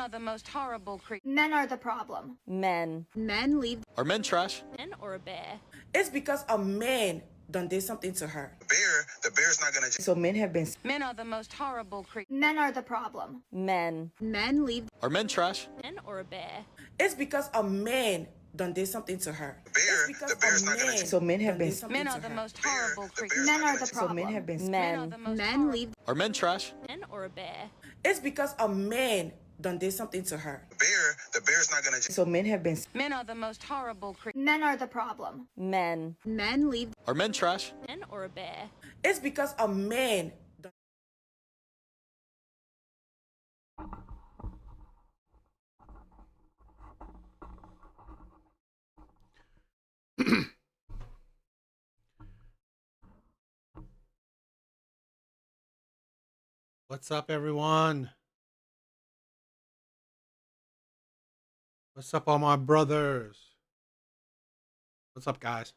are the most horrible creatures. Men are the problem. Men. Men leave Are men trash? men or a bear. It's because a man done did something to her. The bear's not gonna. So men have been. Men are the most horrible creatures. Men are the problem. Men. Men leave Are men trash? men or a bear. It's because a man done did something to her. The bear's not gonna. So men have been. Men are the most horrible creatures. Men are the So men problem. have been. Men are Men. the most Men horrible. leave Are men trash? men or a bear. It's because a man done did something to her. The bear's not gonna. So men have been. Men are the most horrible creatures. Men are the problem. Men. Men leave Are men trash? men or a bear. It's because a man. What's up, everyone? What's up, all my brothers? What's up, guys?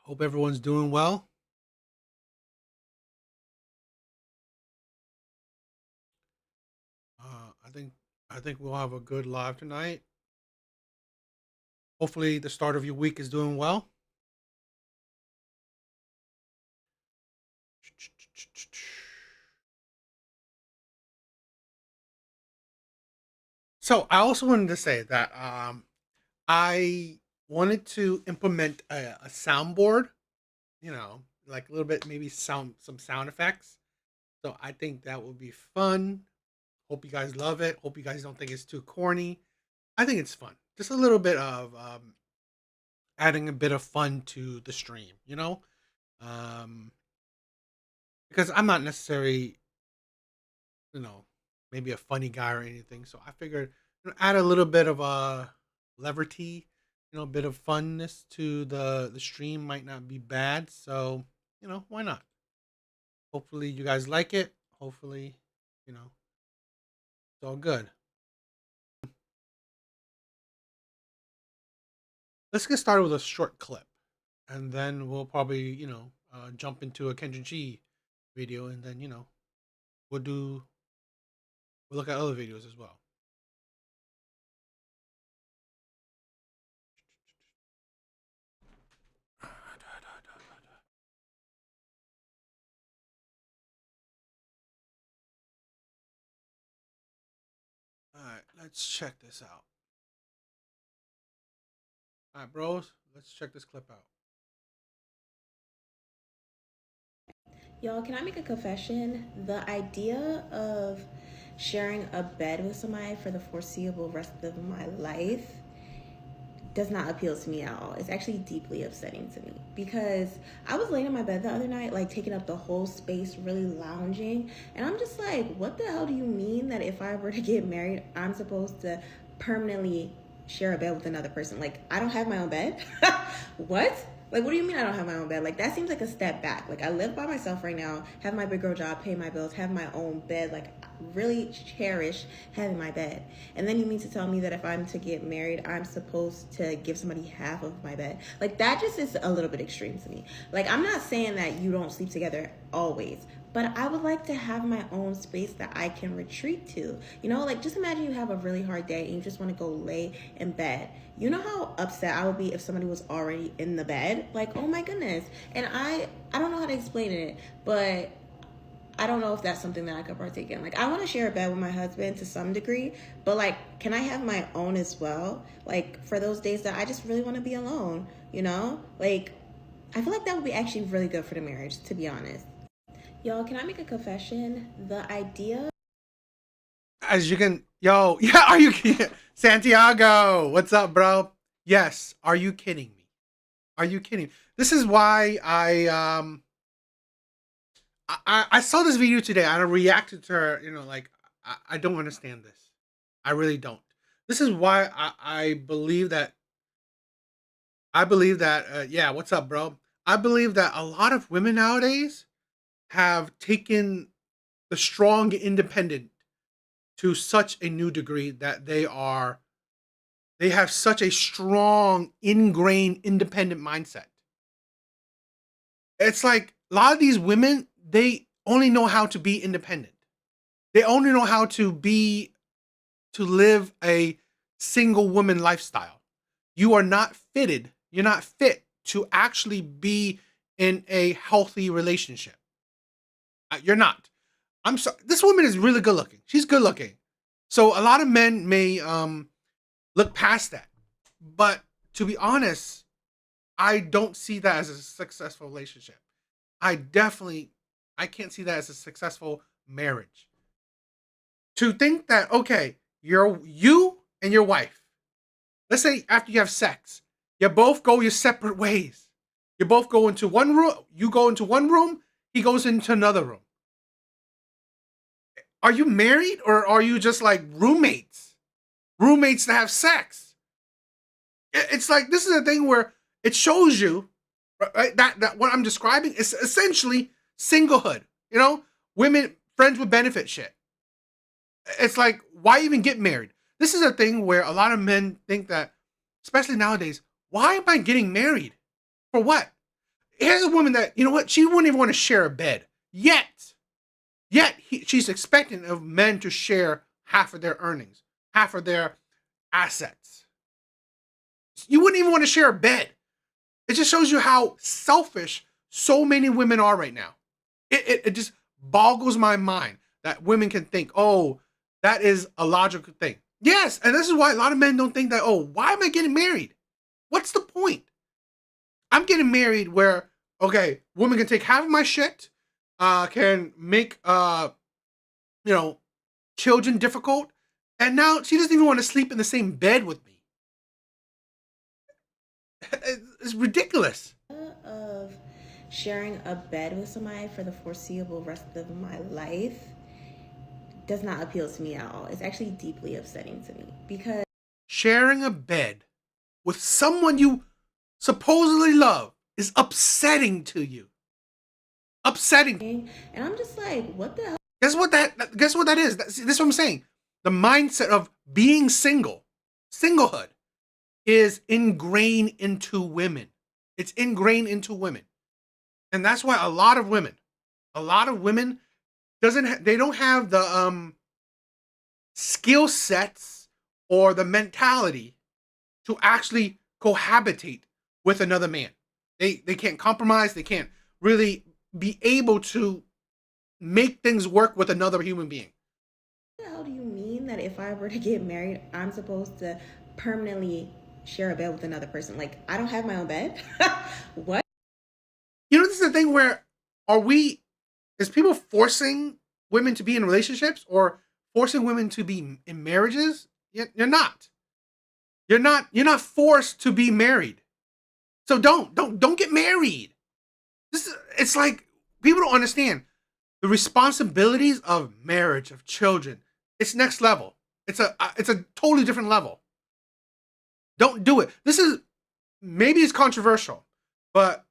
Hope everyone's doing well. I think we'll have a good live tonight. Hopefully, the start of your week is doing well. So I also wanted to say that I wanted to implement a soundboard, you know, like a little bit, maybe some sound effects. So I think that would be fun. Hope you guys love it. Hope you guys don't think it's too corny. I think it's fun. Just a little bit of adding a bit of fun to the stream, you know? Because I'm not necessarily, you know, maybe a funny guy or anything. So I figured, you know, add a little bit of levity, you know, a bit of funness to the stream might not be bad. So, you know, why not? Hopefully you guys like it. Hopefully, you know, it's all good. Let's get started with a short clip, and then we'll probably, you know, jump into a Kenjin Chi video, and then, you know, we'll look at other videos as well. All right, let's check this out. All right, bros, let's check this clip out. Y'all, can I make a confession? The idea of sharing a bed with somebody for the foreseeable rest of my life does not appeal to me at all. It's actually deeply upsetting to me because I was laying in my bed the other night, like taking up the whole space, really lounging. And I'm just like, what the hell do you mean that if I were to get married, I'm supposed to permanently share a bed with another person? Like, I don't have my own bed? What? Like, what do you mean I don't have my own bed? Like, that seems like a step back. Like, I live by myself right now, have my big girl job, pay my bills, have my own bed. Like, really cherish having my bed. And then you mean to tell me that if I'm to get married, I'm supposed to give somebody half of my bed? Like, that just is a little bit extreme to me. Like, I'm not saying that you don't sleep together always, but I would like to have my own space that I can retreat to. You know, like, just imagine you have a really hard day and you just want to go lay in bed. You know how upset I would be if somebody was already in the bed? Like, oh my goodness. And I don't know how to explain it, but I don't know if that's something that I could partake in. Like, I want to share a bed with my husband to some degree, but like, can I have my own as well? Like, for those days that I just really want to be alone, you know? Like, I feel like that would be actually really good for the marriage, to be honest. Y'all, can I make a confession? The idea... As you can, yo, yeah, are you kidding? Santiago, what's up, bro? Yes, are you kidding me? Are you kidding? This is why I saw this video today and I reacted to her, you know, like, I don't understand this. I really don't. This is why I believe that, yeah, what's up, bro? I believe that a lot of women nowadays have taken the strong independent to such a new degree that they have such a strong ingrained independent mindset it's like a lot of these women, they only know how to be independent. They only know how to live a single woman lifestyle. You are not fitted. You're not fit to actually be in a healthy relationship. You're not. I'm sorry. This woman is really good looking. She's good looking. So a lot of men may look past that. But to be honest, I don't see that as a successful relationship. I can't see that as a successful marriage. To think that, okay, you and your wife, let's say after you have sex, you both go your separate ways. You both go into one room. You go into one room. He goes into another room. Are you married or are you just like roommates? Roommates that have sex. It's like, this is a thing where it shows you, right, that what I'm describing is essentially singlehood. You know, women, friends with benefit shit. It's like, why even get married? This is a thing where a lot of men think that, especially nowadays, why am I getting married? For what? Here's a woman that, you know what, she wouldn't even want to share a bed. Yet she's expecting of men to share half of their earnings, half of their assets. You wouldn't even want to share a bed. It just shows you how selfish so many women are right now. It just boggles my mind that women can think, oh, that is a logical thing. Yes, and this is why a lot of men don't think that, oh, why am I getting married? What's the point? I'm getting married where, okay, woman can take half of my shit, can make, children difficult, and now she doesn't even want to sleep in the same bed with me. It's ridiculous. Of sharing a bed with somebody for the foreseeable rest of my life does not appeal to me at all. It's actually deeply upsetting to me because sharing a bed with someone you supposedly love is upsetting to you. Upsetting. And I'm just like, what the hell? Guess what that is? This is what I'm saying. The mindset of being singlehood is ingrained into women. It's ingrained into women. And that's why a lot of women they don't have the skill sets or the mentality to actually cohabitate with another man. They can't compromise. They can't really be able to make things work with another human being. What the hell do you mean that if I were to get married, I'm supposed to permanently share a bed with another person? Like, I don't have my own bed? What? You know, this is the thing where is people forcing women to be in relationships or forcing women to be in marriages? You're not. You're not forced to be married. So don't get married. It's like people don't understand the responsibilities of marriage, of children. It's next level. It's a totally different level. Don't do it. Maybe it's controversial, but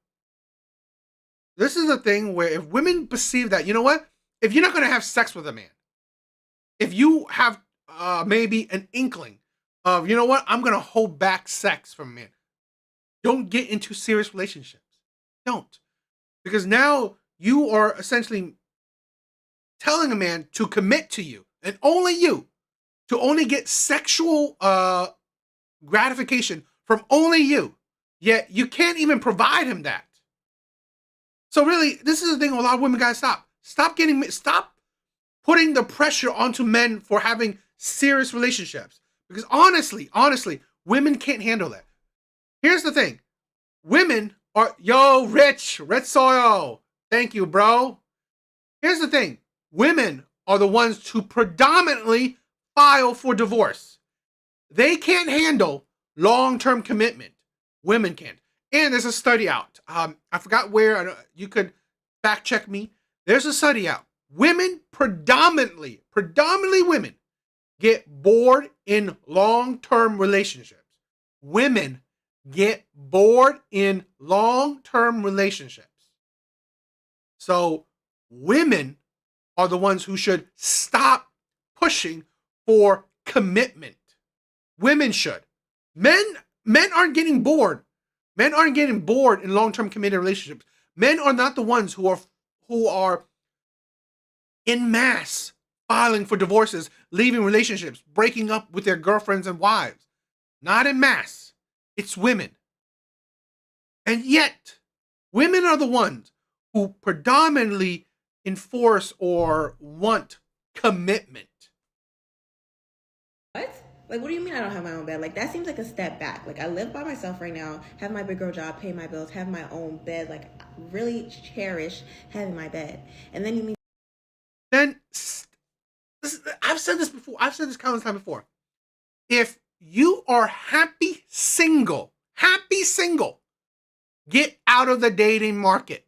this is a thing where if women perceive that, you know what? If you're not going to have sex with a man, if you have maybe an inkling of, you know what, I'm going to hold back sex from a man, don't get into serious relationships. Don't. Because now you are essentially telling a man to commit to you and only you, to only get sexual gratification from only you. Yet you can't even provide him that. So really, this is the thing a lot of women gotta stop. Stop putting the pressure onto men for having serious relationships. Because honestly, women can't handle that. Here's the thing. Women are, Rich, Red Soil. Thank you, bro. Here's the thing. Women are the ones to predominantly file for divorce. They can't handle long-term commitment. Women can't. And there's a study out. I forgot where. You could fact check me. There's a study out. Women, predominantly women, get bored in long-term relationships. Women get bored in long-term relationships. So women are the ones who should stop pushing for commitment. Women should. Men aren't getting bored. Men aren't getting bored in long-term committed relationships. Men are not the ones who are in mass filing for divorces, leaving relationships, breaking up with their girlfriends and wives. Not in mass. It's women. And yet, women are the ones who predominantly enforce or want commitment. What? Like, what do you mean I don't have my own bed? Like, that seems like a step back. Like, I live by myself right now, have my big girl job, pay my bills, have my own bed. Like, really cherish having my bed. And then you mean... Then, I've said this before. I've said this countless times before. If you are happy single, get out of the dating market.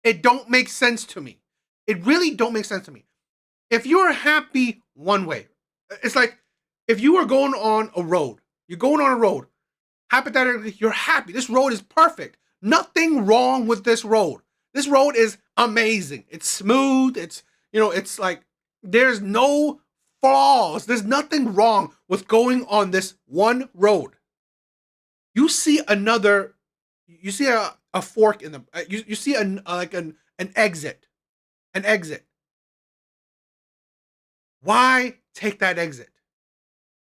It don't make sense to me. It really don't make sense to me. If you're happy one way, it's like if you are going on a road, you're going on a road, hypothetically, you're happy. This road is perfect. Nothing wrong with this road. This road is amazing. It's smooth. It's, it's like there's no flaws. There's nothing wrong with going on this one road. You see another, you see a fork in the, you see an exit. Why take that exit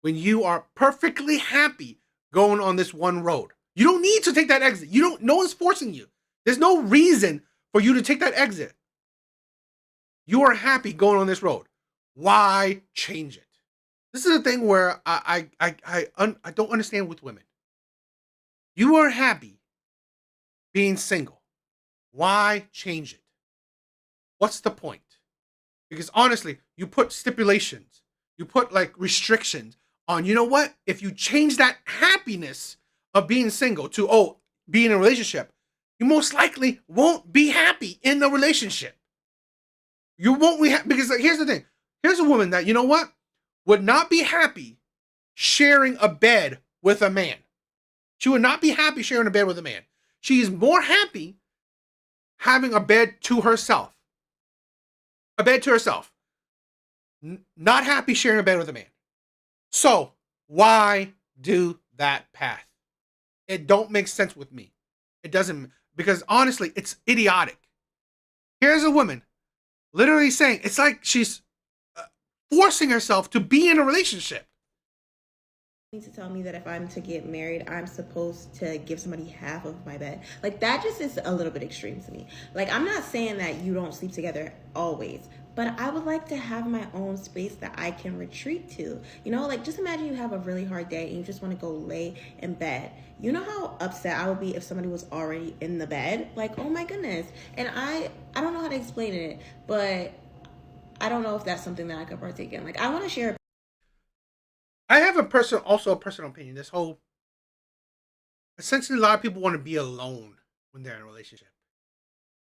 when you are perfectly happy going on this one road? You don't need to take that exit. No one's forcing you. There's no reason for you to take that exit. You are happy going on this road. Why change it? This is a thing where I don't understand with women. You are happy being single. Why change it? What's the point? Because honestly, you put stipulations, you put like restrictions on, you know what? If you change that happiness of being single to, be in a relationship, you most likely won't be happy in the relationship. You won't be happy because here's the thing. Here's a woman that, you know what? Would not be happy sharing a bed with a man. She would not be happy sharing a bed with a man. She is more happy having a bed to herself. A bed to herself. Not happy sharing a bed with a man. So, why do that path? It don't make sense with me. It doesn't, because honestly, it's idiotic. Here's a woman literally saying, it's like she's forcing herself to be in a relationship. To tell me that if I'm to get married, I'm supposed to give somebody half of my bed. Like, that just is a little bit extreme to me. Like, I'm not saying that you don't sleep together always, but I would like to have my own space that I can retreat to. Like, just imagine you have a really hard day and you just want to go lay in bed. You know how upset I would be if somebody was already in the bed? Like, oh my goodness. And I don't know how to explain it, but I don't know if that's something that I could partake in. Like, I want to share. I have a personal opinion. This whole, essentially, a lot of people want to be alone when they're in a relationship.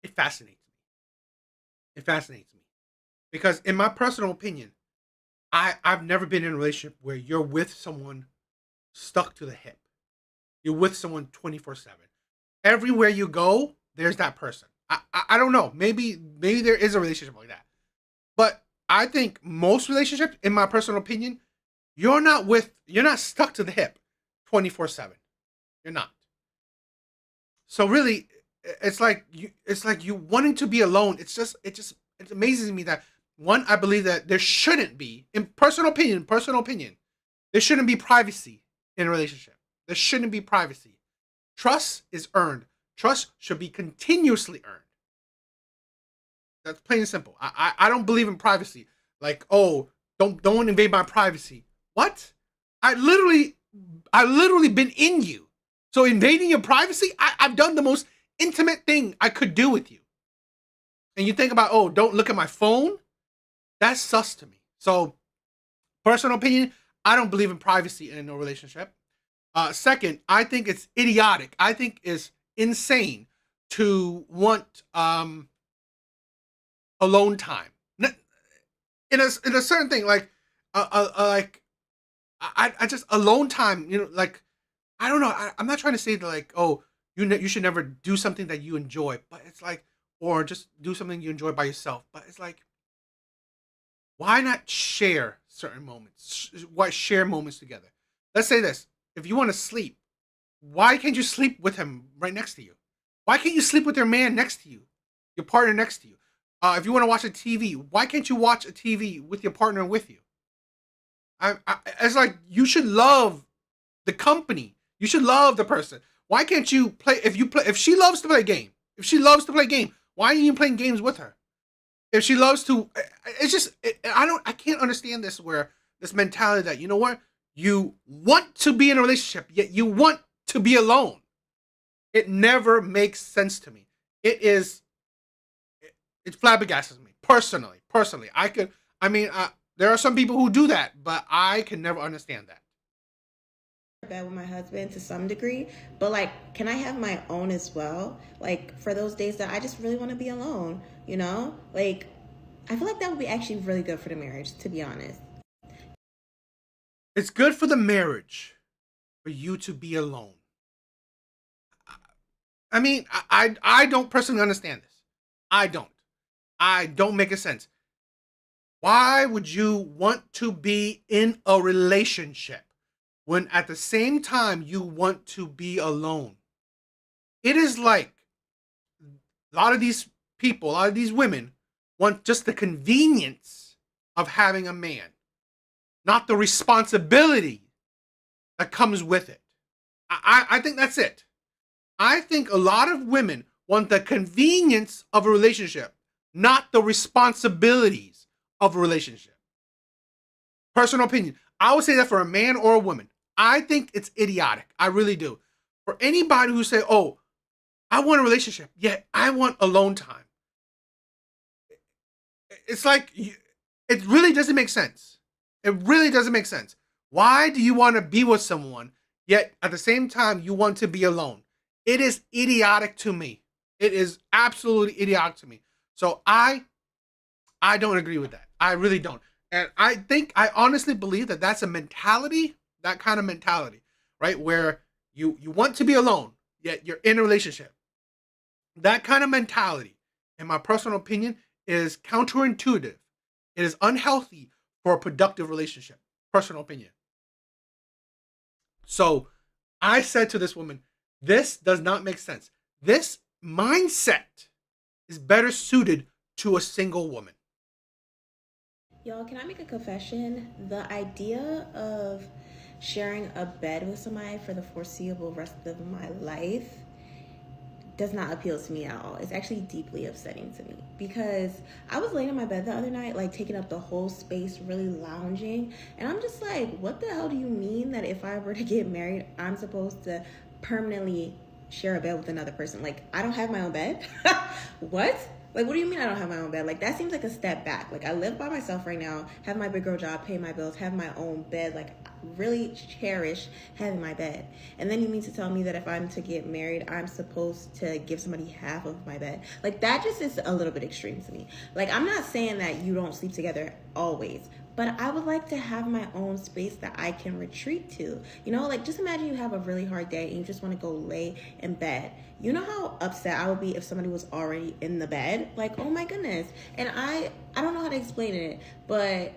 It fascinates me. Because in my personal opinion, I've never been in a relationship where you're with someone stuck to the hip. You're with someone 24/7. Everywhere you go, there's that person. I don't know. Maybe there is a relationship like that. But I think most relationships, in my personal opinion, you're not stuck to the hip 24/7. You're not. So really, it's like you wanting to be alone. It amazes me that, one, I believe that there shouldn't be, in personal opinion, there shouldn't be privacy in a relationship. There shouldn't be privacy. Trust is earned. Trust should be continuously earned. That's plain and simple. I don't believe in privacy. Like, don't invade my privacy. What? I literally been in you. So invading your privacy, I've done the most intimate thing I could do with you. And you think about, don't look at my phone? That's sus to me. So, personal opinion, I don't believe in privacy in a relationship. Second, I think it's idiotic. I think it's insane to want alone time. In a certain thing, like I just alone time. Like, I don't know. I'm not trying to say that, like, you should never do something that you enjoy, but it's like, or just do something you enjoy by yourself. But it's like, why not share certain moments? Why share moments together? Let's say this. If you want to sleep, why can't you sleep with him right next to you? Why can't you sleep with your man next to you, your partner next to you? If you want to watch a TV, why can't you watch a TV with your partner with you? It's like you should love the company. You should love the person. Why can't you play? If she loves to play a game, why are you playing games with her? If she loves to, it's just I can't understand this mentality that, you know what, you want to be in a relationship yet you want to be alone. It never makes sense to me. It flabbergasts me personally. There are some people who do that, but I can never understand that. Bed with my husband to some degree, but like, can I have my own as well? Like, for those days that I just really want to be alone, you know? Like, I feel like that would be actually really good for the marriage, to be honest. It's good for the marriage for you to be alone. I mean, I don't personally understand this. I don't make a sense. Why would you want to be in a relationship when at the same time you want to be alone? It is like a lot of these people, a lot of these women want just the convenience of having a man, not the responsibility that comes with it. I think that's it. I think a lot of women want the convenience of a relationship, not the responsibilities of a relationship. Personal opinion. I would say that for a man or a woman. I think it's idiotic. I really do. For anybody who say, oh, I want a relationship, yet I want alone time. It's like, it really doesn't make sense. It really doesn't make sense. Why do you want to be with someone, yet at the same time you want to be alone? It is idiotic to me. It is absolutely idiotic to me. So I don't agree with that. I really don't. And I honestly believe that that's a mentality, that kind of mentality, right? Where you want to be alone, yet you're in a relationship. That kind of mentality, in my personal opinion, is counterintuitive. It is unhealthy for a productive relationship. Personal opinion. So I said to this woman, this does not make sense. This mindset is better suited to a single woman. Y'all, can I make a confession? The idea of sharing a bed with somebody for the foreseeable rest of my life does not appeal to me at all. It's actually deeply upsetting to me because I was laying in my bed the other night, like taking up the whole space, really lounging. And I'm just like, what the hell do you mean that if I were to get married, I'm supposed to permanently share a bed with another person? Like, I don't have my own bed? What? Like, what do you mean I don't have my own bed? Like, that seems like a step back. Like, I live by myself right now, have my big girl job, pay my bills, have my own bed. Like, really cherish having my bed. And then you mean to tell me that if I'm to get married, I'm supposed to give somebody half of my bed? Like, that just is a little bit extreme to me. Like, I'm not saying that you don't sleep together always, but I would like to have my own space that I can retreat to. You know, like, just imagine you have a really hard day and you just want to go lay in bed. You know how upset I would be if somebody was already in the bed? Like, oh my goodness. And I don't know how to explain it, but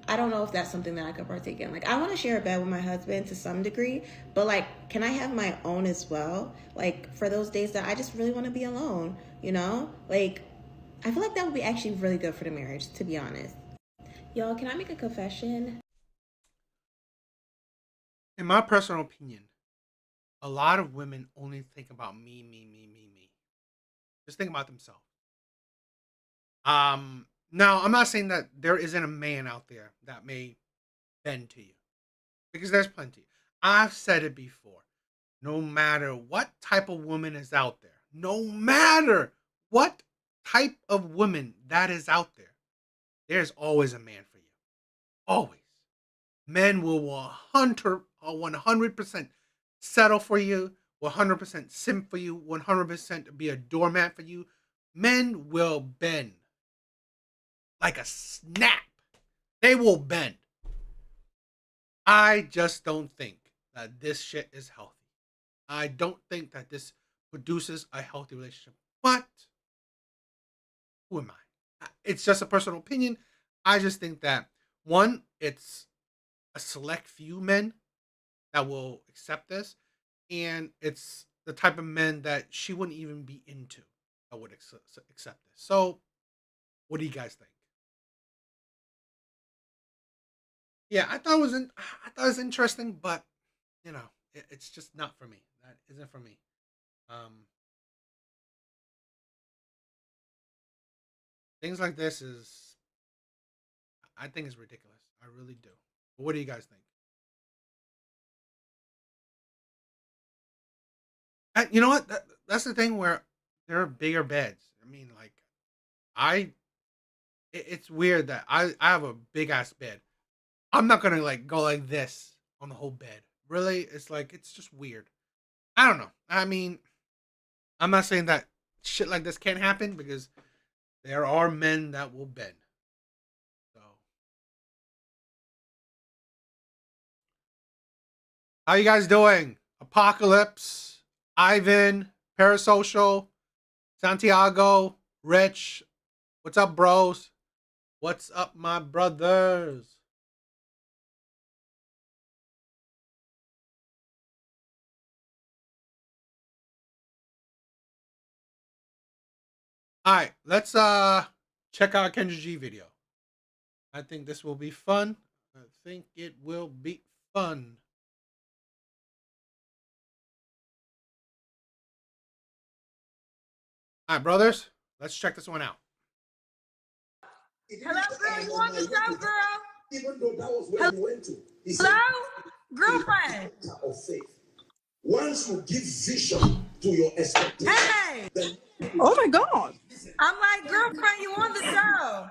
I don't know if that's something that I could partake in. Like, I want to share a bed with my husband to some degree, but like, can I have my own as well? Like, for those days that I just really want to be alone, you know? Like, I feel like that would be actually really good for the marriage, to be honest. Y'all, can I make a confession? In my personal opinion, a lot of women only think about me. Just think about themselves. Now, I'm not saying that there isn't a man out there that may bend to you, because there's plenty. I've said it before. No matter what type of woman is out there, no matter what type of woman that is out there, there's always a man for you. Always. Men will 100% settle for you, 100% simp for you, 100% be a doormat for you. Men will bend like a snap. They will bend. I just don't think that this shit is healthy. I don't think that this produces a healthy relationship. But who am I? It's just a personal opinion. I just think that, one, it's a select few men that will accept this, and it's the type of men that she wouldn't even be into. I would accept this. So, what do you guys think? Yeah, I thought it was interesting, but you know, it's just not for me. That isn't for me. Things like this I think is ridiculous. I really do. But what do you guys think? You know what? That's the thing where there are bigger beds. I mean, like, it's weird that I have a big ass bed. I'm not gonna like go like this on the whole bed. Really, it's like it's just weird. I don't know. I mean, I'm not saying that shit like this can't happen because there are men that will bend. So, how you guys doing? Apocalypse, Ivan, Parasocial, Santiago, Rich. What's up, bros? What's up, my brothers? All right, let's check out Kendra G video. I think this will be fun. I think it will be fun. All right, brothers, let's check this one out. Hello, girl. You on the show, girl? Even though that was where he went to. He said, Hello, girlfriend. of faith. Once you give vision to your expectation, Hey, then oh my God. I'm like, girlfriend, you on the show?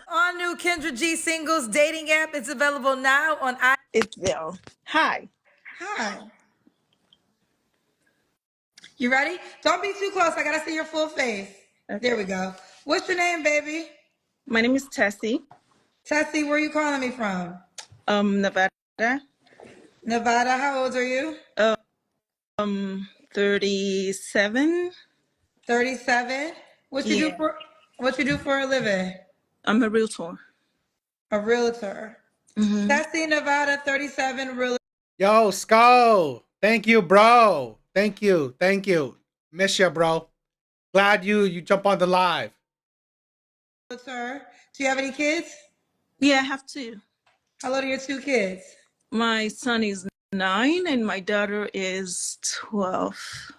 All new Kendra G singles dating app. It's available now on It's there. Hi. Hi. You ready? Don't be too close. I gotta see your full face. Okay. There we go. What's your name, baby? My name is Tessie. Tessie, where are you calling me from? Nevada. Nevada. How old are you? 37. 37. What you do for a living? I'm a realtor. A realtor. Mm-hmm. Tessie, Nevada, 37, realtor. Yo, Skull. Thank you, bro. Thank you. Miss ya, bro. Glad you jump on the live. Do you have any kids? Yeah, I have two. How old are your two kids? My son is 9 and my daughter is 12.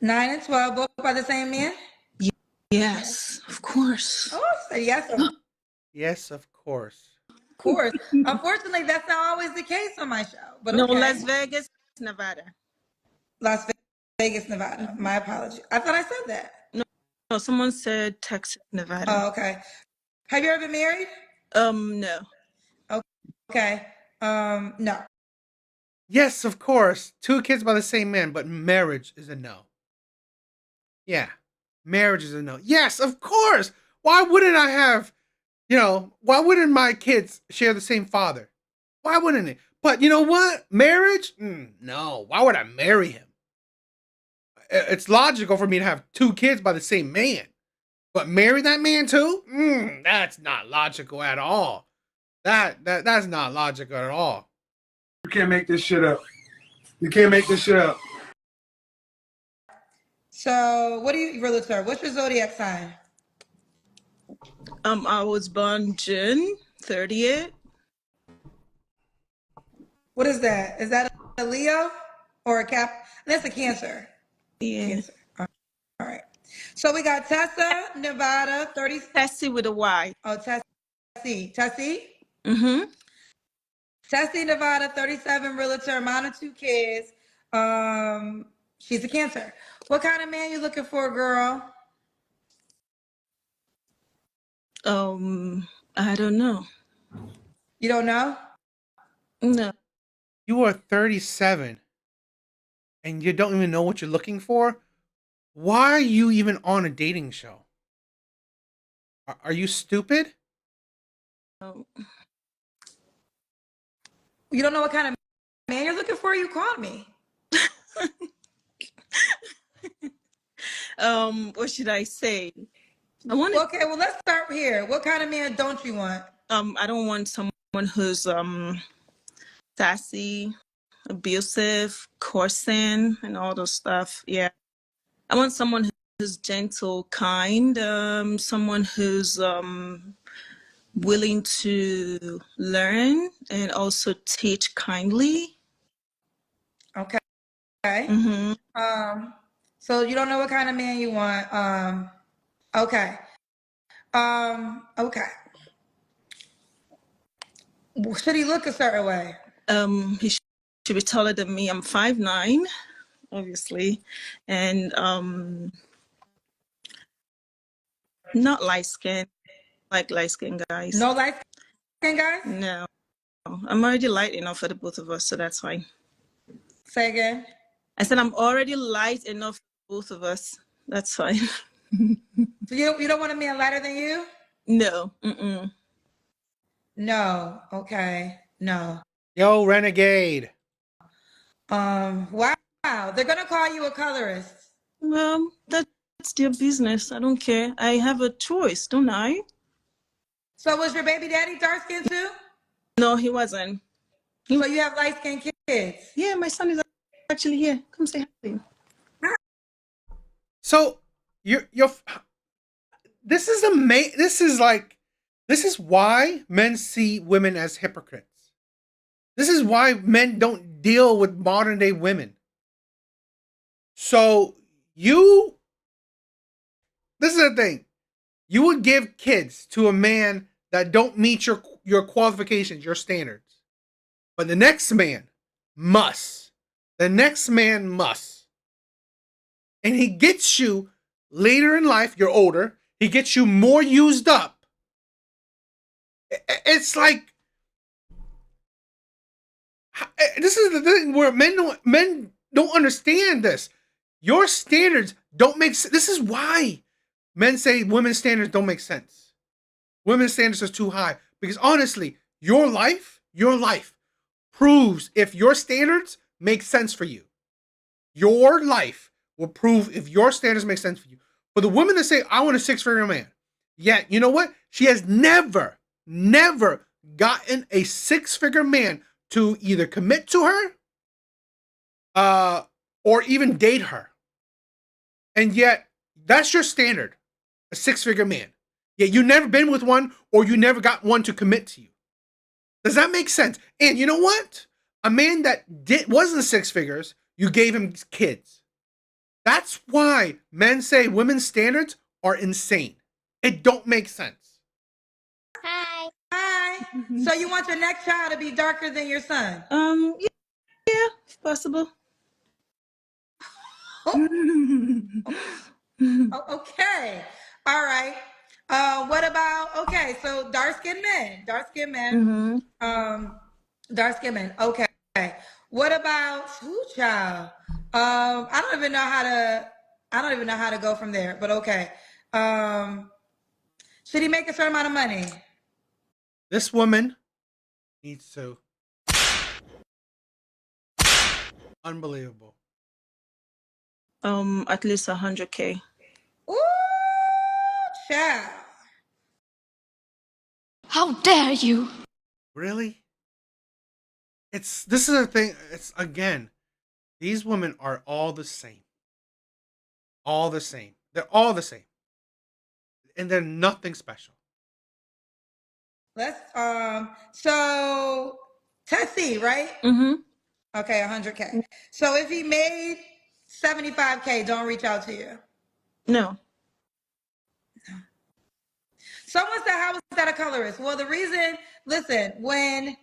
9 and 12, both by the same man? Yes, of course. Oh, say yes, of Yes, of course. course. Unfortunately, that's not always the case on my show. But No, okay. Las Vegas, Nevada. Las Vegas, Nevada. My apology. I thought I said that. No, someone said Texas, Nevada. Oh, okay. Have you ever been married? No. Okay. No. Yes, of course. 2 kids by the same man, but marriage is a no. Yeah. Marriage is a no. Yes, of course. Why wouldn't I have, why wouldn't my kids share the same father? Why wouldn't it? But you know what? Marriage? No. Why would I marry him? It's logical for me to have 2 kids by the same man. But marry that man too? That's not logical at all. That's not logical at all. You can't make this shit up. You can't make this shit up. So, what do you, realtor? What's your zodiac sign? I was born June 30th. What is that? Is that a Leo or a Cap? That's a Cancer. Yeah. Cancer. All right. So we got Tessa, Nevada, 30. Tessie with a Y. Oh, Tessie. Tessie? Mm-hmm. Tessie, Nevada, 37, realtor, mom of 2 kids. She's a Cancer. What kind of man you looking for, girl? I don't know. You don't know? No. You are 37 and you don't even know what you're looking for? Why are you even on a dating show? Are you stupid? Oh. You don't know what kind of man you're looking for? You called me. What should I say? I Okay, well, let's start here. What kind of man don't you want? don't want someone who's sassy, abusive, cursing, and all those stuff. Yeah. I want someone who's gentle, kind, someone who's willing to learn and also teach kindly. Okay. Mm-hmm. So you don't know what kind of man you want. Okay. Okay. Should he look a certain way? He should be taller than me. I'm 5'9", obviously, and not light skin, like light skin guys. No light skin guys? No, I'm already light enough for the both of us, so that's fine. Say again. I said I'm already light enough for both of us. That's fine. So you don't want a man lighter than you? No. Mm-mm. No. Okay. No. Yo, renegade. Wow. They're gonna call you a colorist. Well, that's their business. I don't care. I have a choice, don't I? So was your baby daddy dark skinned too? No, he wasn't. So you have light skinned kids? Yeah, my son is actually here. Come say hi. So you're this is why men see women as hypocrites. This is why men don't deal with modern day women. So this is the thing. You would give kids to a man that don't meet your qualifications, your standards. But the next man must. The next man must. And he gets you later in life, you're older, he gets you more used up. It's like, this is the thing where men don't understand this. Your standards don't make sense. This is why men say women's standards don't make sense. Women's standards are too high. Because honestly, your life proves if your standards make sense for you. Your life will prove if your standards make sense for you. For the women that say, I want a 6-figure man, yet, you know what? She has never gotten a 6-figure man to either commit to her or even date her. And yet, that's your standard, a 6-figure man. Yet you never been with one or you never got one to commit to you. Does that make sense? And you know what? A man that wasn't 6 figures, you gave him kids. That's why men say women's standards are insane. It don't make sense. Hi. So you want your next child to be darker than your son? Yeah, if possible. Okay. All right. What about, okay, so dark-skinned men. Mm-hmm. Dark-skinned men. Okay. What about child? I don't even know how to go from there, but okay. Should he make a certain amount of money? This woman needs to. Unbelievable. At least 100K. Ooh, child. How dare you? Really? This is the thing. It's again, these women are all the same. All the same. They're all the same. And they're nothing special. Let's so Tessie, right? Mm-hmm. Okay, 100K. So if he made 75K, don't reach out to you. No. Someone said, how is that a colorist? Well, the reason, listen, when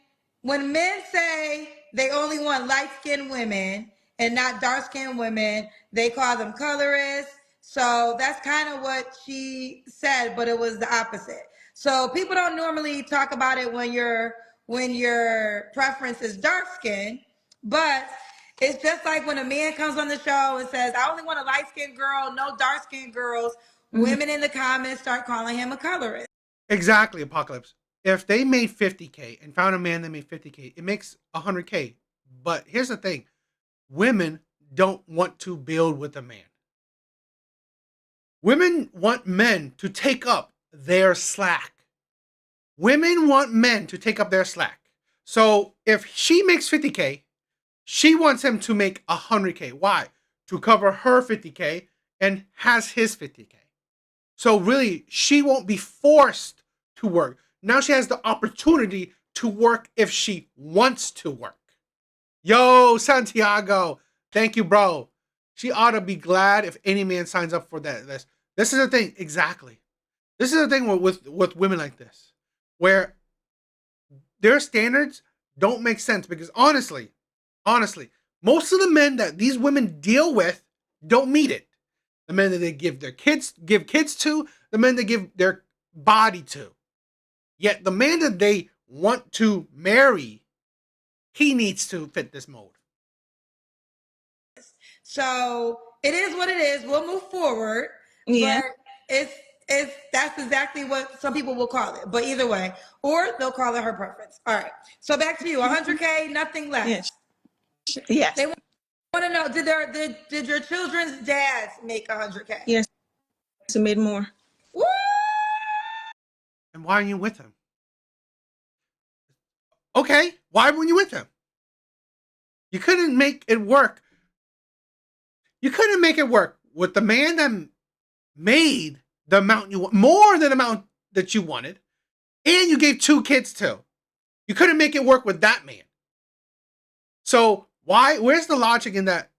men say they only want light-skinned women and not dark-skinned women, they call them colorists. So that's kind of what she said, but it was the opposite. So people don't normally talk about it when your preference is dark-skinned, but it's just like when a man comes on the show and says, I only want a light-skinned girl, no dark-skinned girls. Mm-hmm. Women in the comments start calling him a colorist. Exactly, Apocalypse. If they made 50K and found a man that made 50K, it makes 100K. But here's the thing. Women don't want to build with a man. Women want men to take up their slack. Women want men to take up their slack. So if she makes 50K, She wants him to make 100K. Why? To cover her 50K and has his 50K. So really, she won't be forced to work. Now she has the opportunity to work if she wants to work. Yo, Santiago, thank you, bro. She ought to be glad if any man signs up for that. This is the thing, exactly. This is the thing with women like this, where their standards don't make sense because honestly, most of the men that these women deal with don't meet it. The men that they give kids to, the men they give their body to. Yet the man that they want to marry, he needs to fit this mold. So it is what it is. We'll move forward. Yeah. But that's exactly what some people will call it. But either way, or they'll call it her preference. All right. So back to you. 100K, nothing less. Yes. Yes. They want to know, did your children's dads make 100K? Yes. He made more. Woo! And why are you with him? Okay, why weren't you with him? You couldn't make it work. You couldn't make it work with the man that made the amount you want, more than the amount that you wanted, and you gave 2 kids to. You couldn't make it work with that man. So where's the logic in that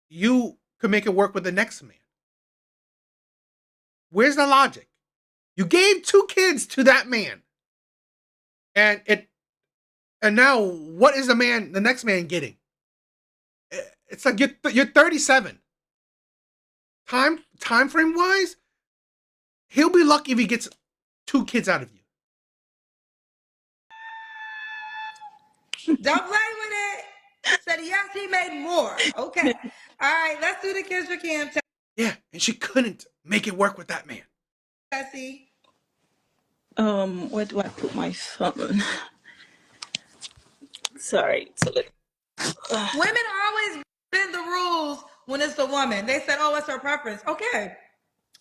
you could make it work with the next man? Where's the logic? You gave 2 kids to that man. And now what is the next man getting? It's like you're 37. Time frame wise, he'll be lucky if he gets 2 kids out of you. Don't play with it. Said yes, he made more. Okay. All right, let's do the Kendra Cam test. Yeah, and she couldn't make it work with that man. Tessie. Where do I put my phone? Sorry. Women always bend the rules when it's a woman. They said, oh, it's her preference. Okay.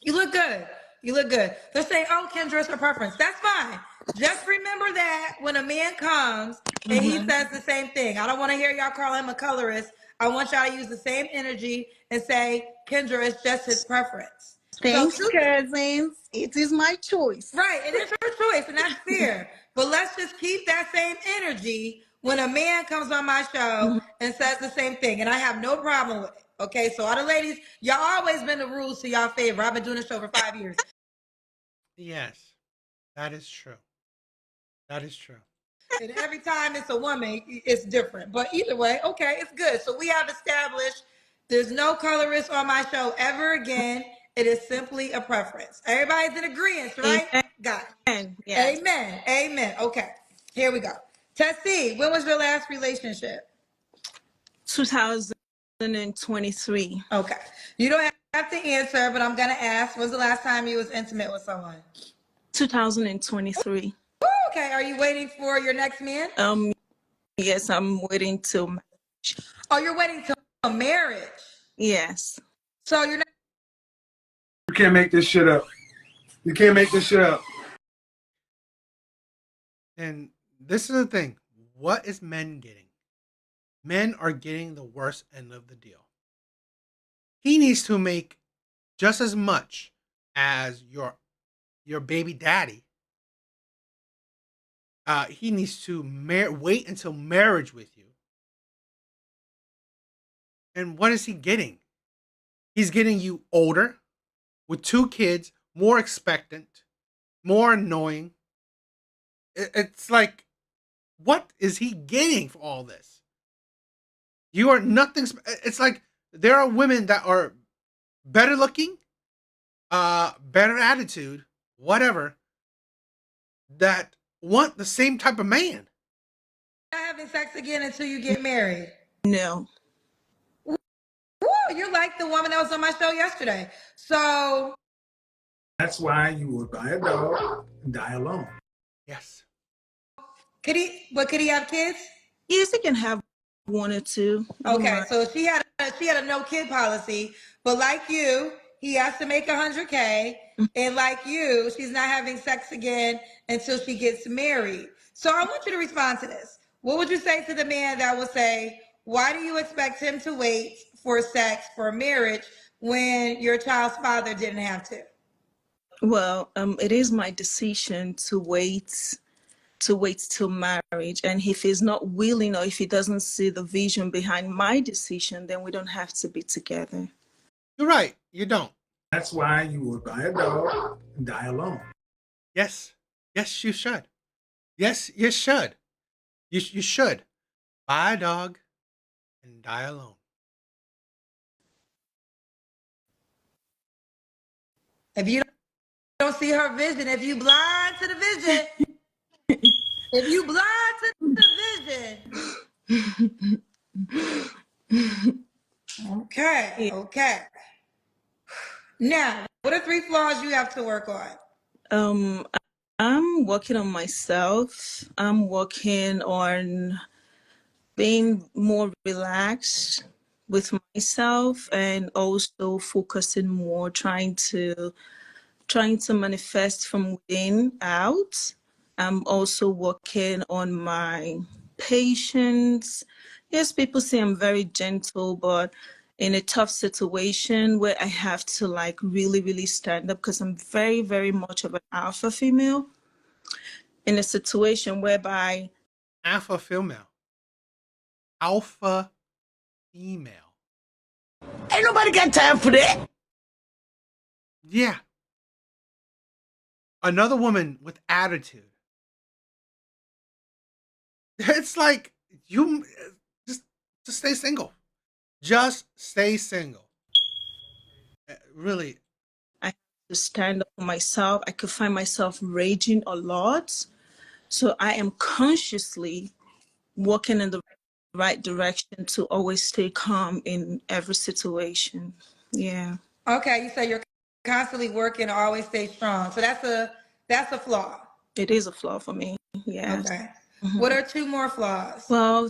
You look good. You look good. They're saying, oh, Kendra, it's her preference. That's fine. Just remember that when a man comes and he says the same thing. I don't want to hear y'all call him a colorist. I want y'all to use the same energy and say, Kendra, it's just his preference. Thanks, cousins. It is my choice. Right. It is her choice, and that's fair. But let's just keep that same energy when a man comes on my show and says the same thing. And I have no problem with it. Okay. So all the ladies, y'all always been the rules to y'all favor. I've been doing this show for 5 years. Yes, that is true. That is true. And every time it's a woman, it's different. But either way, okay, it's good. So we have established there's no colorist on my show ever again. It is simply a preference. Everybody's in agreement, right? Amen. Got it. Yes. Amen. Amen. Okay, here we go. Tessie, when was your last relationship? 2023. Okay. You don't have to answer, but I'm going to ask, when was the last time you was intimate with someone? 2023. Okay. Are you waiting for your next man? Yes, I'm waiting till marriage. Oh, you're waiting till marriage? Yes. So you're not. You can't make this shit up. You can't make this shit up. And this is the thing. What is men getting? Men are getting the worst end of the deal. He needs to make just as much as your baby daddy. He needs to wait until marriage with you. And what is he getting? He's getting you older, with 2 kids, more expectant, more annoying. It's like, what is he getting for all this? You are nothing. It's like there are women that are better looking, better attitude, whatever, that want the same type of man. Not having sex again until you get married. No. Woo, you're like the woman that was on my show yesterday. So That's why you will buy a dog and die alone. Yes. could he have kids? Yes, he can have 1 or 2. Okay, so she had a no kid policy, but like you, he has to make 100K, and like you, she's not having sex again until she gets married. So I want you to respond to this. What would you say to the man that will say, why do you expect him to wait for sex for marriage when your child's father didn't have to? Well, it is my decision to wait till marriage, and if he's not willing or if he doesn't see the vision behind my decision, then we don't have to be together. You're right. You don't. That's why you would buy a dog and die alone. Yes. Yes, you should. Yes, you should. You should buy a dog and die alone. If you don't see her vision, if you blind to the vision, if you blind to the vision. Okay, okay. Now, what are 3 flaws you have to work on? I'm working on myself. I'm working on being more relaxed with myself, and also focusing more, trying to manifest from within out. I'm also working on my patience. Yes, people say I'm very gentle, but in a tough situation where I have to like really, really stand up, because I'm very, very much of an alpha female, in a situation whereby Alpha female. Alpha female. Ain't nobody got time for that. Yeah. Another woman with attitude. It's like you just stay single. Just stay single. Really. I have to stand up for myself. I could find myself raging a lot. So I am consciously walking in the right direction to always stay calm in every situation. Yeah. Okay, you say you're constantly working to always stay strong. So that's a flaw. It is a flaw for me. Yeah. Okay. What are 2 more flaws? Well,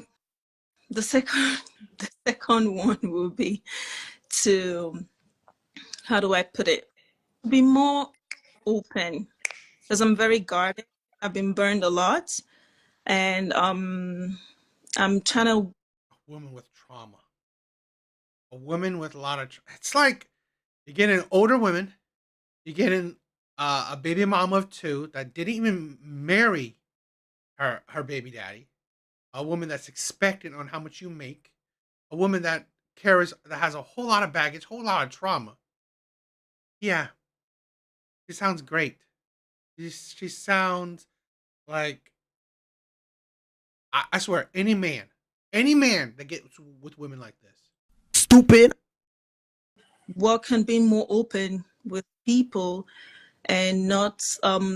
the second one will be to, how do I put it? Be more open, because I'm very guarded. I've been burned a lot, and I'm trying to. A woman with trauma. A woman with a lot of. It's like you're getting older women. You're getting a baby mama of 2 that didn't even marry her baby daddy. A woman that's expectant on how much you make. A woman that has a whole lot of baggage, whole lot of trauma. Yeah, she sounds great. She sounds like, I swear, any man that gets with women like this. Stupid. Work on being more open with people and not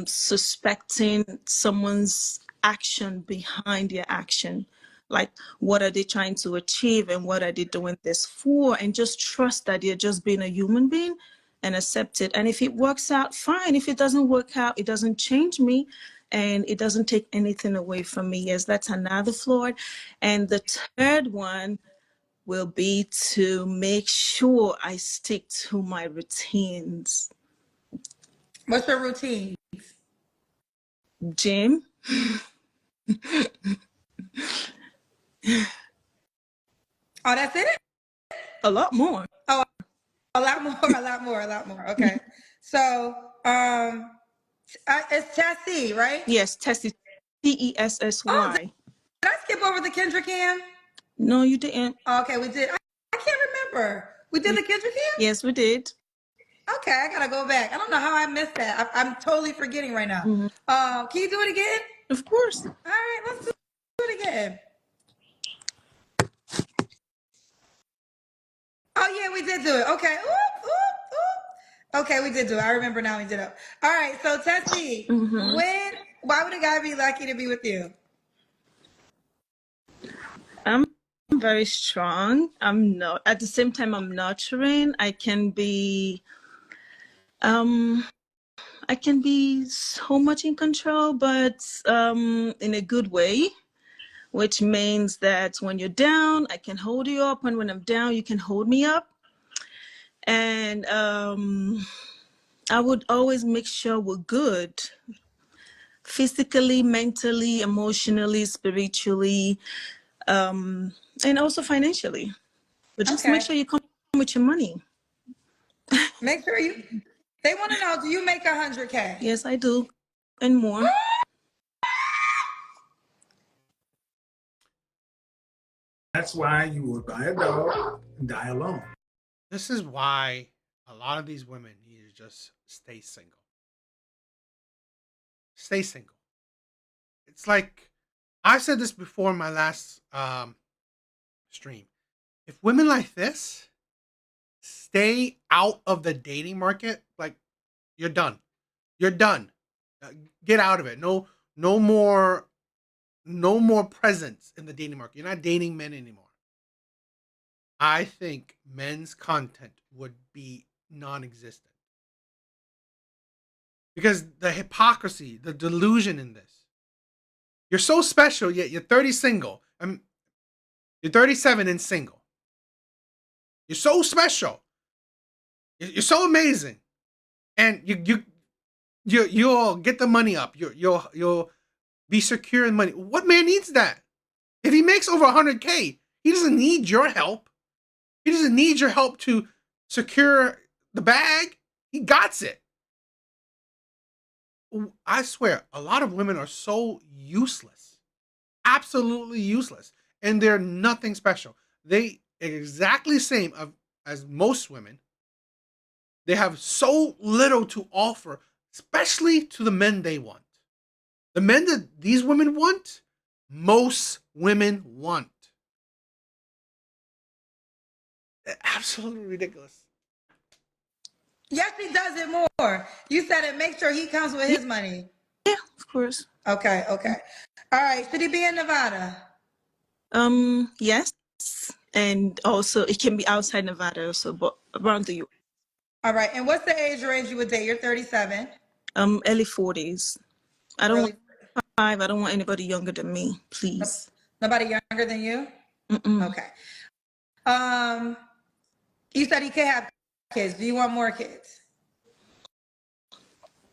suspecting someone's action behind their action. Like, what are they trying to achieve and what are they doing this for? And just trust that they're just being a human being and accept it. And if it works out, fine. If it doesn't work out, it doesn't change me and it doesn't take anything away from me. Yes, that's another flaw. And the third one will be to make sure I stick to my routines. What's your routine? Gym. Oh, that's it? A lot more. Oh, a lot more. Okay. So, it's Tessie, right? Yes, Tessie. Tessy. Oh, did I skip over the Kendra Cam? No, you didn't. Okay, we did. I can't remember. We did the Kendra Cam? Yes, we did. Okay, I gotta go back. I don't know how I missed that. I'm totally forgetting right now. Can you do it again? Of course. All right, let's do it again. Oh yeah, we did do it. Okay. Oop, oop, oop. Okay, we did do it. I remember now we did it. All right, so Tessie, why would a guy be lucky to be with you? I'm very strong. I'm not, at the same time, I'm nurturing. I can be so much in control, but in a good way, which means that when you're down, I can hold you up, and when I'm down, you can hold me up. And I would always make sure we're good, physically, mentally, emotionally, spiritually. And also financially. But just make Okay. sure you come with your money. Make sure you. They want to know, do you make 100K? Yes, I do. And more. That's why you would buy a dog and die alone. This is why a lot of these women need to just stay single. Stay single. It's like, I said this before in my last stream. If women like this stay out of the dating market, like, you're done. You're done. Get out of it. No more presence in the dating market. You're not dating men anymore. I think men's content would be non-existent. Because the hypocrisy, the delusion in this. You're so special, yet you're 30 single. You're 37 and single. You're so special. You're so amazing. And you'll get the money up. You'll be secure in money. What man needs that? If he makes over 100K, he doesn't need your help. He doesn't need your help to secure the bag. He got it. I swear, a lot of women are so useless. Absolutely useless. And they're nothing special. They are exactly the same as most women. They have so little to offer, especially to the men they want. The men that these women want, most women want. Absolutely ridiculous. Yes, he does it more. You said it. Make sure he comes with his money. Yeah, of course. Okay. All right. Should he be in Nevada? Yes. And also it can be outside Nevada also, but around the U.S. All right. And what's the age range you would date? You're 37. Early 40s. I don't want 5. I don't want anybody younger than me, please. Nobody younger than you? Mm-mm. Okay. You said he could have kids. Do you want more kids?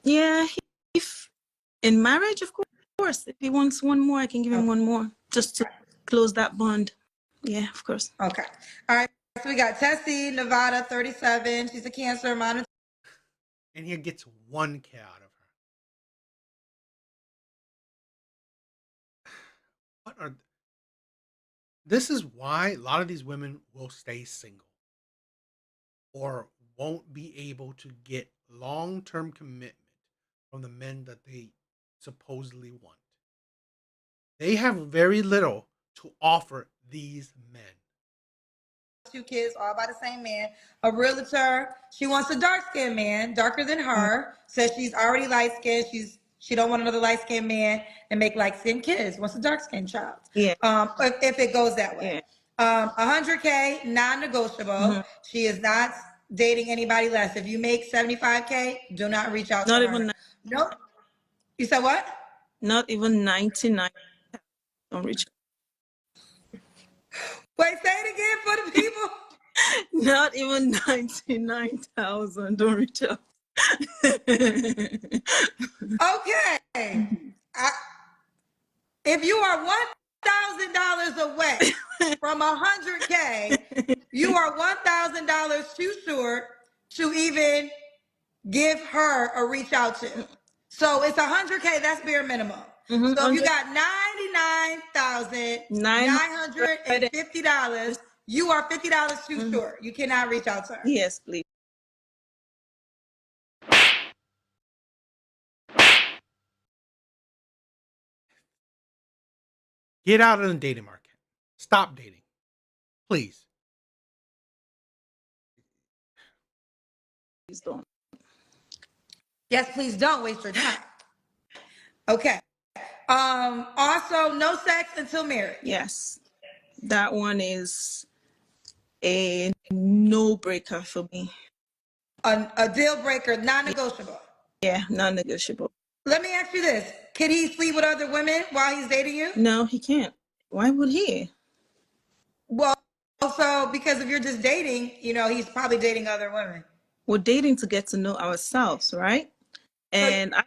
Yeah, if in marriage, of course. If he wants one more, I can give him one more just to close that bond. Yeah, of course. Okay. All right. So we got Tessie, Nevada, 37. She's a Cancer, monitor. And he gets 1K out of her. This is why a lot of these women will stay single or won't be able to get long-term commitment from the men that they supposedly want. They have very little to offer these men. 2 kids, all by the same man. A realtor. She wants a dark-skinned man, darker than her. Says she's already light-skinned. She don't want another light-skinned man and make light-skinned kids. Wants a dark-skinned child. Yeah. If it goes that way. Yeah. 100K, non-negotiable. Mm-hmm. She is not dating anybody less. If you make 75K, do not reach out to her. Not even. Nope. You said what? Not even 99. Don't reach out. Wait, say it again for the people. Not even 99,000. Don't reach out. Okay. If you are $1,000 away from 100K, you are $1,000 too short to even give her a reach out to. So it's 100K. That's bare minimum. Mm-hmm. So if you got $99,950, you are $50 too short. You cannot reach out to her. Yes, please. Get out of the dating market. Stop dating. Please. Please don't. Yes, please don't waste your time. Okay. Also, no sex until marriage. Yes. That one is a no-breaker for me. A deal breaker, non-negotiable. Yeah, non-negotiable. Let me ask you this. Can he sleep with other women while he's dating you? No, he can't. Why would he? Well, also because if you're just dating, he's probably dating other women. We're dating to get to know ourselves, right? And I'm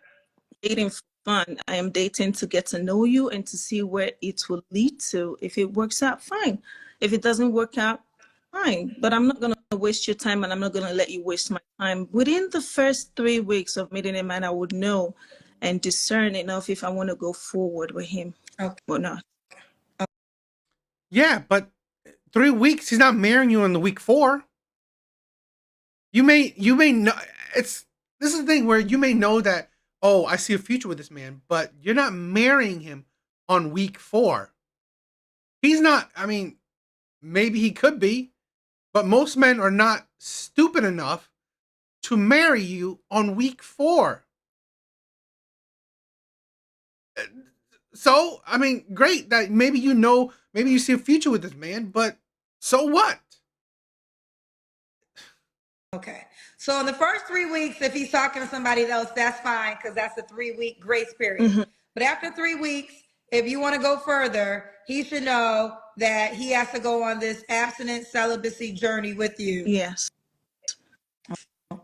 dating for fun. I am dating to get to know you and to see where it will lead to. If it works out, fine. If it doesn't work out, fine. But I'm not going to waste your time, and I'm not going to let you waste my time. Within the first 3 weeks of meeting a man, I would know and discern enough if I want to go forward with him or not. Yeah, but 3 weeks, he's not marrying you on the week 4. You may know this is the thing where you may know that, oh, I see a future with this man, but you're not marrying him on week 4. He's not, I mean, maybe he could be, but most men are not stupid enough to marry you on week 4. So, I mean, great that maybe you know, maybe you see a future with this man, but so what? Okay. So in the first 3 weeks, if he's talking to somebody else, that's fine because that's a 3-week grace period. But after 3 weeks, if you want to go further, he should know that he has to go on this abstinent celibacy journey with you. Yes. You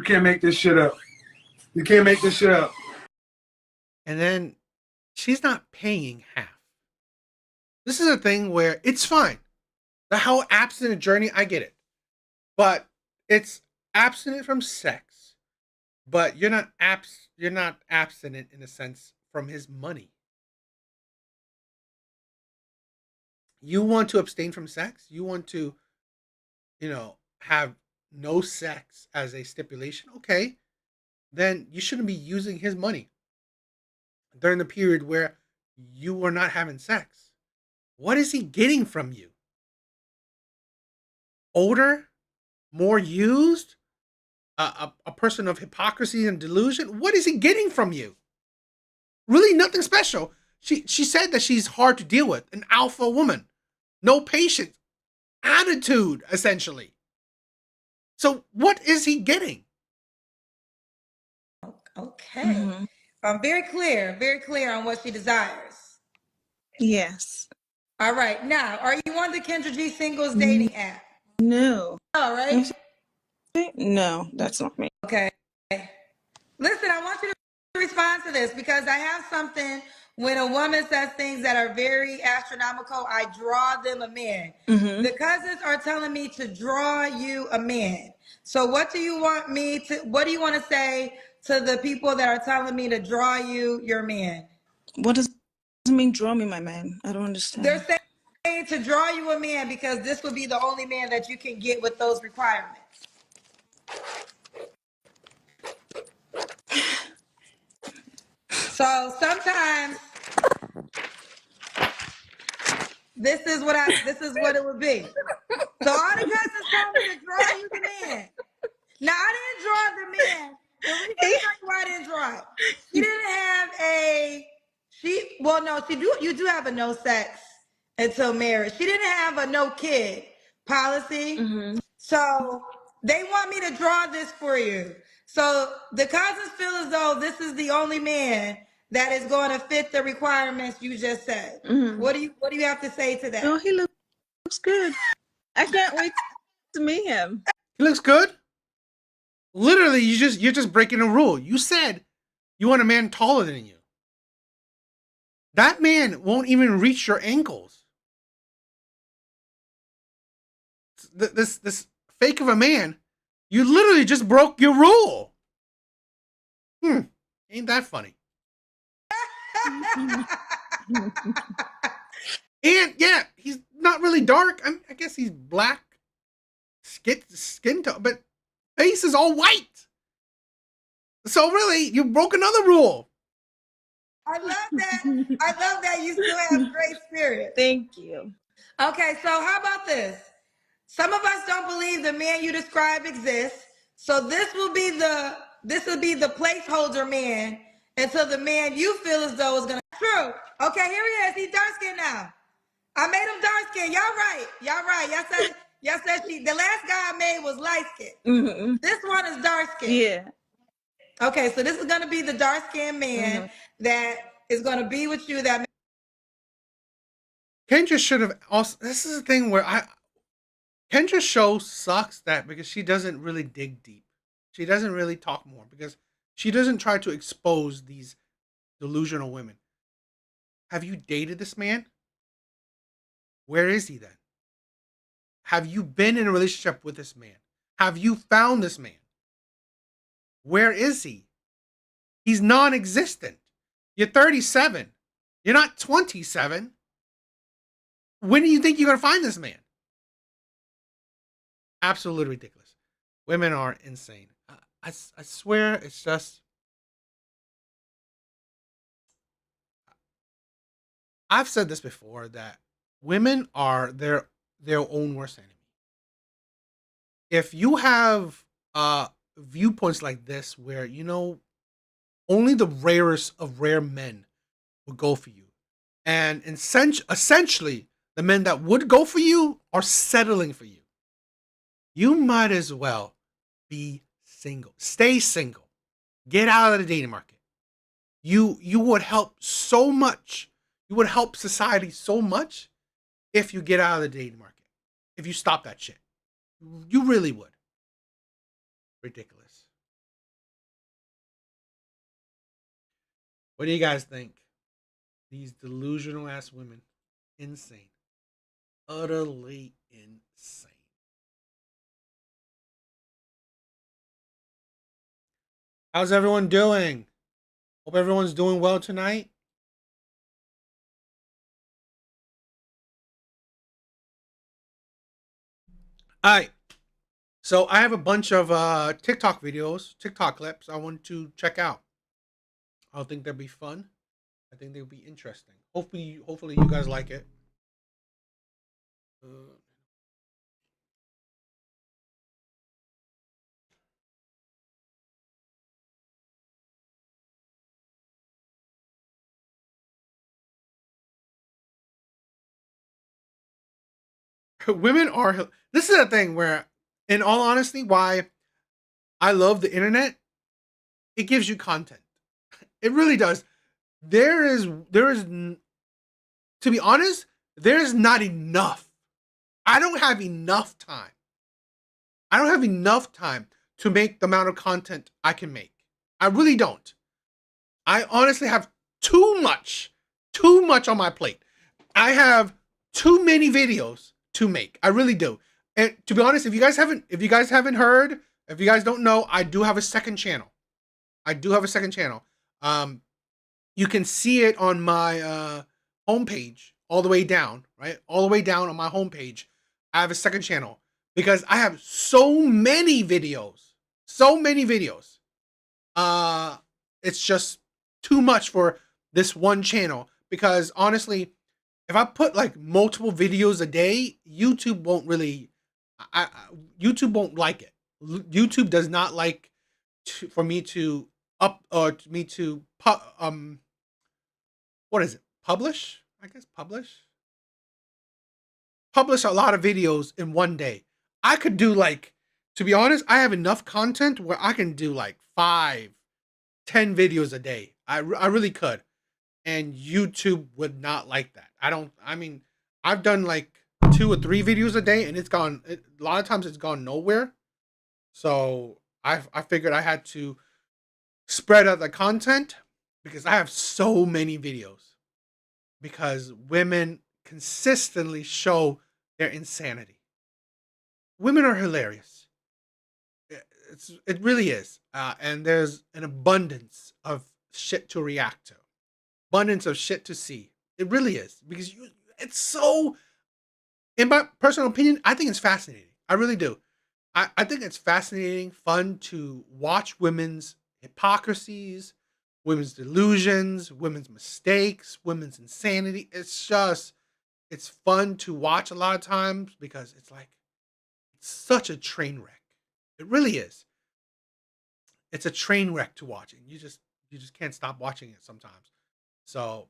can't make this shit up. You can't make this shit up. And then she's not paying half. This is a thing where it's fine. The whole abstinent journey, I get it. But it's abstinent from sex. But you're not abstinent in a sense from his money. You want to abstain from sex? You want to, have no sex as a stipulation? Okay. Then you shouldn't be using his money during the period where you were not having sex. What is he getting from you? Older? More used? A person of hypocrisy and delusion? What is he getting from you? Really nothing special. She said that she's hard to deal with. An alpha woman. No patience. Attitude, essentially. So what is he getting? Okay. Very clear on what she desires. Yes. All right. Now, are you on the Kendra G Singles dating app? No. All right. No, that's not me. Okay. Listen, I want you to respond to this because I have something when a woman says things that are very astronomical, I draw them a man. The cousins are telling me to draw you a man. So what do you want to say to the people that are telling me to draw you your man? What does it mean, draw me my man? I don't understand. They're saying to draw you a man because this would be the only man that you can get with those requirements. So sometimes this is what it would be. So all the cousins told me to draw you the man. Now I didn't draw the man. Let me tell you why I didn't draw it. She didn't have you do have a no sex until marriage. She didn't have a no kid policy. So they want me to draw this for you. So the cousins feel as though this is the only man that is going to fit the requirements you just said. What do you have to say to that? Oh, he looks good. I can't wait to meet him. He looks good. Literally, you're just breaking a rule. You said you want a man taller than you. That man won't even reach your ankles. This fake of a man, you literally just broke your rule. Ain't that funny? And yeah, he's not really dark. I guess he's black skin tone, but face is all white. So really, you broke another rule. I love that. I love that you still have great spirit. Thank you. Okay, so how about this? Some of us don't believe the man you describe exists. So this will be the placeholder man until the man you feel as though is gonna. True. Okay, here he is. He's dark skinned now. I made him dark skinned. Y'all right. Y'all said the last guy I made was light skinned. This one is dark skinned. Yeah. Okay, so this is gonna be the dark skinned man that is gonna be with you. That Kendra should have also. This is the thing where Kendra's show sucks because she doesn't really dig deep. She doesn't really talk more because she doesn't try to expose these delusional women. Have you dated this man? Where is he then? Have you been in a relationship with this man? Have you found this man? Where is he? He's non-existent. You're 37. You're not 27. When do you think you're going to find this man? Absolutely ridiculous. Women are insane. I swear it's just... I've said this before, that women are their own worst enemy. If you have viewpoints like this where, you know, only the rarest of rare men will go for you, and essentially the men that would go for you are settling for you, you might as well be single. Stay single. Get out of the dating market. You would help so much. You would help society so much if you get out of the dating market. If you stop that shit. You really would. Ridiculous. What do you guys think? These delusional ass women. Insane. Utterly insane. How's everyone doing? Hope everyone's doing well tonight. All right. So I have a bunch of TikTok videos, TikTok clips I want to check out. I think they'll be fun. I think they'll be interesting. Hopefully you guys like it. Women are... This is a thing where, in all honesty, why I love the internet. It gives you content. It really does. There is, to be honest, there's not enough. I don't have enough time. I don't have enough time to make the amount of content I can make. I really don't. I honestly have too much on my plate. I have too many videos to make. I really do. And to be honest, if you guys haven't heard, if you guys don't know, I do have a second channel. You can see it on my homepage all the way down, right? All the way down on my homepage. I have a second channel because I have so many videos. It's just too much for this one channel, because honestly, if I put like multiple videos a day, YouTube won't really, YouTube won't like it. YouTube does not like for me to what is it? Publish? I guess publish a lot of videos in one day. I could do, like, to be honest, I have enough content where I can do like 5-10 videos a day. I really could. And YouTube would not like that. I mean, I've done like 2 or 3 videos a day, and a lot of times it's gone nowhere. So I figured I had to spread out the content because I have so many videos. Because women consistently show their insanity. Women are hilarious. It really is. And there's an abundance of shit to react to. Abundance of shit to see. It really is. Because it's so, in my personal opinion, I think it's fascinating. I really do. I think it's fascinating, fun to watch women's hypocrisies, women's delusions, women's mistakes, women's insanity. It's fun to watch a lot of times because it's such a train wreck. It really is. It's a train wreck to watch, and you just can't stop watching it sometimes. So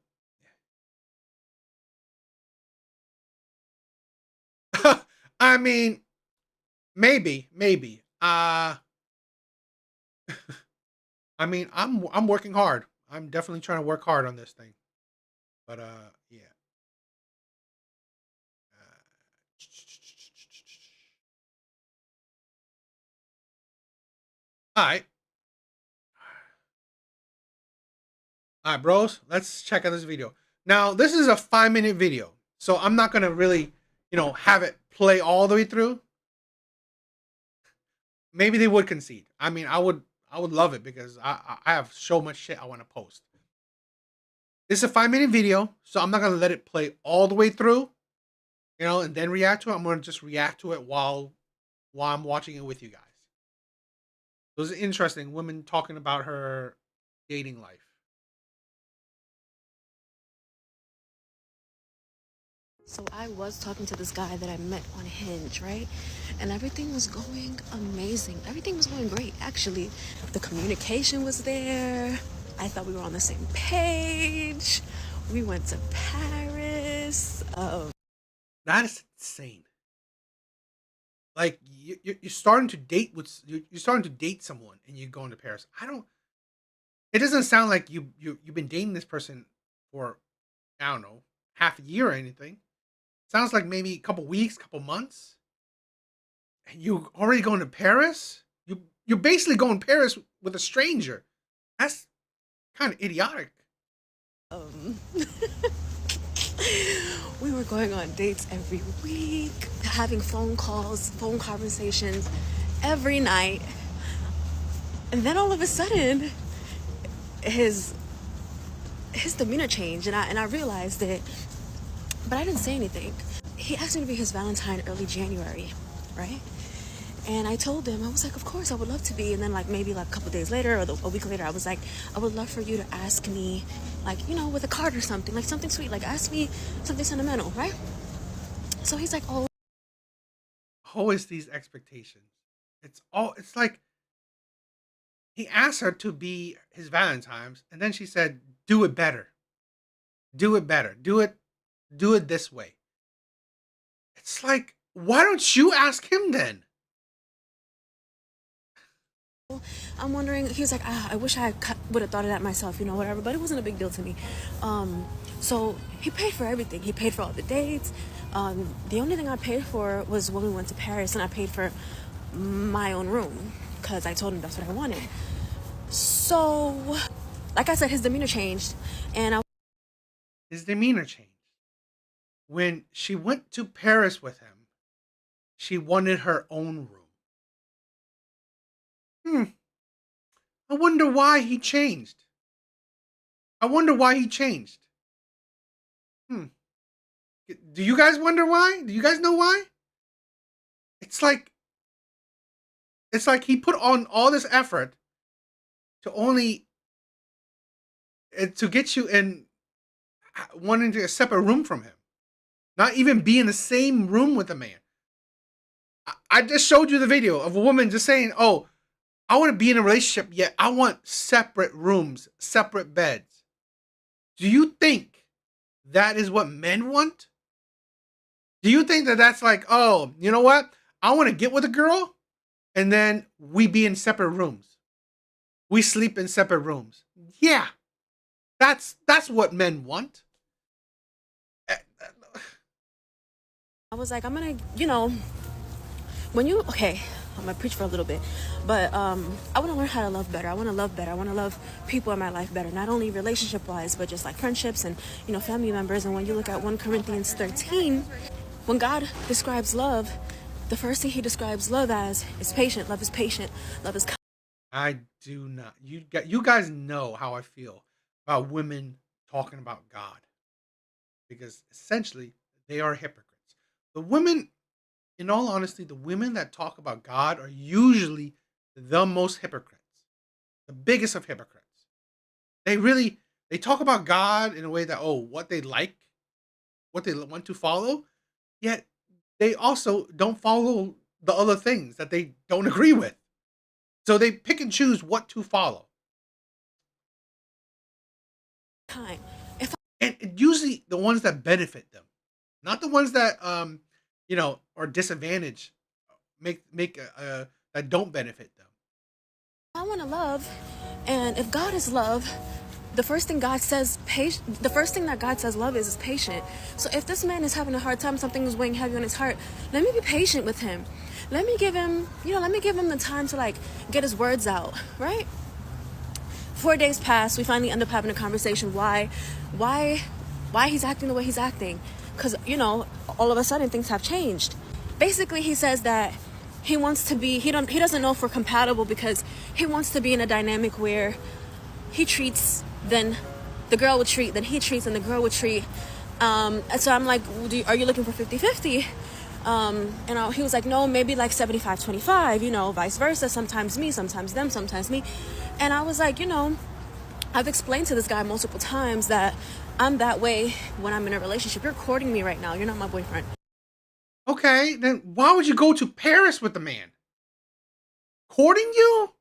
I mean, maybe. I mean, I'm working hard. I'm definitely trying to work hard on this thing. But yeah. All right. All right, bros. Let's check out this video. Now, this is a 5-minute video, so I'm not gonna really, have it play all the way through. Maybe they would concede. I mean, I would love it because I have so much shit I want to post. This is a 5-minute video, so I'm not gonna let it play all the way through, and then react to it. I'm gonna just react to it while I'm watching it with you guys. So it's interesting. Women talking about her dating life. So I was talking to this guy that I met on Hinge, right? And everything was going amazing. Everything was going great, actually. The communication was there. I thought we were on the same page. We went to Paris. That is insane. Like you're starting to date you're starting to date someone and you're going to Paris. It doesn't sound like you've been dating this person for, I don't know, half a year or anything. Sounds like maybe a couple weeks, couple months. And you're already going to Paris? You're basically going to Paris with a stranger. That's kind of idiotic. We were going on dates every week, having phone calls, phone conversations every night. And then all of a sudden, his demeanor changed, and I realized it. But I didn't say anything. He asked me to be his Valentine early January, right? And I told him, I was like, of course, I would love to be. And then maybe a couple days later or a week later, I was like, I would love for you to ask me, with a card or something, something sweet, ask me something sentimental, right? So he's like, oh. Always these expectations. It's like he asked her to be his Valentine's, and then she said, do it better. Do it better. Do it this way. It's like, why don't you ask him then? I'm wondering, he was like, I wish I would have thought of that myself, whatever, but it wasn't a big deal to me. So he paid for everything. He paid for all the dates. The only thing I paid for was when we went to Paris, and I paid for my own room because I told him that's what I wanted. So, like I said, his demeanor changed, and His demeanor changed. When she went to Paris with him, she wanted her own room. I wonder why he changed. Do you guys wonder why? Do you guys know why? It's like he put on all this effort to get you in wanting to a separate room from him. Not even be in the same room with a man. I just showed you the video of a woman just saying, oh, I want to be in a relationship, yet I want separate rooms, separate beds. Do you think that is what men want? Do you think that that's like, oh, you know what? I want to get with a girl, and then we be in separate rooms. We sleep in separate rooms. Yeah, that's what men want. I was like, I'm gonna, okay, I'm gonna preach for a little bit, but I want to learn how to love better. I want to love better. I want to love people in my life better, not only relationship wise, but just friendships and family members. And when you look at 1 Corinthians 13, when God describes love, the first thing he describes love as is patient. Love is patient. Love is kind. I do not. You guys know how I feel about women talking about God, because essentially they are hypocrites. The women, in all honesty, the women that talk about God are usually the most hypocrites, the biggest of hypocrites. They talk about God in a way that, what they like, what they want to follow, yet they also don't follow the other things that they don't agree with. So they pick and choose what to follow. And usually the ones that benefit them, not the ones that are disadvantaged, that don't benefit them. I want to love, and if God is love, the first thing God says, the first thing that God says love is patient. So if this man is having a hard time, something is weighing heavy on his heart, let me be patient with him. Let me give him the time to get his words out, right? 4 days pass, we finally end up having a conversation. Why why he's acting the way he's acting. Because, you know, all of a sudden things have changed. Basically, he says that he wants to be, he doesn't know if we're compatible because he wants to be in a dynamic where he treats, then the girl would treat, then he treats, and the girl would treat. And so I'm like, are you looking for 50-50? And he was like, no, maybe like 75-25, you know, vice versa. Sometimes me, sometimes them, sometimes me. And I was like, you know, I've explained to this guy multiple times that I'm that way when I'm in a relationship. You're courting me right now. You're not my boyfriend. Okay, then why would you go to Paris with the man? Courting you?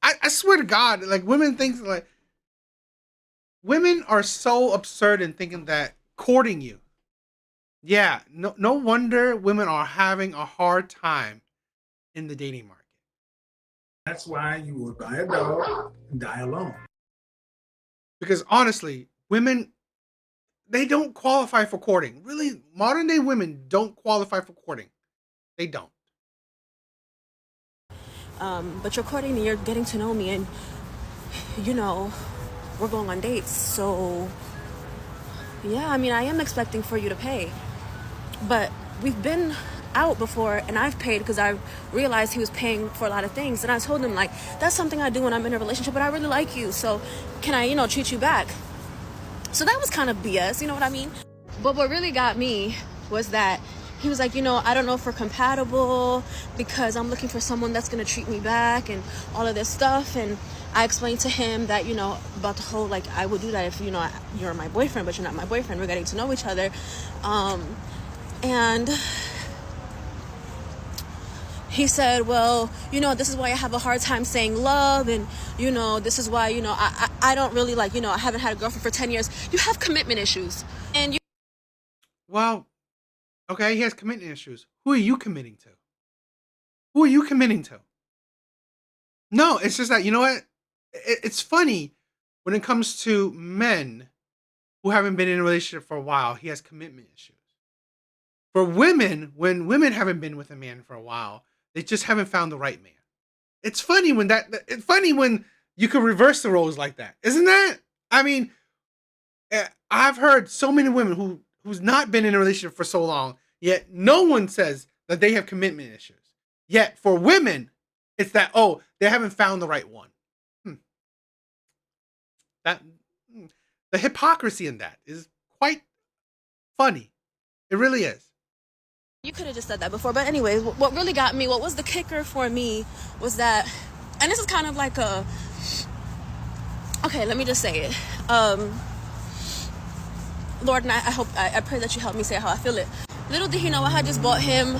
I swear to God, like women are so absurd in thinking that courting you. Yeah, no wonder women are having a hard time in the dating market. That's why you will buy a dog and die alone. Because honestly, women, they don't qualify for courting. Really, modern day women don't qualify for courting. They don't. But you're courting me, you're getting to know me, and, you know, we're going on dates. So, yeah, I mean, I am expecting for you to pay. But we've been out before, and I've paid because I realized he was paying for a lot of things. And I told him, like, that's something I do when I'm in a relationship, but I really like you. So can I, you know, treat you back? So that was kind of BS, you know what I mean? But what really got me was that he was like, you know, I don't know if we're compatible because I'm looking for someone that's going to treat me back and all of this stuff. And I explained to him that, you know, about the whole, like, I would do that if, you know, you're my boyfriend, but you're not my boyfriend. We're getting to know each other. And he said, well, you know, this is why I have a hard time saying love. And, you know, this is why, you know, I don't really like, you know, I haven't had a girlfriend for 10 years. You have commitment issues. And you. Well, okay, he has commitment issues. Who are you committing to? Who are you committing to? No, it's just that, you know what? It's funny when it comes to men who haven't been in a relationship for a while, he has commitment issues. For women, when women haven't been with a man for a while, they just haven't found the right man. It's funny when it's funny when you can reverse the roles like that, isn't that? I mean, I've heard so many women who's not been in a relationship for so long, yet no one says that they have commitment issues. Yet for women, it's that, oh, they haven't found the right one. The hypocrisy in that is quite funny. It really is. You could have just said that before. But anyways, what really got me, what was the kicker for me was that, and this is kind of like okay, let me just say it. Lord, and I pray that you help me say how I feel it. Little did he know I had just bought him,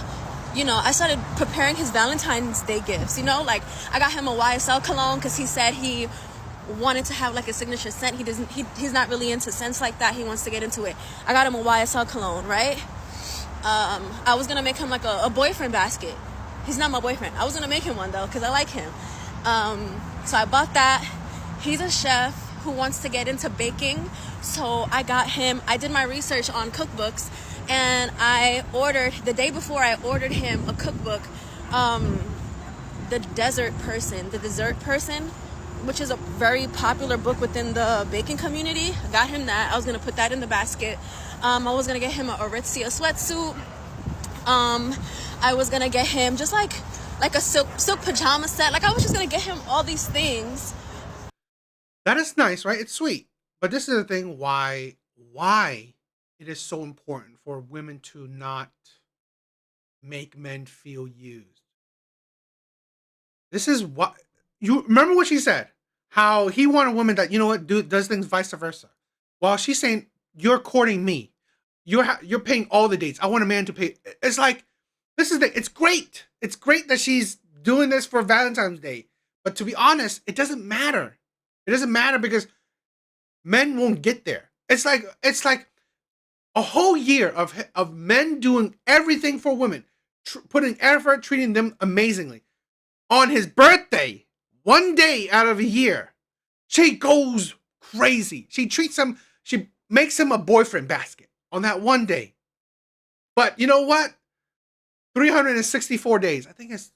you know, I started preparing his Valentine's Day gifts, you know, like I got him a YSL cologne because he said he wanted to have like a signature scent. He's not really into scents like that. He wants to get into it. I got him a YSL cologne, right? I was gonna make him like a boyfriend basket. He's not my boyfriend. I was gonna make him one though because I like him. So I bought that. He's a chef who wants to get into baking, so I got him. I did my research on cookbooks, and I ordered the day before. I ordered him a cookbook, The Dessert Person, which is a very popular book within the baking community. I got him that. I was gonna put that in the basket. I was gonna get him a Aritzia sweatsuit. I was gonna get him just like a silk pajama set. Like I was just gonna get him all these things. That is nice, right? It's sweet. But this is the thing why it is so important for women to not make men feel used. This is what you remember what she said. How he wanted a woman that, you know what, does things vice versa. While she's saying, you're courting me. You're paying all the dates. I want a man to pay. It's like, it's great. It's great that she's doing this for Valentine's Day. But to be honest, it doesn't matter. It doesn't matter because men won't get there. It's like a whole year of men doing everything for women, putting effort, treating them amazingly. On his birthday, one day out of a year, she goes crazy. She makes him a boyfriend basket on that one day. But you know what? 364 days. I think it's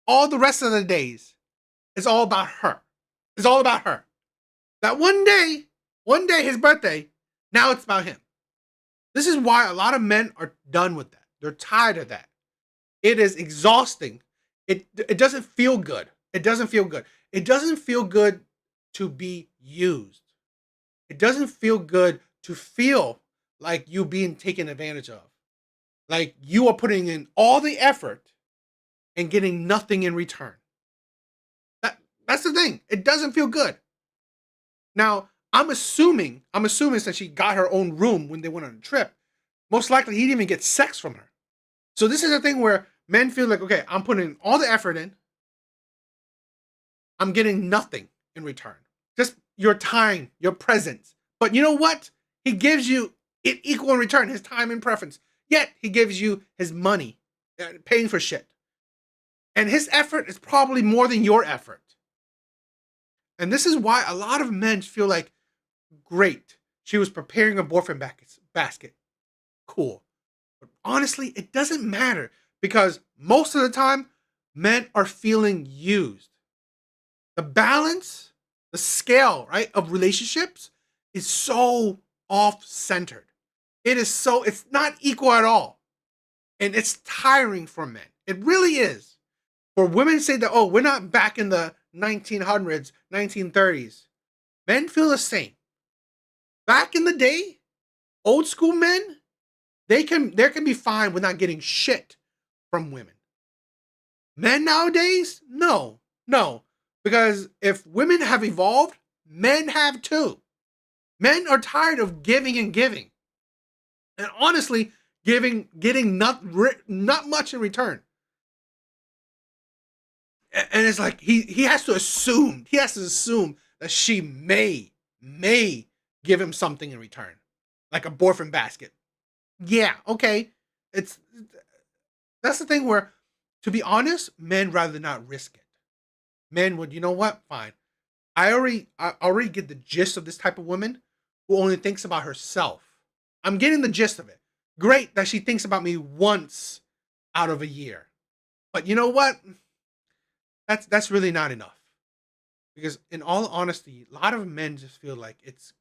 all the rest of the days. It's all about her. It's all about her. That one day, his birthday, Now it's about him. This is why a lot of men are done with that. They're tired of that. It is exhausting. It doesn't feel good. It doesn't feel good. It doesn't feel good to be used. It doesn't feel good to feel like you being taken advantage of. Like you are putting in all the effort and getting nothing in return. That's the thing. It doesn't feel good. Now, I'm assuming since she got her own room when they went on a trip, most likely he didn't even get sex from her. So this is a thing where men feel like, okay, I'm putting all the effort in. I'm getting nothing in return. Just your time, your presence. But you know what? He gives you it equal in return, his time and preference. Yet he gives you his money, paying for shit. And his effort is probably more than your effort. And this is why a lot of men feel like, great, she was preparing a boyfriend basket. Cool. But honestly, it doesn't matter because most of the time, men are feeling used. The balance, the scale, right, of relationships is so off-centered. It's not equal at all. And it's tiring for men. It really is. For women to say that, oh, we're not back in the 1900s, 1930s. Men feel the same. Back in the day, old school men, there can be fine with not getting shit from women. Men nowadays, no. Because if women have evolved, men have too. Men are tired of giving and giving. And honestly, getting not much in return. And it's like he has to assume that she may give him something in return, like a boyfriend basket. Yeah, okay. That's the thing where, to be honest, men rather not risk it. Men would, you know what? Fine. I already get the gist of this type of woman who only thinks about herself. I'm getting the gist of it. Great that she thinks about me once out of a year. But you know what? That's really not enough. Because in all honesty, a lot of men just feel like it's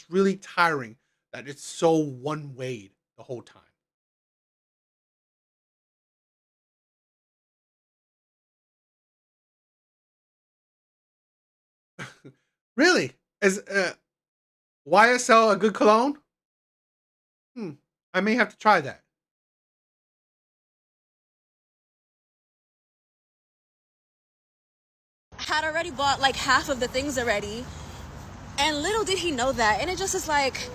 really tiring that it's so one-way the whole time. Really? Is YSL a good cologne? I may have to try that. Had already bought like half of the things already, and little did he know that. And it just is like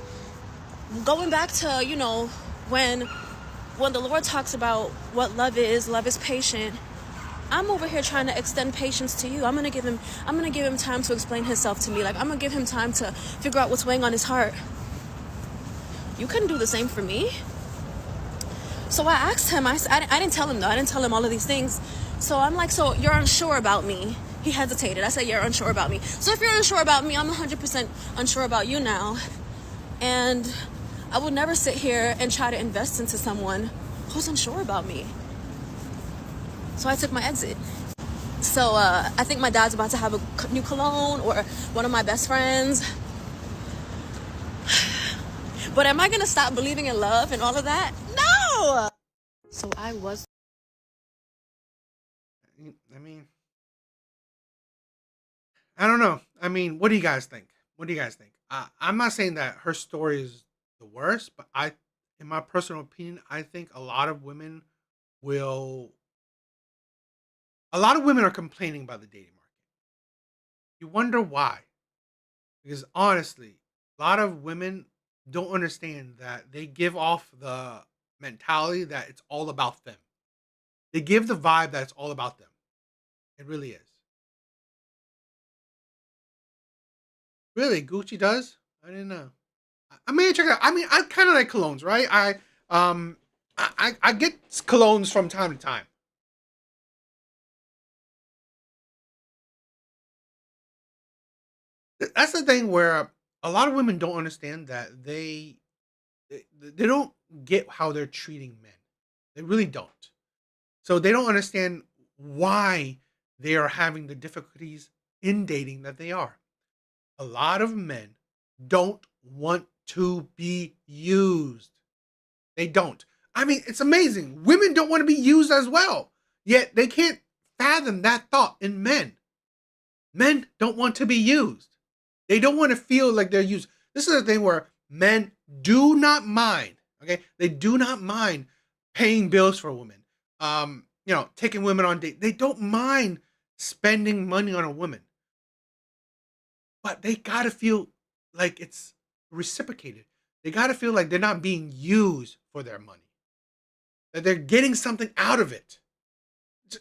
going back to, you know, when the Lord talks about what love is patient. I'm over here trying to extend patience to you. I'm gonna give him time to explain himself to me. Like, I'm gonna give him time to figure out what's weighing on his heart. You couldn't do the same for me. So I asked him, I didn't tell him though, I didn't tell him all of these things. So I'm like, so you're unsure about me? He hesitated. I said, you're unsure about me. So if you're unsure about me, I'm 100% unsure about you now. And I will never sit here and try to invest into someone who's unsure about me. So I took my exit. So I think my dad's about to have a new cologne, or one of my best friends. But am I gonna stop believing in love and all of that? No! So I was. I mean, I don't know. I mean, what do you guys think? I'm not saying that her story is the worst, but in my personal opinion, I think a lot of women are complaining about the dating market. You wonder why. Because honestly, a lot of women don't understand that they give off the mentality that it's all about them. They give the vibe that it's all about them. It really is. Really, Gucci does? I didn't know. I mean, check it out. I mean, I kind of like colognes, right? I get colognes from time to time. That's the thing where a lot of women don't understand that they don't get how they're treating men. They really don't. So they don't understand why they are having the difficulties in dating that they are. A lot of men don't want to be used. They don't. I mean, it's amazing. Women don't want to be used as well. Yet they can't fathom that thought in men. Men don't want to be used. They don't want to feel like they're used. This is a thing where men do not mind. Okay, they do not mind paying bills for women. Taking women on dates. They don't mind spending money on a woman, but they gotta feel like it's reciprocated. They gotta feel like they're not being used for their money. That they're getting something out of it.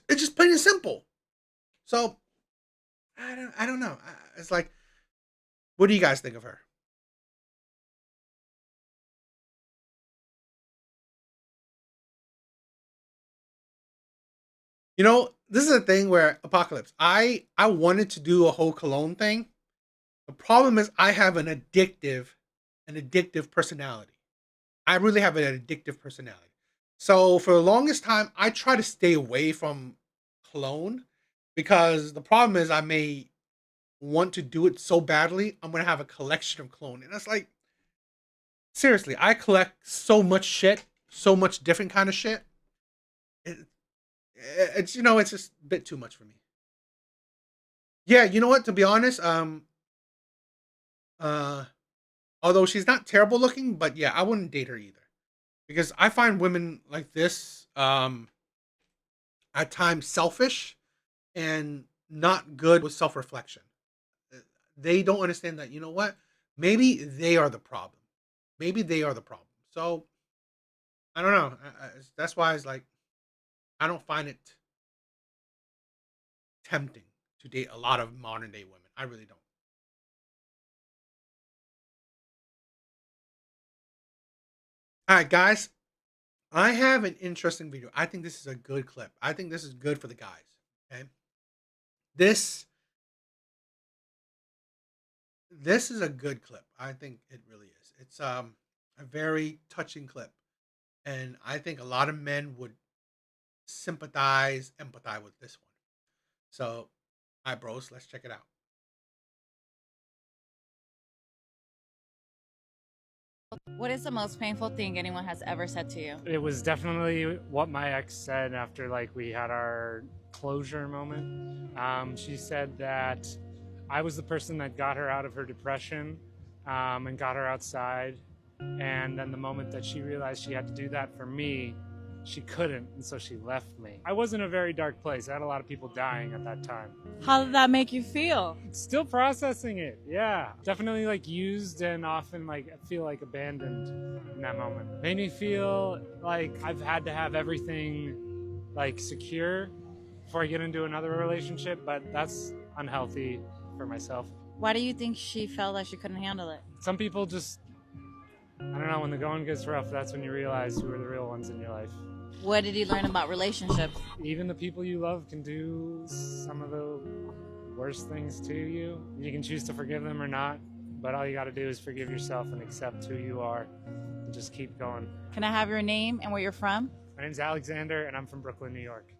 It's just plain and simple. So I don't know. It's like, what do you guys think of her? This is a thing where Apocalypse. I wanted to do a whole cologne thing. The problem is I have an addictive personality. I really have an addictive personality. So for the longest time, I try to stay away from cologne because the problem is I may want to do it so badly, I'm gonna have a collection of cologne, and that's like, seriously, I collect so much shit, so much different kind of shit. It's it's just a bit too much for me. Yeah, you know what? To be honest, although she's not terrible looking, but yeah, I wouldn't date her either because I find women like this at times selfish and not good with self-reflection. They don't understand that, you know what? Maybe they are the problem. Maybe they are the problem. So I don't know. That's why it's like I don't find it tempting to date a lot of modern day women. I really don't. All right, guys. I have an interesting video. I think this is a good clip. I think this is good for the guys. Okay. This is a good clip. I think it really is. It's a very touching clip. And I think a lot of men would empathize with this one. So, hi bros, let's check it out. What is the most painful thing anyone has ever said to you? It was definitely what my ex said after we had our closure moment. She said that I was the person that got her out of her depression and got her outside. And then the moment that she realized she had to do that for me, she couldn't, and so she left me. I was in a very dark place. I had a lot of people dying at that time. How did that make you feel? Still processing it, yeah. Definitely used and often feel abandoned in that moment. Made me feel like I've had to have everything secure before I get into another relationship, but that's unhealthy for myself. Why do you think she felt like she couldn't handle it? Some people just, I don't know, when the going gets rough, that's when you realize who are the real ones in your life. What did you learn about relationships? Even the people you love can do some of the worst things to you. You can choose to forgive them or not, but all you got to do is forgive yourself and accept who you are and just keep going. Can I have your name and where you're from? My name's Alexander, and I'm from Brooklyn, New York.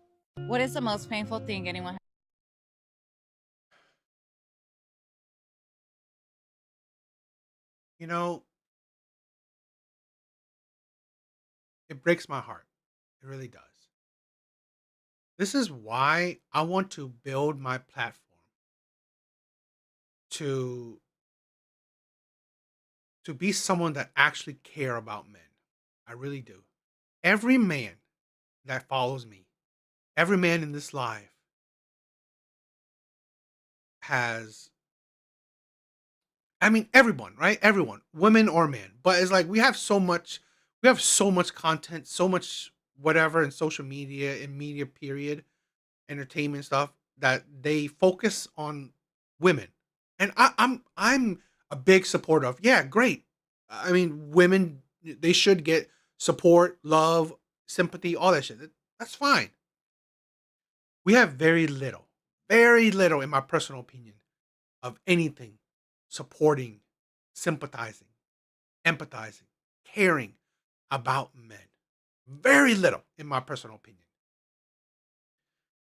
What is the most painful thing anyone It breaks my heart. It really does. This is why I want to build my platform to be someone that actually care about men. I really do. Every man that follows me, every man in this life has, I mean, everyone, right? Everyone, women or men. But it's like we have so much content, so much whatever in social media, in media period, entertainment stuff that they focus on women. And I'm a big supporter of, yeah, great. I mean, women, they should get support, love, sympathy, all that shit. That's fine. We have very little, in my personal opinion, of anything supporting, sympathizing, empathizing, caring about men. Very little, in my personal opinion.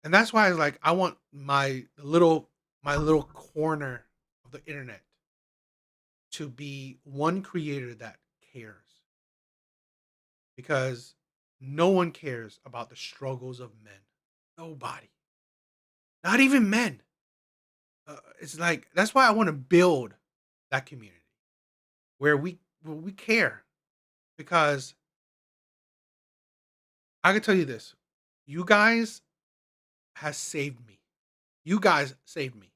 And that's why I want my little corner of the internet to be one creator that cares, because no one cares about the struggles of men. Nobody, not even men. It's like that's why I want to build that community where we care, because I can tell you this: you guys has saved me. You guys saved me.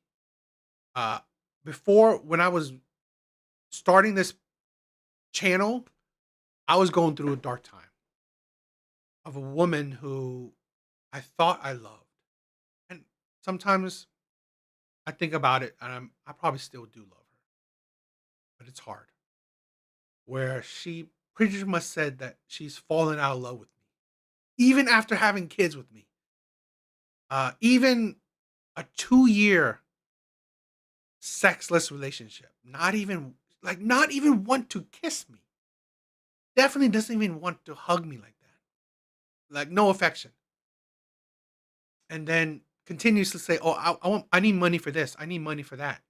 Before, when I was starting this channel, I was going through a dark time of a woman who I thought I loved, and sometimes I think about it, and I probably still do love her, but it's hard. Where she pretty much said that she's fallen out of love with me, even after having kids with me. Even a 2-year sexless relationship, not even want to kiss me. Definitely doesn't even want to hug me like that. Like, no affection. And then continues to say, "Oh, I need money for this. I need money for that.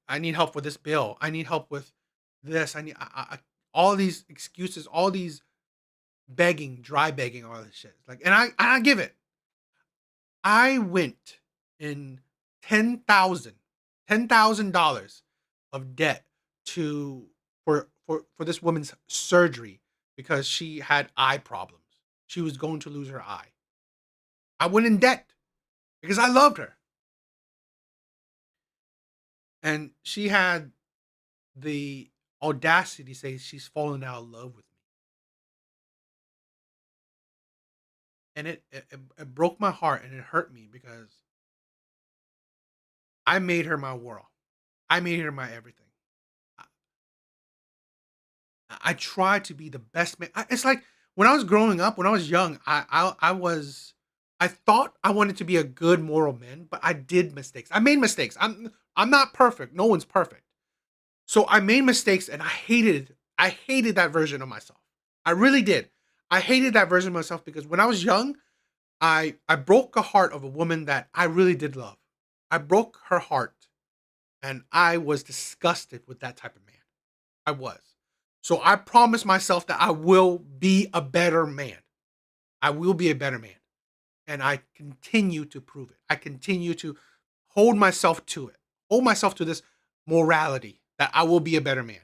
I need help with this bill. I need help with this. I need all these excuses, all these begging, dry begging, all this shit." Like, and I give it. I went in $10,000 of debt for this woman's surgery because she had eye problems. She was going to lose her eye. I went in debt because I loved her. And she had the audacity to say she's fallen out of love with me. And it broke my heart, and it hurt me because I made her my world. I made her my everything. I tried to be the best man. It's like when I was growing up, when I was young, I thought I wanted to be a good moral man, but I did mistakes. I made mistakes. I'm not perfect. No one's perfect. So I made mistakes, and I hated that version of myself. I really did. I hated that version of myself because when I was young, I broke the heart of a woman that I really did love. I broke her heart, and I was disgusted with that type of man. I was. So I promised myself that I will be a better man. I will be a better man. And I continue to prove it. I continue to hold myself to it. Hold myself to this morality that I will be a better man.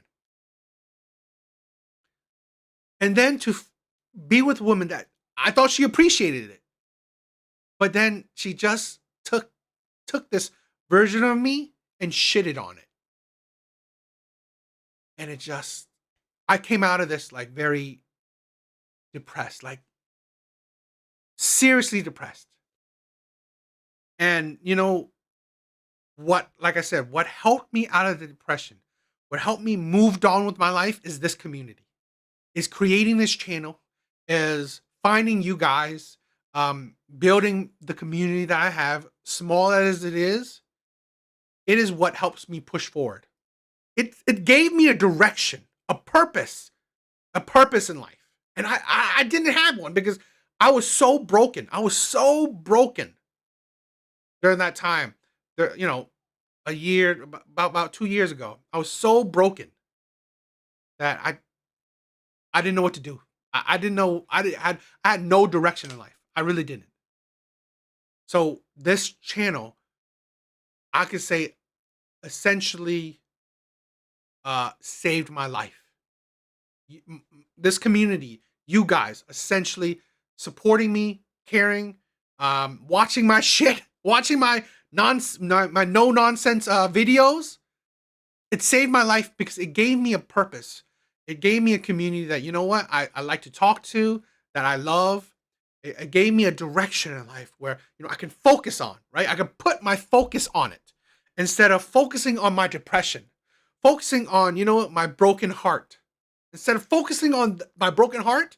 And then to be with a woman that I thought she appreciated it. But then she just took this version of me and shitted on it. And it just, I came out of this like very depressed, like seriously depressed. And you know what, like I said, what helped me out of the depression, what helped me moved on with my life is this community, is creating this channel, is finding you guys, building the community that I have, small as it is what helps me push forward. It gave me a direction, a purpose in life. And I didn't have one because I was so broken. I was so broken during that time. There, you know, a year, about 2 years ago, I was so broken that I didn't know what to do. I didn't know. I had no direction in life. I really didn't. So this channel, I could say, essentially saved my life. This community, you guys, essentially supporting me, caring, watching my shit, watching my no nonsense videos. It saved my life because it gave me a purpose. It gave me a community that, you know what, I like to talk to, that I love. It gave me a direction in life where, you know, I can focus on, right? I can put my focus on it instead of focusing on my depression, focusing on, you know, my broken heart. Instead of focusing on my broken heart,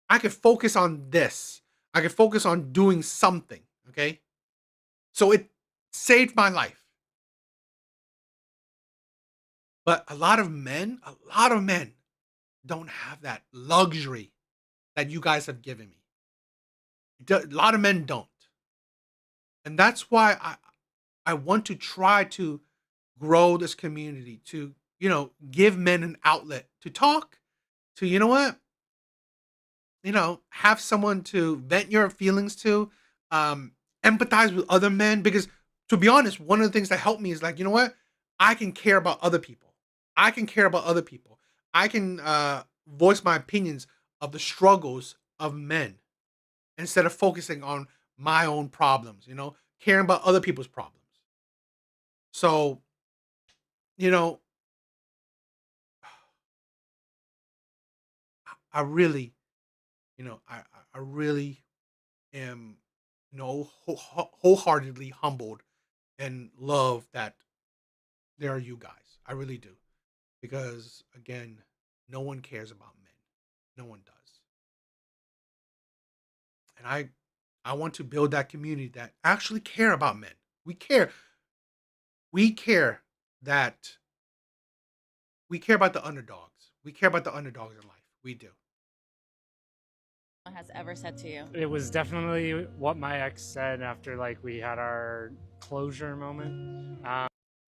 I could focus on this. I could focus on doing something, okay? So it saved my life. But a lot of men don't have that luxury that you guys have given me. A lot of men don't. And that's why I want to try to grow this community, to give men an outlet to talk, to, have someone to vent your feelings to, empathize with other men. Because to be honest, one of the things that helped me is like, I can care about other people. I can care about other people. I can voice my opinions of the struggles of men instead of focusing on my own problems, caring about other people's problems. So, I really, I really am, wholeheartedly humbled and love that there are you guys. I really do. Because again, no one cares about men. No one does. And I want to build that community that actually care about men. We care. We care that we care about the underdogs. We care about the underdogs in life. We do. Has ever said to you? It was definitely what my ex said after like we had our closure moment.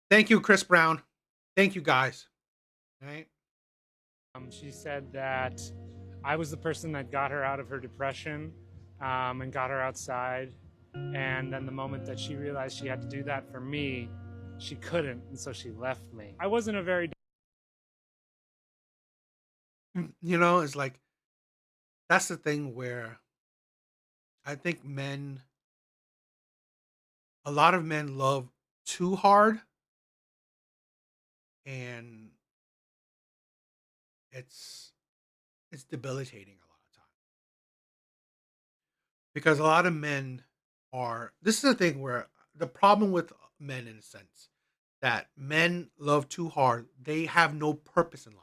Thank you, Chris Brown. Thank you, guys. All right. She said that I was the person that got her out of her depression and got her outside. And then the moment that she realized she had to do that for me, she couldn't. And so she left me. I wasn't a very... It's like, that's the thing where I think a lot of men love too hard. And it's debilitating a lot of times. Because a lot of men this is the thing where the problem with men, in a sense, that men love too hard, they have no purpose in life.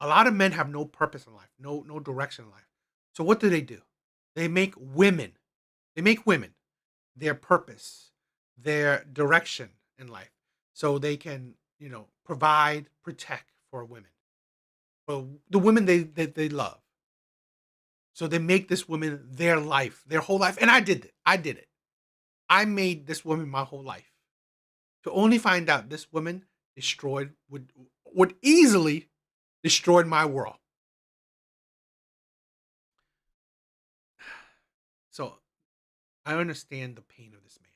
A lot of men have no purpose in life, no direction in life. So what do? They make women their purpose, their direction in life. So they can, provide, protect for women. For the women they love. So they make this woman their life, their whole life. And I did it. I made this woman my whole life. To only find out this woman would easily destroyed my world. So I understand the pain of this man.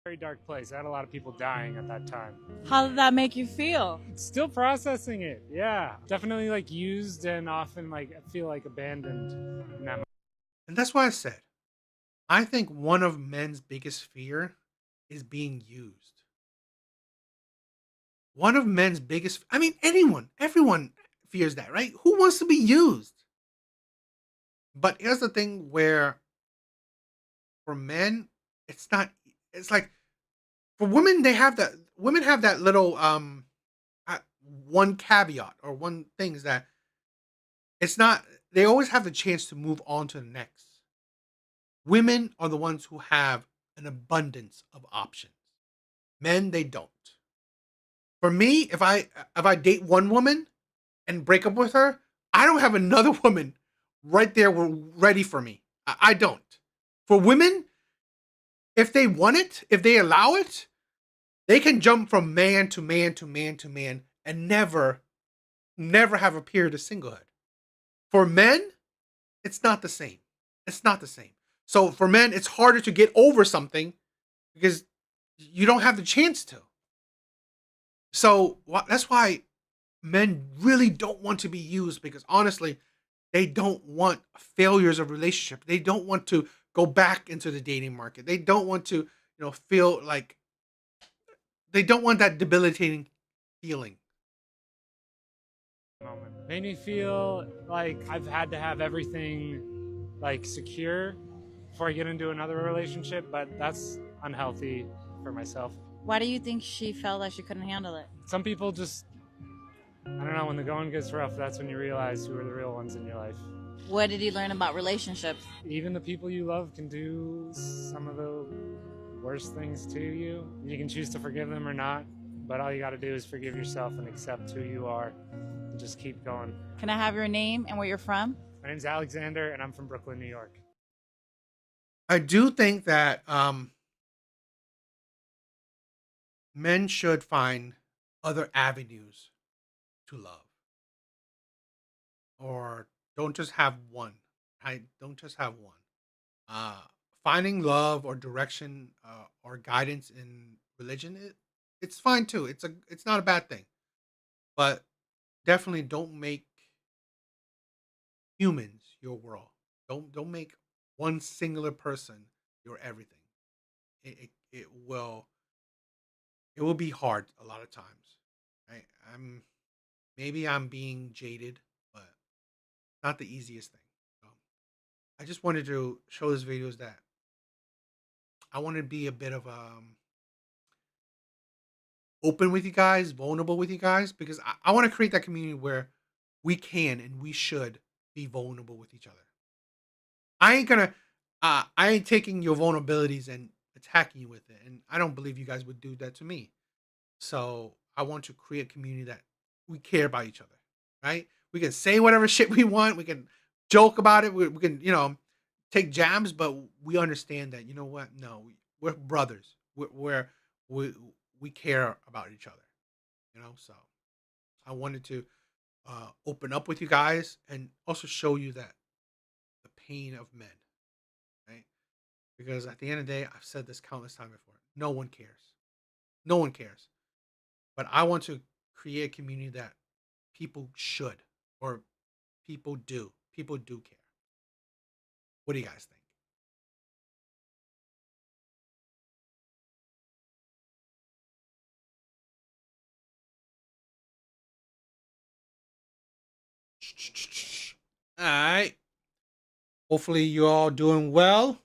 Very dark place. I had a lot of people dying at that time. How did that make you feel? Still processing it. Yeah. Definitely like used and often like I feel like abandoned in that moment. And that's why I said, I think one of men's biggest fear is being used. One of men's biggest, everyone fears that, right? Who wants to be used? But here's the thing where for men, it's like for women, women have that little, one caveat or one thing is that they always have the chance to move on to the next. Women are the ones who have an abundance of options. Men, they don't. For me, if I date one woman and break up with her, I don't have another woman right there ready for me. I don't. For women, if they want it, if they allow it, they can jump from man to man to man to man and never have a period of singlehood. For men, it's not the same. It's not the same. So for men, it's harder to get over something because you don't have the chance to. So that's why men really don't want to be used, because honestly, they don't want failures of relationship. They don't want to go back into the dating market. They don't want to, feel like they don't want that debilitating feeling. Moment made me feel like I've had to have everything like secure before I get into another relationship, but that's unhealthy for myself. Why do you think she felt like she couldn't handle it? Some people just, I don't know, when the going gets rough, that's when you realize who are the real ones in your life. What did you learn about relationships? Even the people you love can do some of the worst things to you. You can choose to forgive them or not, but all you got to do is forgive yourself and accept who you are and just keep going. Can I have your name and where you're from? My name's Alexander and I'm from Brooklyn, New York. I do think that men should find other avenues to love, or don't just have one. Right? Don't just have one. Uh, Finding love or direction or guidance in religion, it's fine too. It's not a bad thing, but definitely don't make humans your world. Don't make one singular person your everything. It will be hard a lot of times. Right? I'm being jaded, but not the easiest thing. So I just wanted to show this videos that I want to be a bit of open with you guys, vulnerable with you guys, because I want to create that community where we can and we should be vulnerable with each other. I ain't taking your vulnerabilities and attacking you with it, and I don't believe you guys would do that to me. So I want to create a community that we care about each other, right? We can say whatever shit we want. We can joke about it. We can, take jabs, but we understand that, you know what? No, we're brothers. We care about each other, So I wanted to open up with you guys and also show you that the pain of men, right? Because at the end of the day, I've said this countless times before. No one cares. No one cares. But I want to create a community that people should, or people do. People do care. What do you guys think? All right. Hopefully you're all doing well.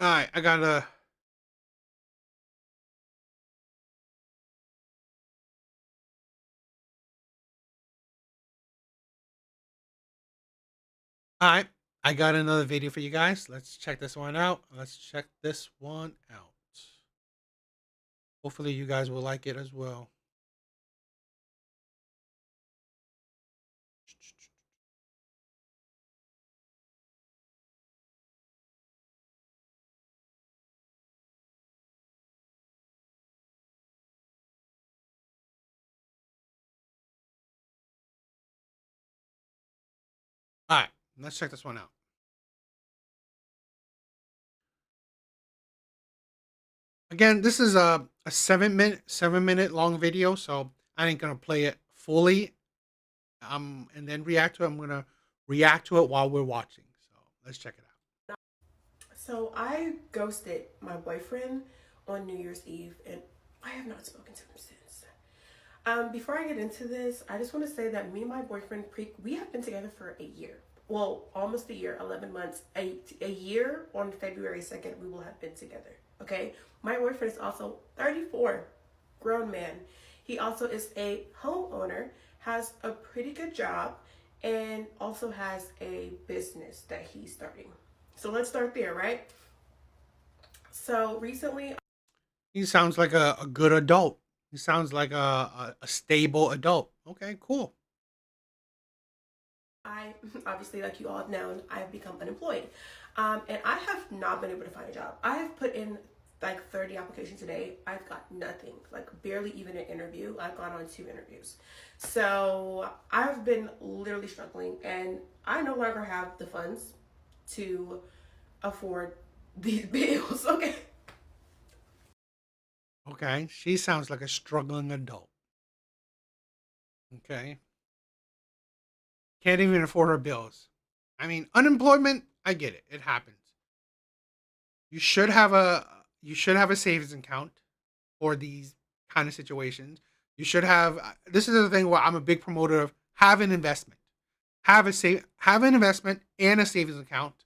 All right, I gotta. All right, I got another video for you guys. Let's check this one out. Hopefully you guys will like it as well. All right, let's check this one out. Again, this is a 7-minute long video, so I ain't gonna play it fully. And then react to it. I'm gonna react to it while we're watching. So let's check it out. So I ghosted my boyfriend on New Year's Eve, and I have not spoken to him since. Before I get into this, I just want to say that me and my boyfriend, we have been together for a year. Well, almost a year, 11 months. A year on February 2nd, we will have been together. Okay? My boyfriend is also 34, grown man. He also is a homeowner, has a pretty good job, and also has a business that he's starting. So let's start there, right? So recently, He sounds like a good adult. He sounds like a stable adult. Okay, cool. I obviously, like you all have known, I have become unemployed. And I have not been able to find a job. I have put in like 30 applications a day. I've got nothing, like barely even an interview. I've gone on 2 interviews. So I've been literally struggling, and I no longer have the funds to afford these bills. Okay. Okay, she sounds like a struggling adult. Okay. Can't even afford her bills. I mean, unemployment, I get it. It happens. You should have a savings account for these kind of situations. You should have, this is the thing where I'm a big promoter of, have an investment. Have an investment and a savings account.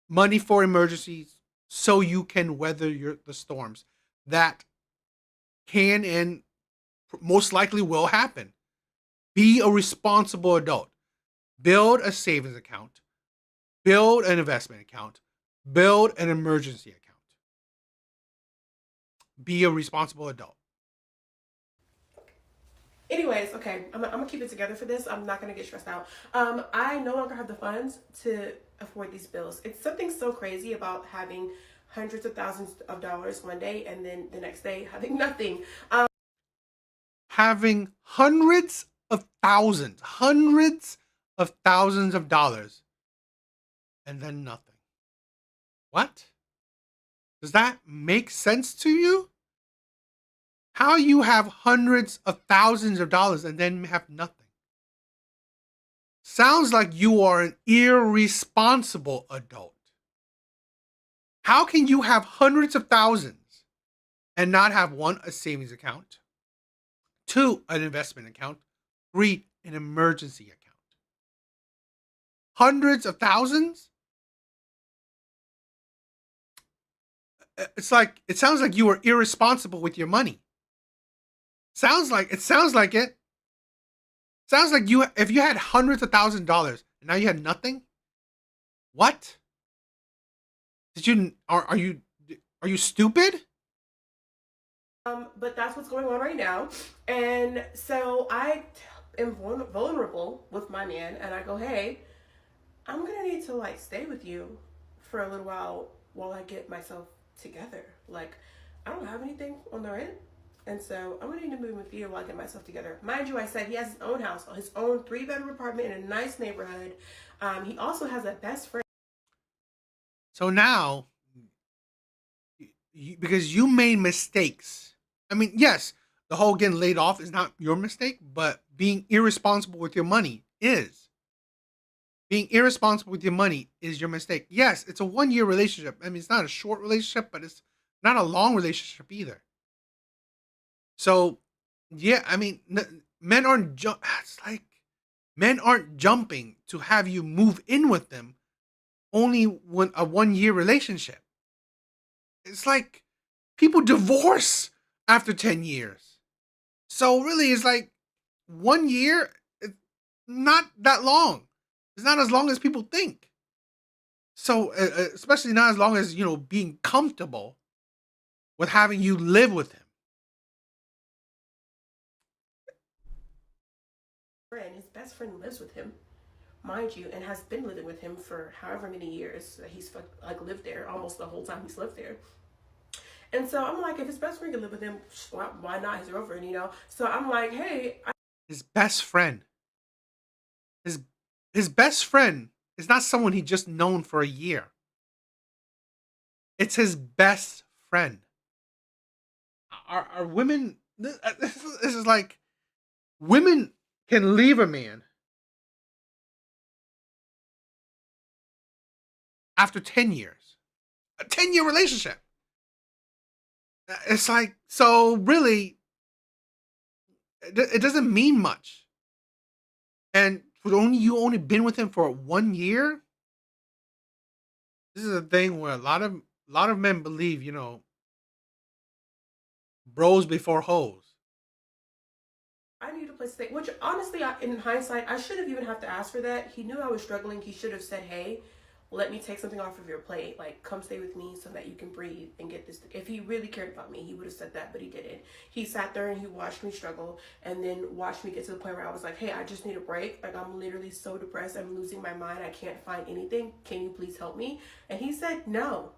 Money for emergencies, so you can weather the storms that can and most likely will happen. Be a responsible adult. Build a savings account. Build an investment account. Build an emergency account. Be a responsible adult. Anyways, okay, I'm gonna keep it together for this. I'm not gonna get stressed out. I no longer have the funds to afford these bills. It's something so crazy about having hundreds of thousands of dollars one day and then the next day having nothing. Having hundreds of thousands of dollars, and then nothing. What? Does that make sense to you? How you have hundreds of thousands of dollars and then have nothing? Sounds like you are an irresponsible adult. How can you have hundreds of thousands and not have 1, a savings account, 2, an investment account, 3, an emergency account? Hundreds of thousands? It sounds like you were irresponsible with your money. Sounds like it. Sounds like you, if you had hundreds of thousands of dollars and now you had nothing. What? Are you stupid? But that's what's going on right now. And so I am vulnerable with my man, and I go, hey, I'm gonna need to like stay with you for a little while I get myself together. Like, I don't have anything on the rent, and so I'm gonna need to move with you while I get myself together. Mind you, I said he has his own house, his own 3-bedroom apartment in a nice neighborhood. He also has a best friend. So now, because you made mistakes. I mean, yes, the whole getting laid off is not your mistake, but being irresponsible with your money is. Being irresponsible with your money is your mistake. Yes, it's a 1-year relationship. I mean, it's not a short relationship, but it's not a long relationship either. So, yeah, I mean, men aren't jumping to have you move in with them only when a 1-year relationship. It's like people divorce after 10 years. So really, it's like 1 year, it's not that long. It's not as long as people think. So, especially not as long as, being comfortable with having you live with him. His best friend lives with him, mind you, and has been living with him for however many years that he's like lived there, almost the whole time he's lived there. And so I'm like, if his best friend can live with him, why not his girlfriend, So I'm like, hey. His best friend. His best friend is not someone he just known for a year. It's his best friend. Are women... This is like... Women can leave a man after 10 years. A 10-year relationship. It's like, so really, it doesn't mean much. And you only been with him for 1 year. This is a thing where a lot of men believe, bros before hoes. I need a place to stay, which honestly, in hindsight, I should have even have to ask for that. He knew I was struggling. He should have said, hey, let me take something off of your plate. Like, come stay with me so that you can breathe and get this. If he really cared about me, he would have said that, but he didn't. He sat there and he watched me struggle and then watched me get to the point where I was like, hey, I just need a break. Like, I'm literally so depressed. I'm losing my mind. I can't find anything. Can you please help me? And he said, no.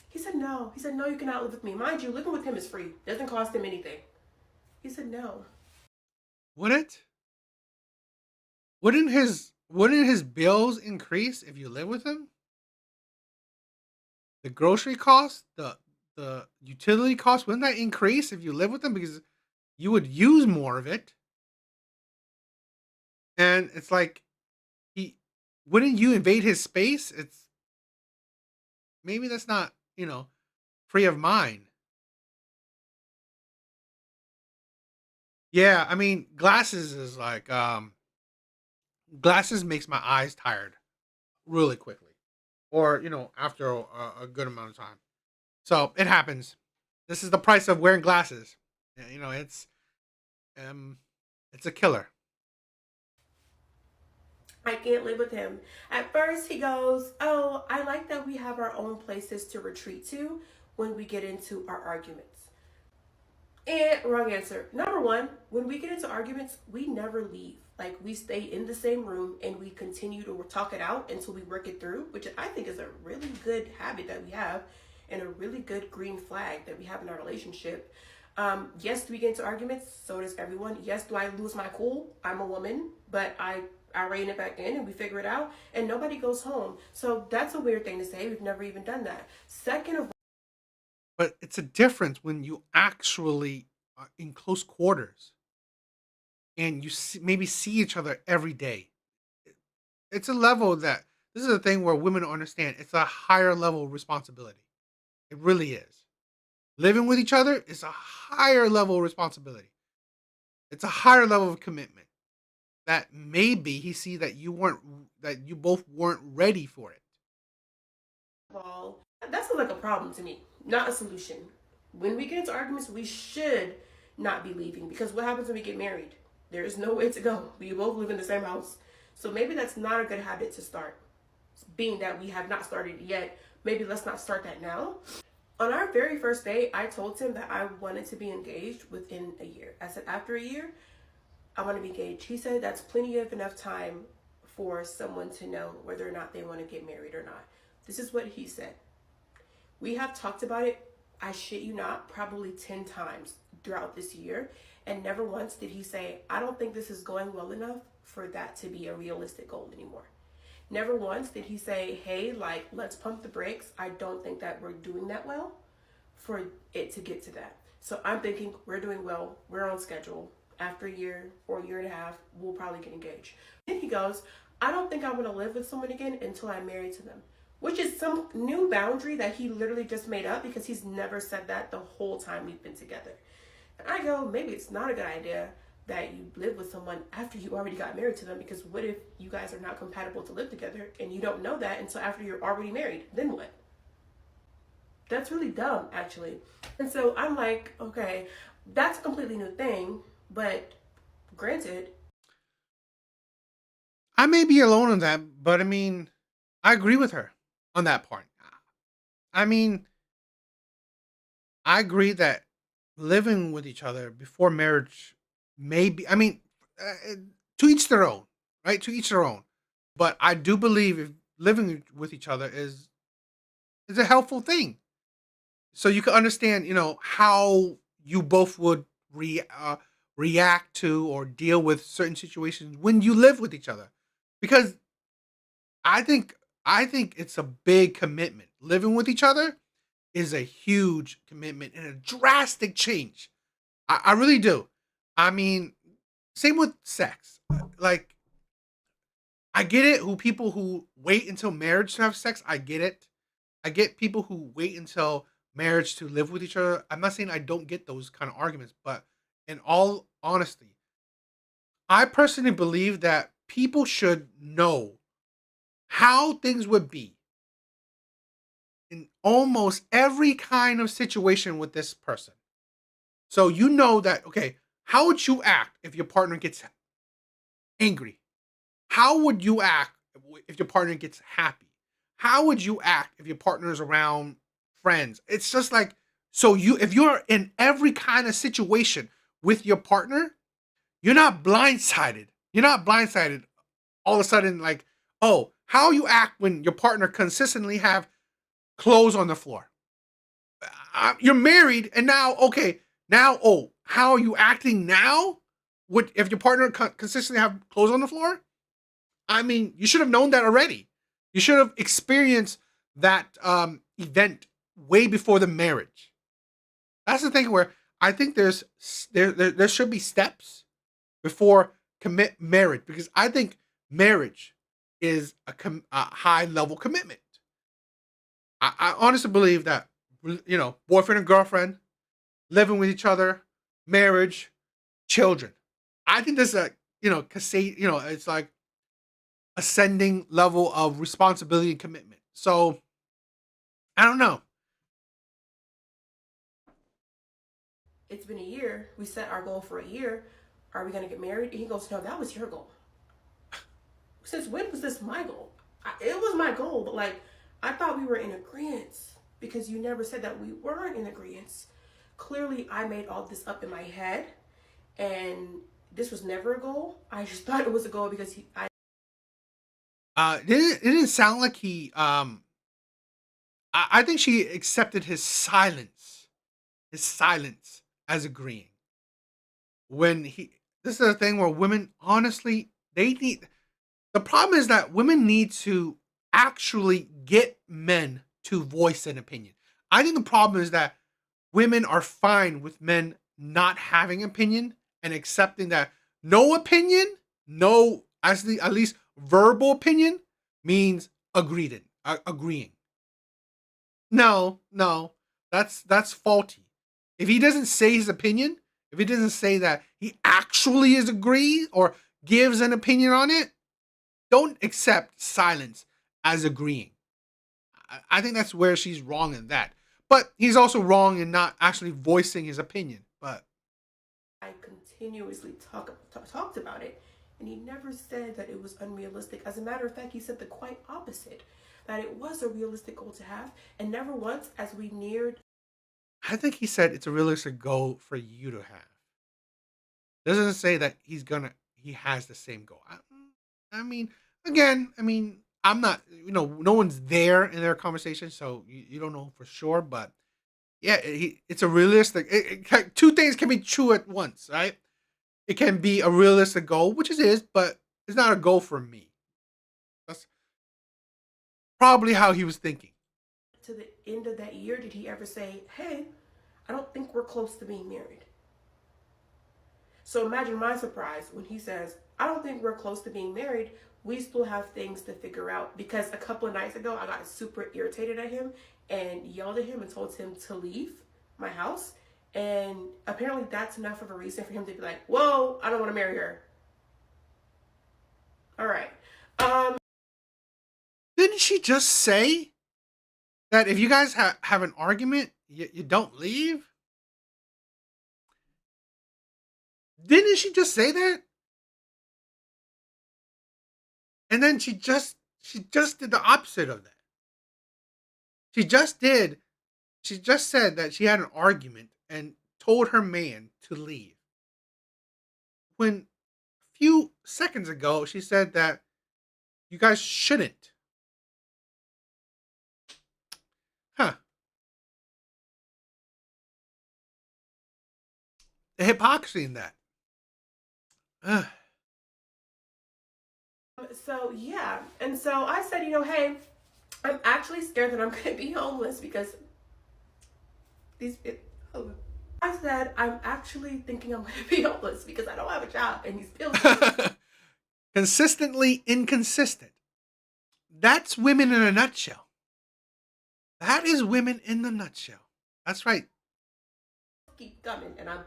He said, no. He said, no, you cannot live with me. Mind you, living with him is free. Doesn't cost him anything. He said, no. Would it? Wouldn't his bills increase if you live with him? The grocery cost, the utility cost, wouldn't that increase if you live with him because you would use more of it? And it's like, wouldn't you invade his space? It's maybe that's not, free of mind. Yeah, I mean, glasses is like, glasses makes my eyes tired really quickly. Or, after a good amount of time. So, it happens. This is the price of wearing glasses. It's a killer. I can't live with him. At first, he goes, oh, I like that we have our own places to retreat to when we get into our arguments. And wrong answer. Number one, when we get into arguments, we never leave. Like, we stay in the same room and we continue to talk it out until we work it through, which I think is a really good habit that we have and a really good green flag that we have in our relationship. Yes, do we get into arguments? So does everyone. Yes, do I lose my cool? I'm a woman, but I rein it back in and we figure it out and nobody goes home. So that's a weird thing to say. We've never even done that. Second of all, but it's a difference when you actually are in close quarters and you maybe see each other every day. It's a level that this is a thing where women understand it's a higher level of responsibility. It really is. Living with each other is a higher level of responsibility. It's a higher level of commitment that maybe he see that you both weren't ready for it. well, that sounds like a problem to me, not a solution. When we get into arguments, we should not be leaving, because what happens when we get married? There is no way to go. We both live in the same house. So maybe that's not a good habit to start. Being that we have not started yet, maybe let's not start that now. On our very first date, I told him that I wanted to be engaged within a year. I said, after a year, I want to be engaged. He said that's plenty of enough time for someone to know whether or not they want to get married or not. This is what he said. We have talked about it, I shit you not, probably 10 times throughout this year. And never once did he say, I don't think this is going well enough for that to be a realistic goal anymore. Never once did he say, hey, like, let's pump the brakes. I don't think that we're doing that well for it to get to that. So I'm thinking we're doing well. We're on schedule. After a year or a year and a half, we'll probably get engaged. Then he goes, I don't think I want to live with someone again until I'm married to them, which is some new boundary that he literally just made up because he's never said that the whole time we've been together. And I go, maybe it's not a good idea that you live with someone after you already got married to them, because what if you guys are not compatible to live together and you don't know that until after you're already married? Then what? That's really dumb, actually. And so I'm like, okay, that's a completely new thing, but granted. I may be alone on that, but I mean, I agree with her on that part. I mean, I agree that living with each other before marriage maybe, I mean, to each their own, right? To each their own. But I do believe if living with each other is a helpful thing. So you can understand, how you both would react to or deal with certain situations when you live with each other. Because I think it's a big commitment. Living with each other is a huge commitment and a drastic change. I really do. I mean, same with sex. Like, I get it. People who wait until marriage to have sex, I get it. I get people who wait until marriage to live with each other. I'm not saying I don't get those kind of arguments, but in all honesty, I personally believe that people should know how things would be in almost every kind of situation with this person. So you know that, okay, how would you act if your partner gets angry? How would you act if your partner gets happy? How would you act if your partner is around friends? It's just like, so if you're in every kind of situation with your partner, you're not blindsided. You're not blindsided all of a sudden, like, oh, how you act when your partner consistently have clothes on the floor. You're married, and now, okay, now, oh, how are you acting now? If your partner consistently have clothes on the floor? I mean, you should have known that already. You should have experienced that event way before the marriage. That's the thing where I think there should be steps before commit marriage, because I think marriage is a high level commitment. I honestly believe that, boyfriend and girlfriend, living with each other, marriage, children. I think there's it's like ascending level of responsibility and commitment. So I don't know. It's been a year. We set our goal for a year. Are we going to get married? And he goes, no, that was your goal. Since when was this my goal? It was my goal, but like, I thought we were in agreement, because you never said that we weren't in agreement. Clearly, I made all this up in my head, and this was never a goal. I just thought it was a goal because It didn't sound like he I think she accepted his silence as agreeing. When this is a thing where women, honestly, the problem is that women need to actually get men to voice an opinion. I think the problem is that women are fine with men not having opinion and accepting that no opinion, at least verbal opinion means agreeing. No, that's faulty. If he doesn't say his opinion, if he doesn't say that he actually is agree or gives an opinion on it, don't accept silence as agreeing. I think that's where she's wrong in that. But he's also wrong in not actually voicing his opinion. But I continuously talked about it, and he never said that it was unrealistic. As a matter of fact, he said the quite opposite, that it was a realistic goal to have, and never once as we neared. I think he said it's a realistic goal for you to have. Doesn't say that he has the same goal. I mean, I'm not, no one's there in their conversation, so you don't know for sure, but yeah, it's a realistic, two things can be true at once, right? It can be a realistic goal, which it is, but it's not a goal for me. That's probably how he was thinking. To the end of that year, did he ever say, hey, I don't think we're close to being married? So imagine my surprise when he says, I don't think we're close to being married. We still have things to figure out, because a couple of nights ago, I got super irritated at him and yelled at him and told him to leave my house. And apparently that's enough of a reason for him to be like, whoa, I don't want to marry her. All right. Didn't she just say that if you guys have an argument, you don't leave? Didn't she just say that? And then she just did the opposite of that. She just said that she had an argument and told her man to leave. When a few seconds ago, she said that you guys shouldn't. Huh. The hypocrisy in that. Ugh. So yeah, and so I said, hey, I'm actually scared that I'm gonna be homeless because I said I'm actually thinking I'm gonna be homeless because I don't have a job and these bills. Consistently inconsistent. That's women in a nutshell. That is women in the nutshell. That's right. Keep coming, and I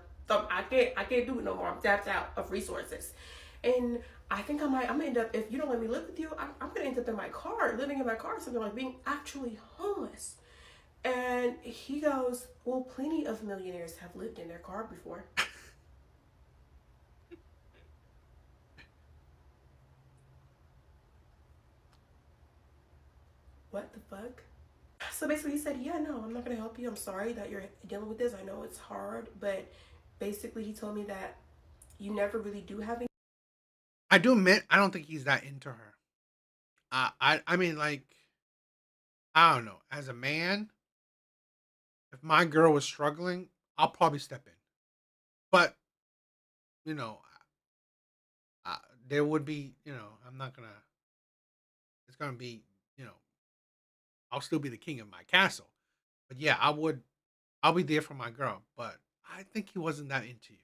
can't do it no more. I'm tapped out of resources, and I think I'm gonna end up, if you don't let me live with you, I'm gonna end up in my car, living in my car, something like being actually homeless. And he goes, well, plenty of millionaires have lived in their car before. What the fuck? So basically he said, yeah, no, I'm not gonna help you. I'm sorry that you're dealing with this. I know it's hard, but basically he told me that you never really do have any. I do admit, I don't think he's that into her. I mean, like, I don't know. As a man, if my girl was struggling, I'll probably step in. But, there would be, I'm not gonna. It's gonna be, I'll still be the king of my castle. But yeah, I'll be there for my girl. But I think he wasn't that into you.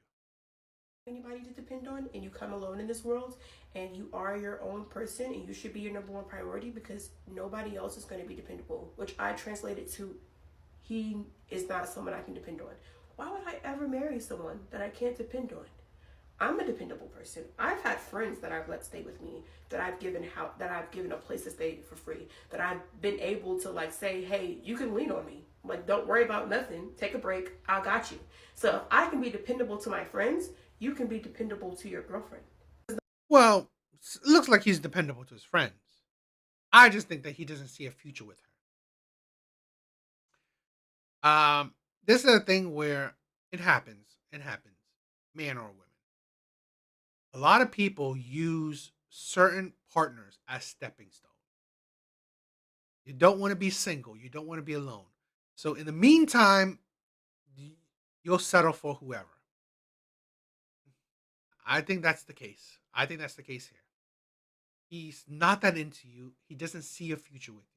Anybody to depend on, and you come alone in this world, and you are your own person, and you should be your number one priority because nobody else is going to be dependable, which I translated to, he is not someone I can depend on. Why would I ever marry someone that I can't depend on? I'm a dependable person. I've had friends that I've let stay with me, that I've given a place to stay for free, that I've been able to say, hey, you can lean on me. Don't worry about nothing. Take a break. I got you. So if I can be dependable to my friends, you can be dependable to your girlfriend. Well, it looks like he's dependable to his friends. I just think that he doesn't see a future with her. this is a thing where it happens. It happens, man or women. A lot of people use certain partners as stepping stones. You don't want to be single. You don't want to be alone. So in the meantime, you'll settle for whoever. I think that's the case. I think that's the case here. He's not that into you. He doesn't see a future with you.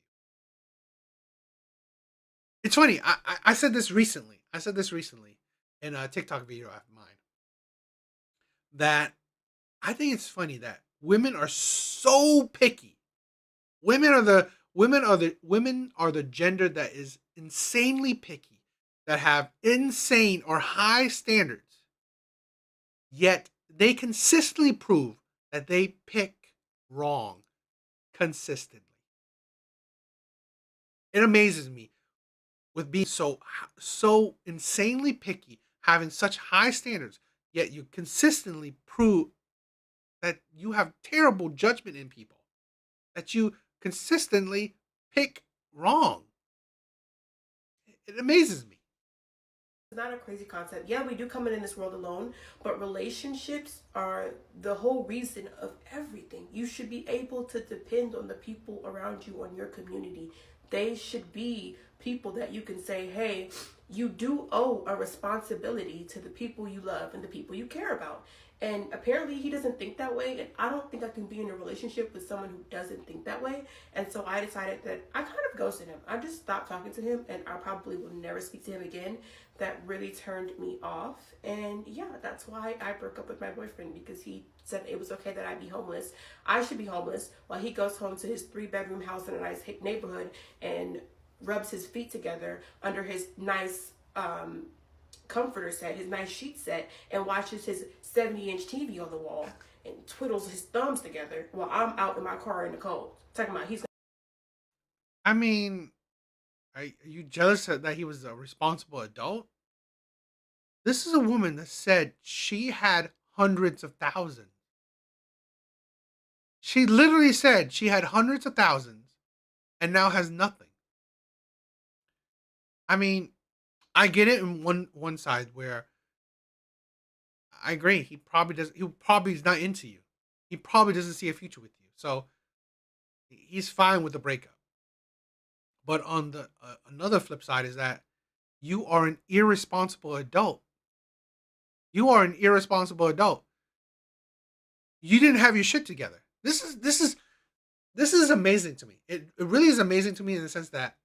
It's funny. I said this recently. I said this recently in a TikTok video of mine. That I think it's funny that women are so picky. Women are the gender that is insanely picky, that have insane or high standards. Yet they consistently prove that they pick wrong consistently. It amazes me with being so insanely picky, having such high standards, yet you consistently prove that you have terrible judgment in people, that you consistently pick wrong. It amazes me. It's not a crazy concept. Yeah, we do come in this world alone, but relationships are the whole reason of everything. You should be able to depend on the people around you, on your community. They should be people that you can say, hey, you do owe a responsibility to the people you love and the people you care about. And apparently he doesn't think that way, and I don't think I can be in a relationship with someone who doesn't think that way. And so I decided that I kind of ghosted him. I just stopped talking to him, and I probably will never speak to him again. That really turned me off. And yeah, that's why I broke up with my boyfriend, because he said it was okay that I be homeless. I should be homeless while he goes home to his 3-bedroom house in a nice neighborhood and rubs his feet together under his nice comforter set, his nice sheet set, and watches his 70-inch TV on the wall and twiddles his thumbs together while I'm out in my car in the cold. Talking about he's. I mean, are you jealous that he was a responsible adult? This is a woman that said she had hundreds of thousands. She literally said she had hundreds of thousands and now has nothing. I mean, I get it in one side where I agree. He probably is not into you. He probably doesn't see a future with you. So he's fine with the breakup. But on the another flip side is that you are an irresponsible adult. You are an irresponsible adult. You didn't have your shit together. This is amazing to me. It really is amazing to me in the sense that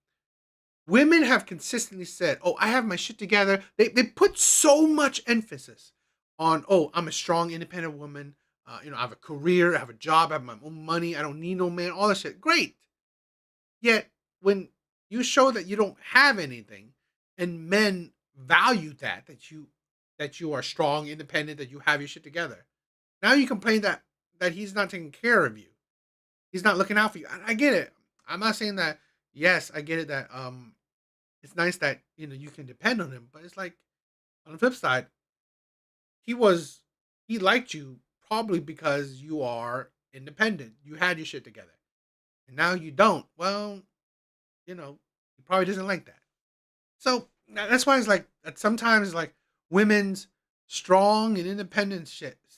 women have consistently said, "Oh, I have my shit together." They put so much emphasis on, "Oh, I'm a strong, independent woman. I have a career, I have a job, I have my own money. I don't need no man." All that shit, great. Yet when you show that you don't have anything, and men value that you are strong, independent, that you have your shit together, now you complain that he's not taking care of you. He's not looking out for you. I get it. I'm not saying that. Yes, I get it that it's nice that you can depend on him, but it's like on the flip side, he liked you probably because you are independent. You had your shit together. And now you don't. Well, he probably doesn't like that. So that's why it's like that sometimes like women's strong and independent shit. It's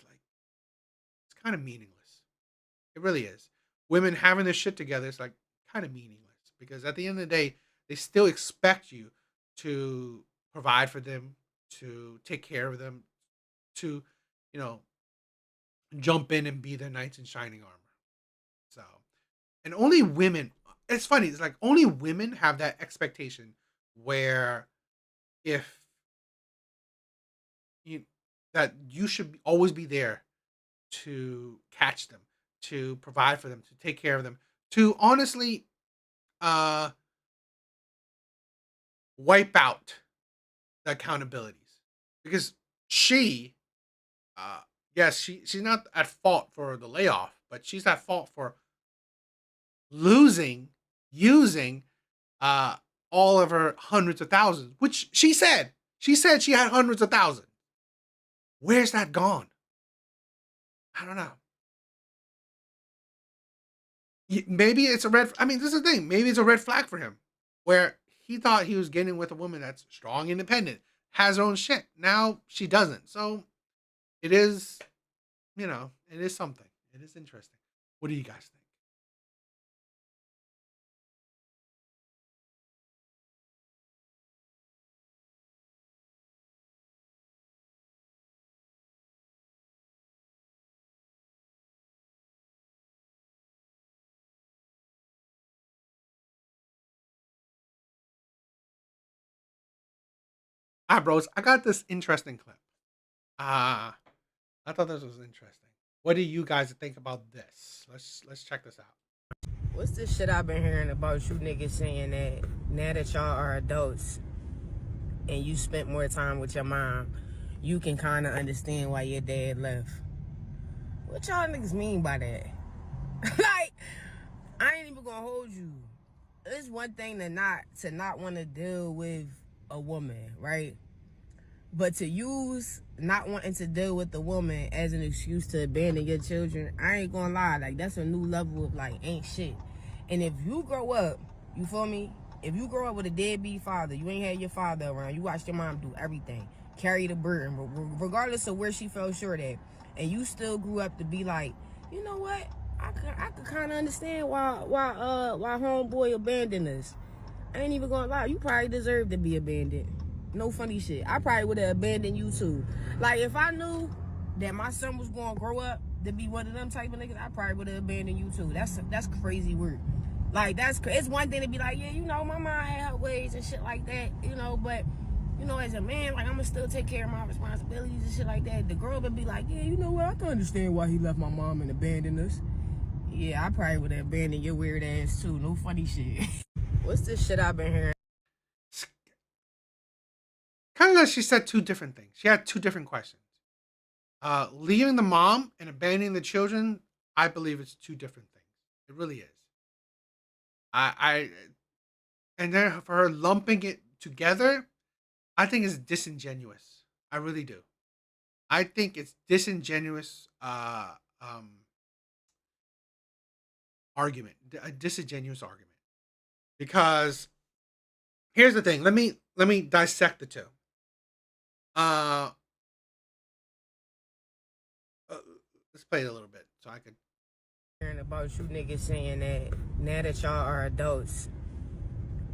kind of meaningless. It really is. Women having their shit together is like kind of meaningless because at the end of the day, they still expect you to provide for them, to take care of them, to, jump in and be their knights in shining armor. So, and only women, it's funny, it's like only women have that expectation where if that you should always be there to catch them, to provide for them, to take care of them, to honestly wipe out the accountabilities. Because she, yes, she's not at fault for the layoff, but she's at fault for using all of her hundreds of thousands, which she said she had hundreds of thousands. Where's that gone? I don't know. Maybe it's a red. I mean, this is the thing. Maybe it's a red flag for him, where he thought he was getting with a woman that's strong, independent, has her own shit. Now she doesn't. So it is, you know, it is something. It is interesting. What do you guys think? Ah, bros, I got this interesting clip. I thought this was interesting. What do you guys think about this? Let's check this out. What's this shit I've been hearing about you niggas saying that now that y'all are adults and you spent more time with your mom, you can kind of understand why your dad left? What y'all niggas mean by that? Like, I ain't even gonna hold you. It's one thing to not want to deal with a woman, right? But to use not wanting to deal with the woman as an excuse to abandon your children, I ain't gonna lie, like, that's a new level of, like, ain't shit. And if you grow up, you feel me? If you grow up with a deadbeat father, you ain't had your father around, you watched your mom do everything, carry the burden, regardless of where she fell short at, and you still grew up to be like, you know what? I could kind of understand why homeboy abandoned us. I ain't even gonna lie, you probably deserve to be abandoned. No funny shit. I probably would have abandoned you too. Like, if I knew that my son was gonna grow up to be one of them type of niggas, I probably would have abandoned you too. That's crazy work. Like, it's one thing to be like, yeah, you know, my mom had her ways and shit like that, you know, but, you know, as a man, like, I'm gonna still take care of my responsibilities and shit like that. The girl would be like, yeah, you know what, I can understand why he left my mom and abandoned us. Yeah, I probably would have abandoned your weird ass too. No funny shit. What's this shit I've been hearing? Kind of like she said two different things. She had two different questions. Leaving the mom and abandoning the children, I believe it's two different things. It really is. And then for her lumping it together, I think it's disingenuous. I really do. I think it's disingenuous argument, a disingenuous argument. Because here's the thing. Let me dissect the two. Let's play it a little bit so I could. Hearing about you niggas saying that now that y'all are adults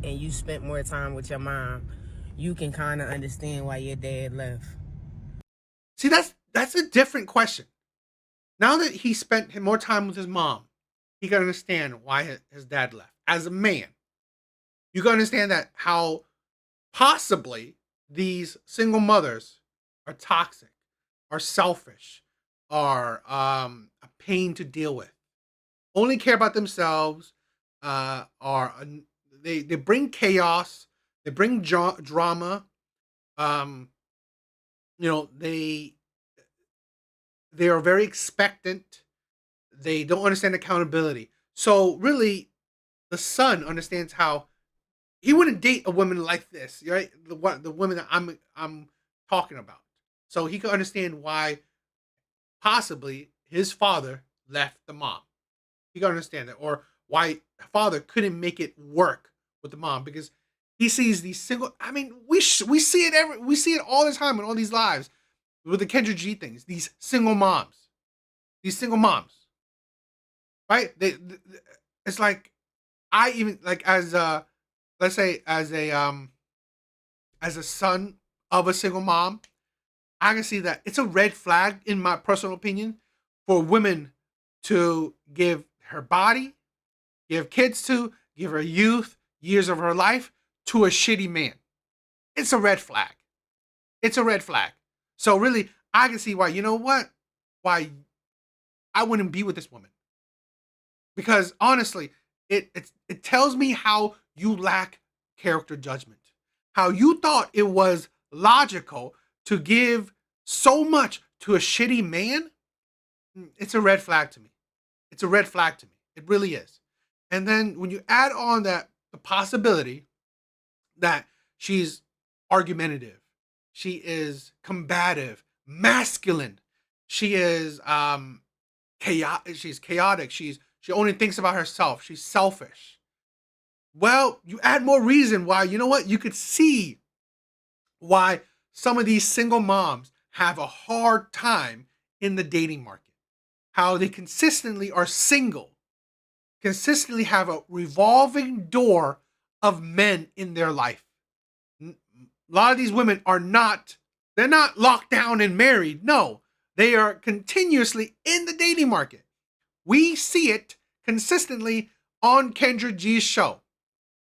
and you spent more time with your mom, you can kind of understand why your dad left. See, that's a different question. Now that he spent more time with his mom, he can understand why his dad left. As a man, you can understand that how possibly these single mothers are toxic, are selfish, are a pain to deal with, only care about themselves, they bring chaos, they bring drama, you know, they are very expectant, they don't understand accountability. So really, the son understands how he wouldn't date a woman like this, right? The woman that I'm talking about. So he could understand why possibly his father left the mom. He could understand that, or why father couldn't make it work with the mom, because he sees these single. I mean, we see it all the time in all these lives with the Kendra G things. These single moms, right? It's like I even like as let's say as a son of a single mom, I can see that it's a red flag, in my personal opinion, for women to give her body, give kids to, give her youth, years of her life to a shitty man. It's a red flag. It's a red flag. So really, I can see why, you know what? Why I wouldn't be with this woman. Because honestly, it tells me how you lack character judgment. How you thought it was logical to give so much to a shitty man. It's a red flag to me. It's a red flag to me. It really is. And then when you add on that the possibility that she's argumentative, she is combative, masculine, she is chaotic, she only thinks about herself, she's selfish. Well, you add more reason why, you know what? You could see why some of these single moms have a hard time in the dating market. How they consistently are single, consistently have a revolving door of men in their life. A lot of these women are not, they're not locked down and married. No, they are continuously in the dating market. We see it consistently on Kendra G's show.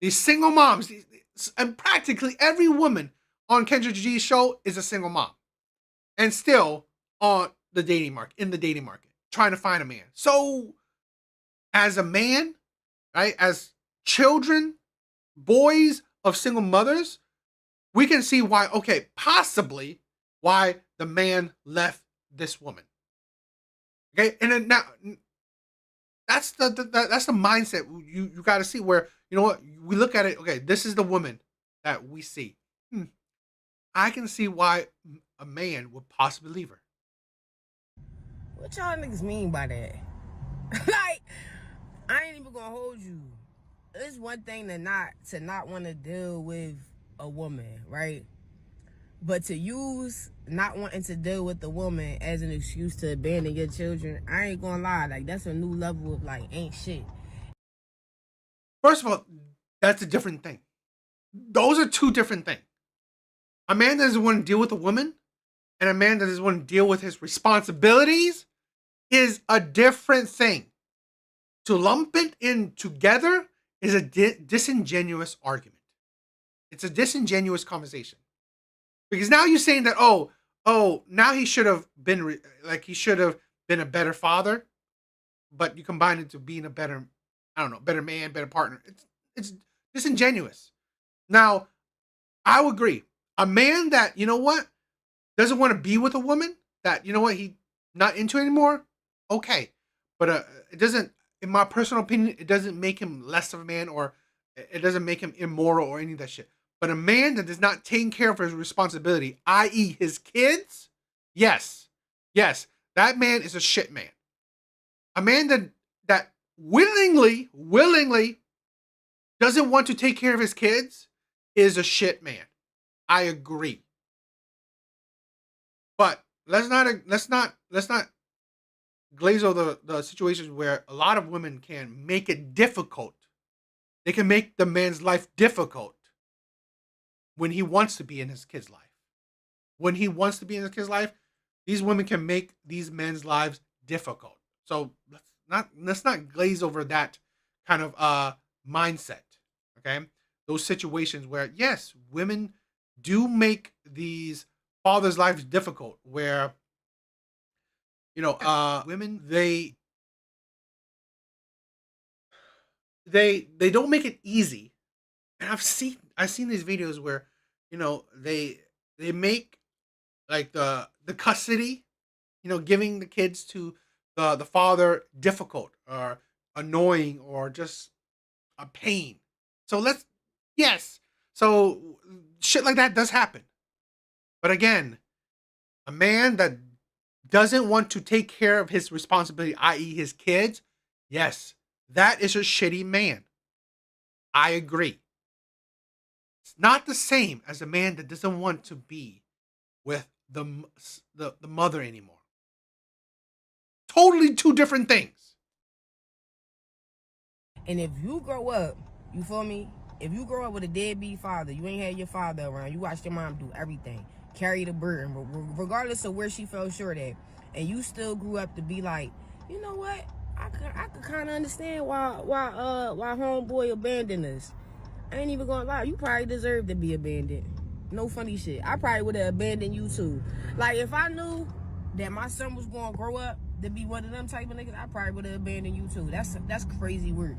These single moms, and practically every woman on Kendra G's show is a single mom, and still on the dating market, in the dating market, trying to find a man. So, as a man, right, as children, boys of single mothers, we can see why, okay, possibly why the man left this woman. Okay, and then now that's the mindset you got to see, where, you know what, we look at it, okay, this is the woman that we see. I can see why a man would possibly leave her. What y'all niggas mean by that? Like, I ain't even gonna hold you. It's one thing to not want to deal with a woman, right? But to use not wanting to deal with the woman as an excuse to abandon your children, I ain't gonna lie, like, that's a new level of, like, ain't shit. First of all, that's a different thing. Those are two different things. A man that doesn't want to deal with a woman and a man that doesn't want to deal with his responsibilities is a different thing. To lump it in together is a disingenuous argument. It's a disingenuous conversation. Because now you're saying that, now he should have been, he should have been a better father, but you combine it to being a better, better man, better partner. It's disingenuous. Now, I would agree. A man that, you know what, doesn't want to be with a woman that, you know what, he not into anymore, okay. But it doesn't, in my personal opinion, it doesn't make him less of a man, or it doesn't make him immoral or any of that shit. But a man that does not take care of his responsibility, i.e. his kids, yes, that man is a shit man. A man that willingly doesn't want to take care of his kids is a shit man. I agree. But let's not glaze over the situations where a lot of women can make it difficult. They can make the man's life difficult when he wants to be in his kid's life. When he wants to be in his kid's life, these women can make these men's lives difficult. So let's not glaze over that kind of mindset. Okay? Those situations where, yes, women do make these fathers' lives difficult, where, women, they don't make it easy. And I've seen these videos where, they make like the custody, giving the kids to the father difficult or annoying or just a pain. So so shit like that does happen. But again, a man that doesn't want to take care of his responsibility, i.e. his kids, yes, that is a shitty man. I agree. It's not the same as a man that doesn't want to be with the mother anymore. Totally two different things. And if you grow up, you feel me? If you grow up with a deadbeat father, you ain't had your father around, you watched your mom do everything, carry the burden, regardless of where she fell short at, and you still grew up to be like, you know what? I could kind of understand why homeboy abandoned us. I ain't even gonna lie, you probably deserve to be abandoned. No funny shit. I probably would have abandoned you too. Like, if I knew that my son was gonna grow up to be one of them type of niggas, I probably would have abandoned you too. That's crazy work.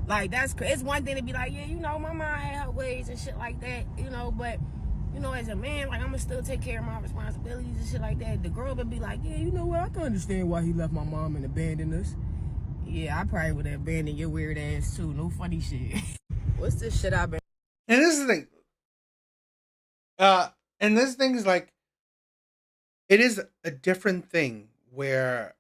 Like, it's one thing to be like, yeah, my mom had her ways and shit like that, but, as a man, like, I'm gonna still take care of my responsibilities and shit like that. The girl would be like, yeah, you know what, I can understand why he left my mom and abandoned us. Yeah, I probably would have abandoned your weird ass too. No funny shit. What's this shit I've been... And this is the thing. And this thing is like, it is a different thing where,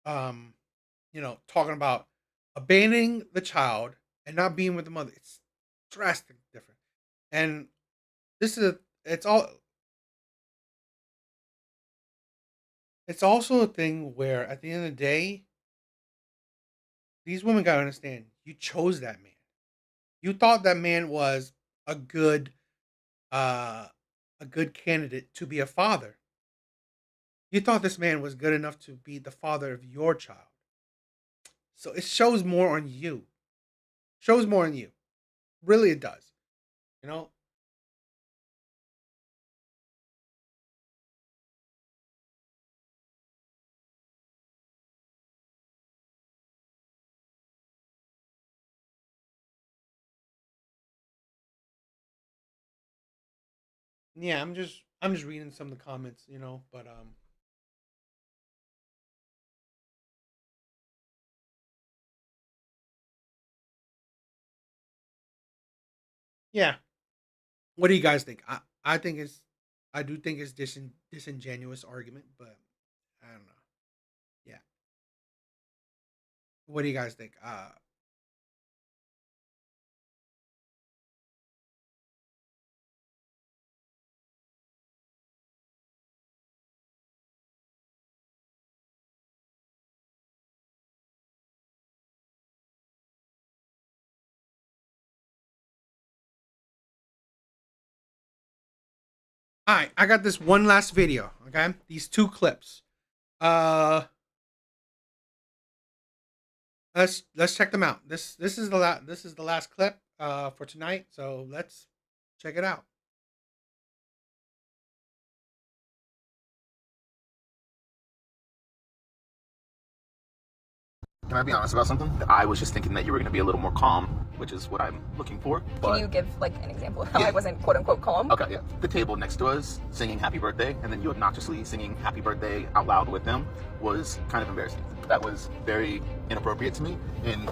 talking about abandoning the child and not being with the mother. It's drastic different. And this is it's all it's also a thing where at the end of the day, these women gotta understand you chose that man. You thought that man was a good uh a good candidate to be a father. You thought this man was good enough to be the father of your child. So it shows more on you. Shows more on you. Really it does. You know? Yeah, I'm just reading some of the comments, but yeah. What do you guys think? I think I do think it's disingenuous argument, but I don't know. Yeah. What do you guys think? All right, I got this one last video, okay? These two clips. Uh let's check them out. This is the last clip for tonight, so let's check it out. Can I be honest about something? I was just thinking that you were going to be a little more calm, which is what I'm looking for. But Can you give like an example of how I wasn't quote unquote calm? Okay, yeah. The table next to us singing happy birthday and then you obnoxiously singing happy birthday out loud with them was kind of embarrassing. That was very inappropriate to me and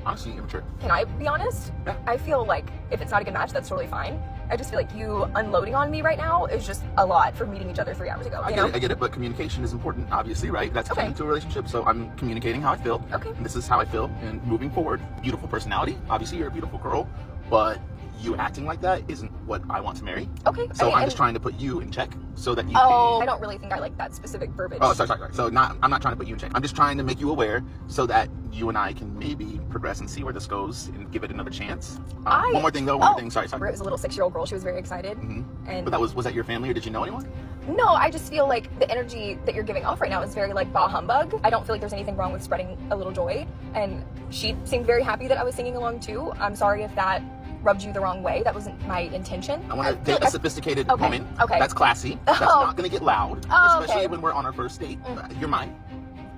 honestly immature. Can I be honest? Yeah. I feel like if it's not a good match, that's totally fine. I just feel like you unloading on me right now is just a lot for meeting each other 3 hours ago. I get it, but communication is important, obviously, right? That's key to a relationship, so I'm communicating how I feel. Okay. And this is how I feel, and moving forward, beautiful personality. Obviously, you're a beautiful girl, but you acting like that isn't what I want to marry. Okay. So I'm just trying to put you in check so that you I don't really think I like that specific verbiage. Oh, sorry. So I'm not trying to put you in check. I'm just trying to make you aware so that you and I can maybe progress and see where this goes and give it another chance. One more thing though, Sorry. It was a little 6-year-old girl. She was very excited. And But was that your family or did you know anyone? No, I just feel like the energy that you're giving off right now is very like bah humbug. I don't feel like there's anything wrong with spreading a little joy. And she seemed very happy that I was singing along too. I'm sorry if that rubbed you the wrong way. That wasn't my intention. I want to date a sophisticated woman. Okay. That's classy. That's not going to get loud, especially when we're on our first date. You're mine.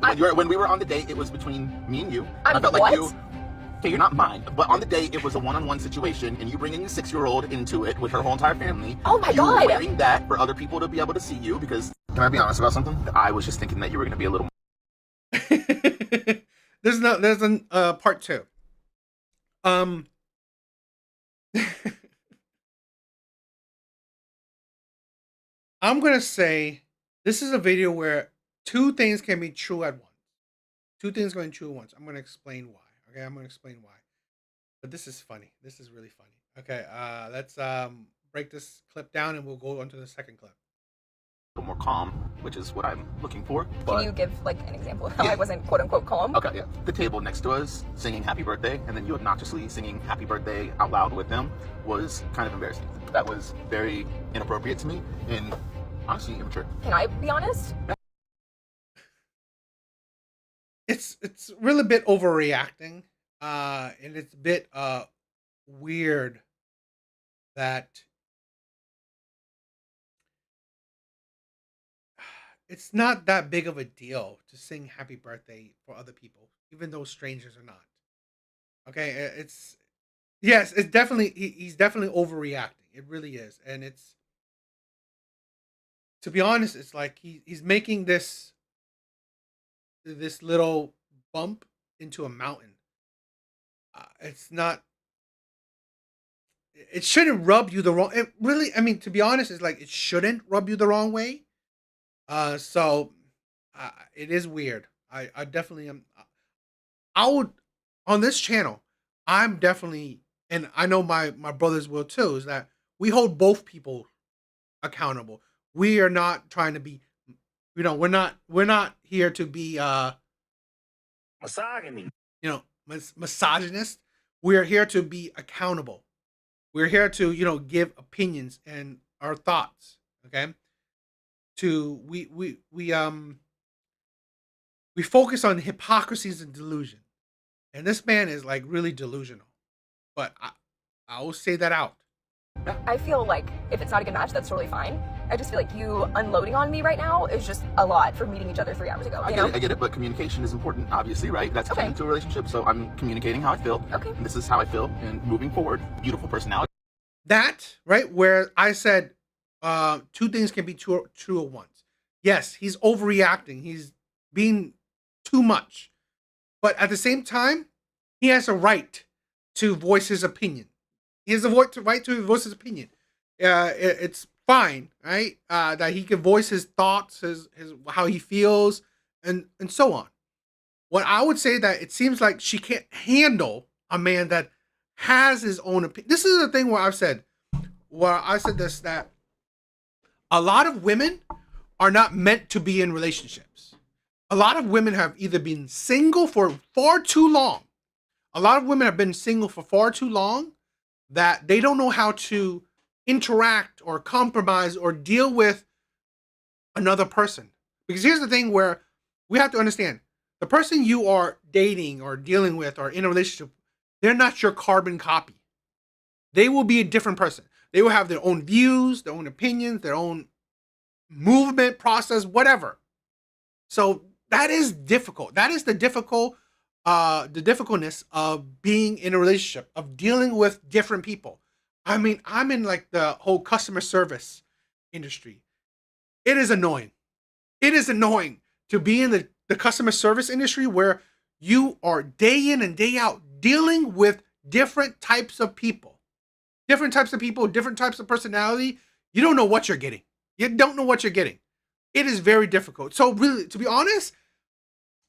When we were on the date, it was between me and you. I felt like you. Okay, you're not mine, but on the date, it was a one-on-one situation, and you bringing a 6-year-old into it with her whole entire family. Oh my you God. wearing that for other people to be able to see you because. Can I be honest about something? I was just thinking that you were going to be a little. There's a part 2. I'm gonna say this is a video where 2 things can be true at once. 2 things going true at once. I'm gonna explain why. Okay, I'm gonna explain why. But this is funny. This is really funny. Okay, let's break this clip down and we'll go on to the second clip. A little more calm, which is what I'm looking for. Can you give like an example of how I wasn't quote unquote calm? Okay, yeah. The table next to us singing happy birthday and then you obnoxiously singing happy birthday out loud with them was kind of embarrassing. That was very inappropriate to me and honestly immature. Can I be honest? It's really a bit overreacting, and it's a bit weird that it's not that big of a deal to sing happy birthday for other people, even though strangers are not. Okay, it's definitely he's definitely overreacting. It really is, and it's, to be honest, it's like he's making this little bump into a mountain. It's not. It shouldn't rub you the wrong. It really, I mean, to be honest, it's like it shouldn't rub you the wrong way. So it is weird. I definitely am. I would, on this channel, I'm definitely, and I know my brothers will too, is that we hold both people accountable. We are not trying to be, we're not here to be Misogyny. misogynist. We're here to be accountable. We're here to, give opinions and our thoughts. Okay. To we focus on hypocrisies and delusion. And this man is like really delusional. But I will say that out. I feel like if it's not a good match, that's totally fine. I just feel like you unloading on me right now is just a lot for meeting each other 3 hours ago. I get it, but communication is important, obviously, right? That's key to a relationship. So I'm communicating how I feel. Okay. And this is how I feel. And moving forward, beautiful personality. That, right, where I said two things can be true at once. Yes, he's overreacting. He's being too much. But at the same time, he has a right to voice his opinion. He has a right to voice his opinion. It's fine, right? That he can voice his thoughts, his how he feels, and so on. What I would say that it seems like she can't handle a man that has his own opinion. This is the thing where I said this, that a lot of women are not meant to be in relationships. A lot of women have either been single for far too long. A lot of women have been single for far too long that they don't know how to interact or compromise or deal with another person. Because here's the thing where we have to understand, the person you are dating or dealing with or in a relationship, they're not your carbon copy. They will be a different person. They will have their own views, their own opinions, their own movement process, whatever. So that is difficult. That is the difficultness of being in a relationship, of dealing with different people. I mean, I'm in like the whole customer service industry. It is annoying. It is annoying to be in the customer service industry where you are day in and day out dealing with different types of people, different types of personality. You don't know what you're getting. You don't know what you're getting. It is very difficult. So really, to be honest,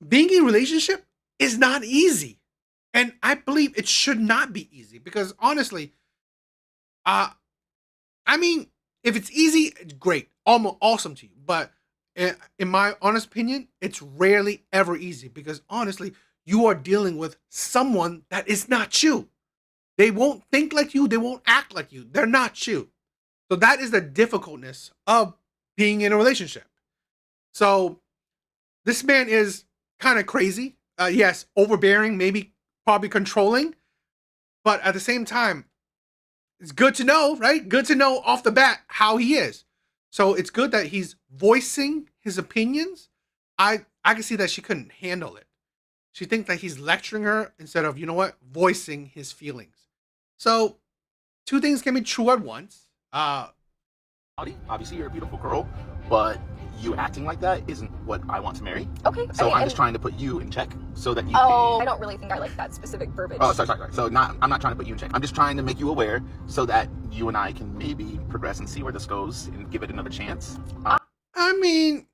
being in a relationship is not easy. And I believe it should not be easy because honestly, I mean, if it's easy, it's great, almost awesome to you. But in my honest opinion, it's rarely ever easy because honestly, you are dealing with someone that is not you. They won't think like you. They won't act like you. They're not you. So that is the difficultness of being in a relationship. So this man is kind of crazy. Yes, overbearing, maybe probably controlling. But at the same time, it's good to know, right? Good to know off the bat how he is. So it's good that he's voicing his opinions. I can see that she couldn't handle it. She thinks that he's lecturing her instead of, voicing his feelings. So two things can be true at once. Obviously, you're a beautiful girl, but you acting like that isn't what I want to marry. Okay. So I'm just trying to put you in check so that you I don't really think I like that specific verbiage. Oh, sorry. So I'm not trying to put you in check. I'm just trying to make you aware so that you and I can maybe progress and see where this goes and give it another chance. I mean,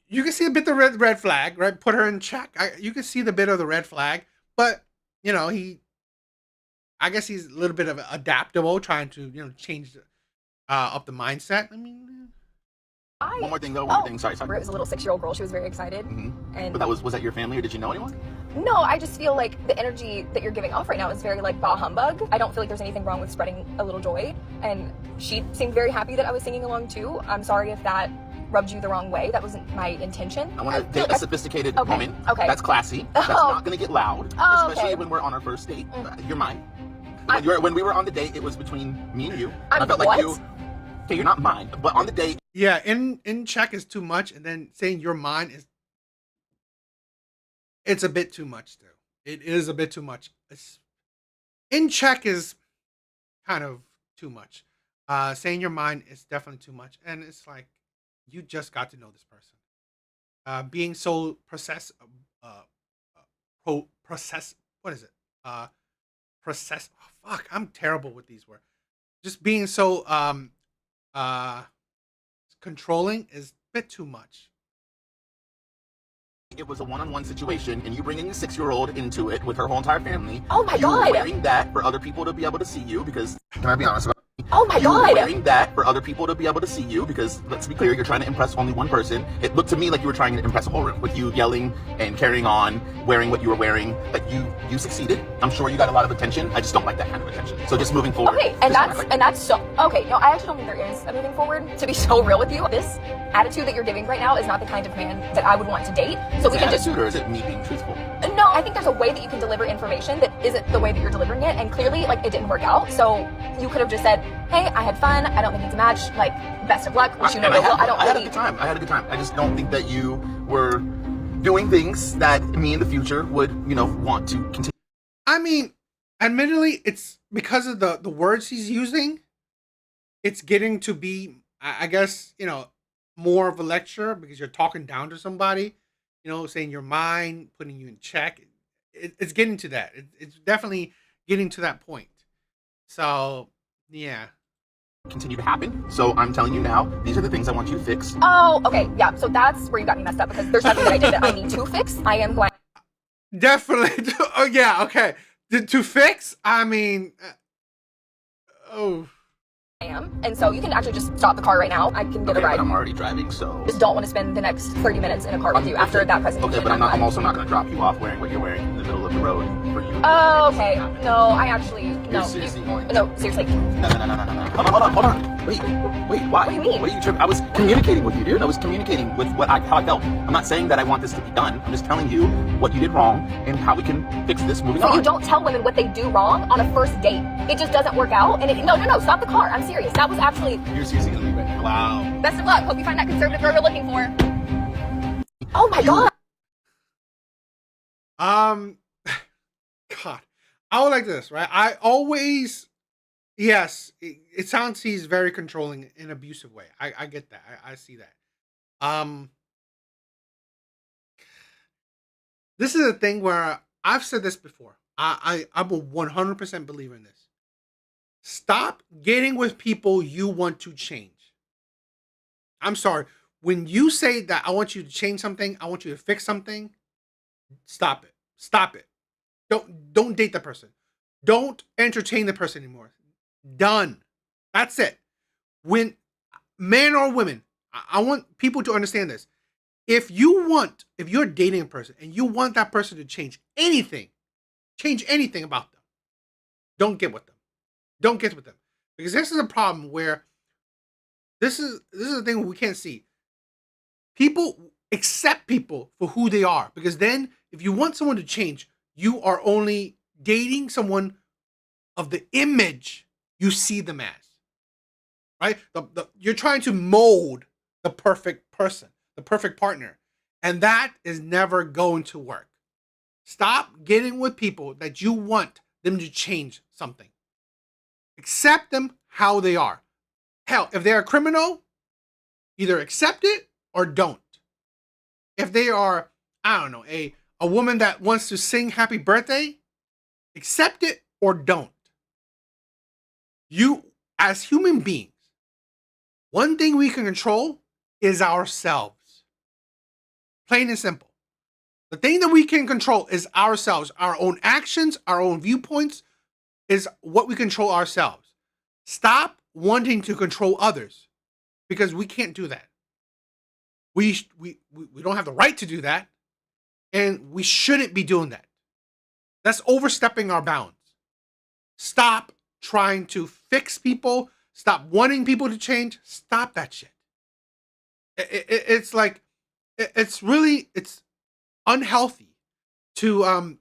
you can see a bit of the red flag, right? Put her in check. You can see the bit of the red flag, but I guess he's a little bit of adaptable, trying to change up the mindset. I mean. One more thing. Sorry. It was a little 6-year-old girl. She was very excited. Mm-hmm. And but was that your family or did you know anyone? No, I just feel like the energy that you're giving off right now is very like bah humbug. I don't feel like there's anything wrong with spreading a little joy. And she seemed very happy that I was singing along too. I'm sorry if that rubbed you the wrong way. That wasn't my intention. I want to date a sophisticated woman. Okay. That's classy. That's not going to get loud. Especially when we're on our first date. You're mine. When we were on the date, it was between me and you. I felt like you. Okay, you're not mine, but on the date. Yeah, in check is too much, and then saying you're mine it's a bit too much too. It is a bit too much. In check is kind of too much. Saying you're mine is definitely too much, and it's like you just got to know this person. Being so process. What is it? Process. Oh, fuck, I'm terrible with these words. Just being so controlling is a bit too much. it was a one-on-one situation, and you bringing a 6-year-old into it with her whole entire family. Oh my you were God. wearing that for other people to be able to see you because, can I be honest about it? Oh my You were God. wearing that for other people to be able to see you because, let's be clear, you're trying to impress only one person. It looked to me like you were trying to impress a whole room with you yelling and carrying on, wearing what you were wearing. Like you succeeded. I'm sure you got a lot of attention. I just don't like that kind of attention. So just moving forward. Okay, and that's so okay. No, I actually don't think there is a moving forward. To be so real with you, this attitude that you're giving right now is not the kind of man that I would want to date. So we can just. Attitude, or is it me being truthful? No, I think there's a way that you can deliver information that isn't the way that you're delivering it, and clearly, like, it didn't work out. So you could have just said, "Hey, I had fun. I don't think it's a match. Like, best of luck. Wish you no ill will." I had a good time. I had a good time. I just don't think that you were doing things that me in the future would, want to continue. I mean, admittedly, it's because of the words he's using. It's getting to be, I guess, more of a lecture because you're talking down to somebody, saying you're mine, putting you in check. It's getting to that. It's definitely getting to that point. So, yeah. Continue to happen. So I'm telling you now, these are the things I want you to fix. Oh, okay, yeah. So that's where you got me messed up because there's nothing that I did that I need to fix. I am who I Definitely. Oh, yeah, okay. To fix, I mean, am, and so you can actually just stop the car right now. I can get a ride. But I'm already driving, so. Just don't want to spend the next 30 minutes in a car with you after that presentation. Okay, but I'm also not going to drop you off wearing what you're wearing in the middle of the road for you. Oh, okay. No, I actually no. Seriously. No, seriously. No. Hold on. Wait. Why? What do you mean? What are you tripping? I was communicating with you, dude. I was communicating with how I felt. I'm not saying that I want this to be done. I'm just telling you what you did wrong and how we can fix this moving on. So you don't tell women what they do wrong on a first date. It just doesn't work out. And no, stop the car. I'm serious. That was actually. You're seriously gonna leave right now. Wow. Best of luck. Hope you find that conservative girl you're looking for. Oh my God. God, I would like this, right? I always, yes, it sounds he's very controlling in an abusive way. I get that. I see that. This is a thing where I've said this before. I'm a 100% believer in this. Stop getting with people you want to change. I'm sorry. When you say that I want you to change something, I want you to fix something, stop it. Stop it. Don't date the person. Don't entertain the person anymore. Done. That's it. When men or women, I want people to understand this. If you're dating a person and you want that person to change anything about them, don't get with them. Don't get with them. Because this is a problem where this is the thing we can't see. People accept people for who they are. Because then if you want someone to change, you are only dating someone of the image you see them as. Right? You're trying to mold the perfect person, the perfect partner. And that is never going to work. Stop getting with people that you want them to change something. Accept them how they are. Hell, if they're a criminal, either accept it or don't. If they are, I don't know, a woman that wants to sing happy birthday, accept it or don't. You, as human beings, one thing we can control is ourselves. Plain and simple. The thing that we can control is ourselves. Our own actions, our own viewpoints is what we control ourselves. Stop wanting to control others because we can't do that. We don't have the right to do that, and we shouldn't be doing that. That's overstepping our bounds. Stop trying to fix people. Stop wanting people to change. Stop that shit. It's like, it's unhealthy to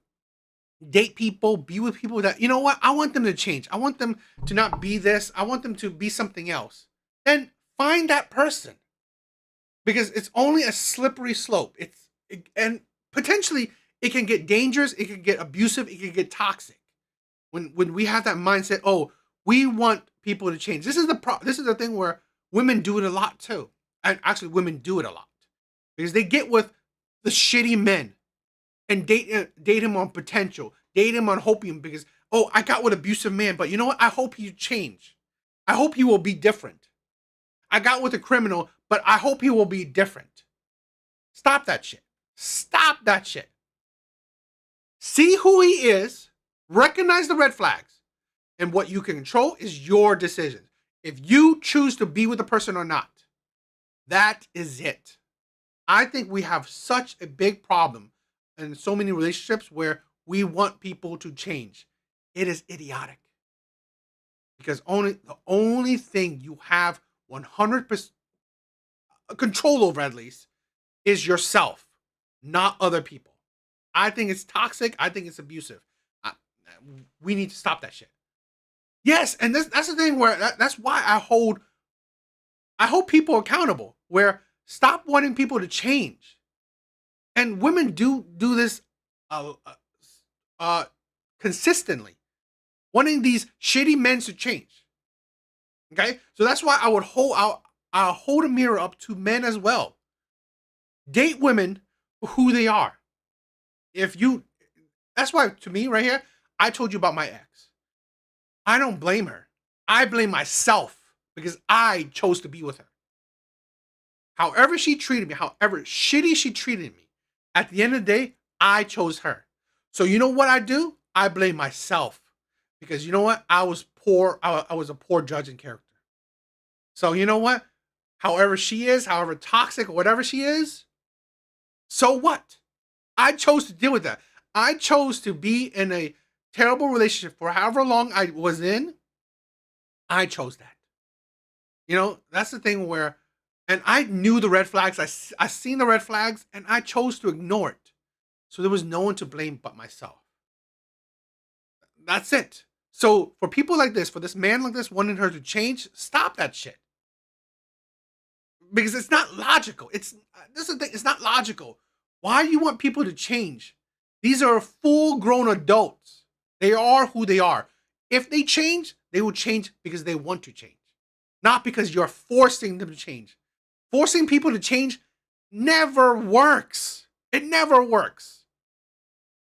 date people, be with people that, you know what, I want them to change. I want them to not be this. I want them to be something else. Then find that person. Because it's only a slippery slope. And potentially it can get dangerous, it can get abusive, it can get toxic. When we have that mindset, oh, we want people to change. This is the thing where women do it a lot too. And actually women do it a lot. Because they get with the shitty men and date him on potential, date him on hoping, because, oh, I got with abusive man, but you know what? I hope he change. I hope he will be different. I got with a criminal, but I hope he will be different. Stop that shit. Stop that shit. See who he is, recognize the red flags, and what you can control is your decision. If you choose to be with a person or not, that is it. I think we have such a big problem in so many relationships where we want people to change. It is idiotic. Because the only thing you have 100% control over, at least, is yourself, not other people. I think it's toxic. I think it's abusive. We need to stop that shit. Yes, and that's the thing where that's why I hold people accountable. Where stop wanting people to change, and women do this consistently, wanting these shitty men to change. Okay, so that's why I would I'll hold a mirror up to men as well. Date women for who they are. That's why to me right here, I told you about my ex. I don't blame her. I blame myself because I chose to be with her. However she treated me, however shitty she treated me, at the end of the day, I chose her. So you know what I do? I blame myself because you know what? I was poor. I was a poor judge in character. So you know what? However she is, however toxic or whatever she is, so what? I chose to deal with that. I chose to be in a terrible relationship for however long I was in. I chose that. You know, that's the thing where, and I knew the red flags. I seen the red flags and I chose to ignore it. So there was no one to blame but myself. That's it. So for people like this, for this man like this wanting her to change, stop that shit. Because it's not logical. This is the thing, it's not logical. Why do you want people to change? These are full-grown adults. They are who they are. If they change, they will change because they want to change. Not because you're forcing them to change. Forcing people to change never works. It never works.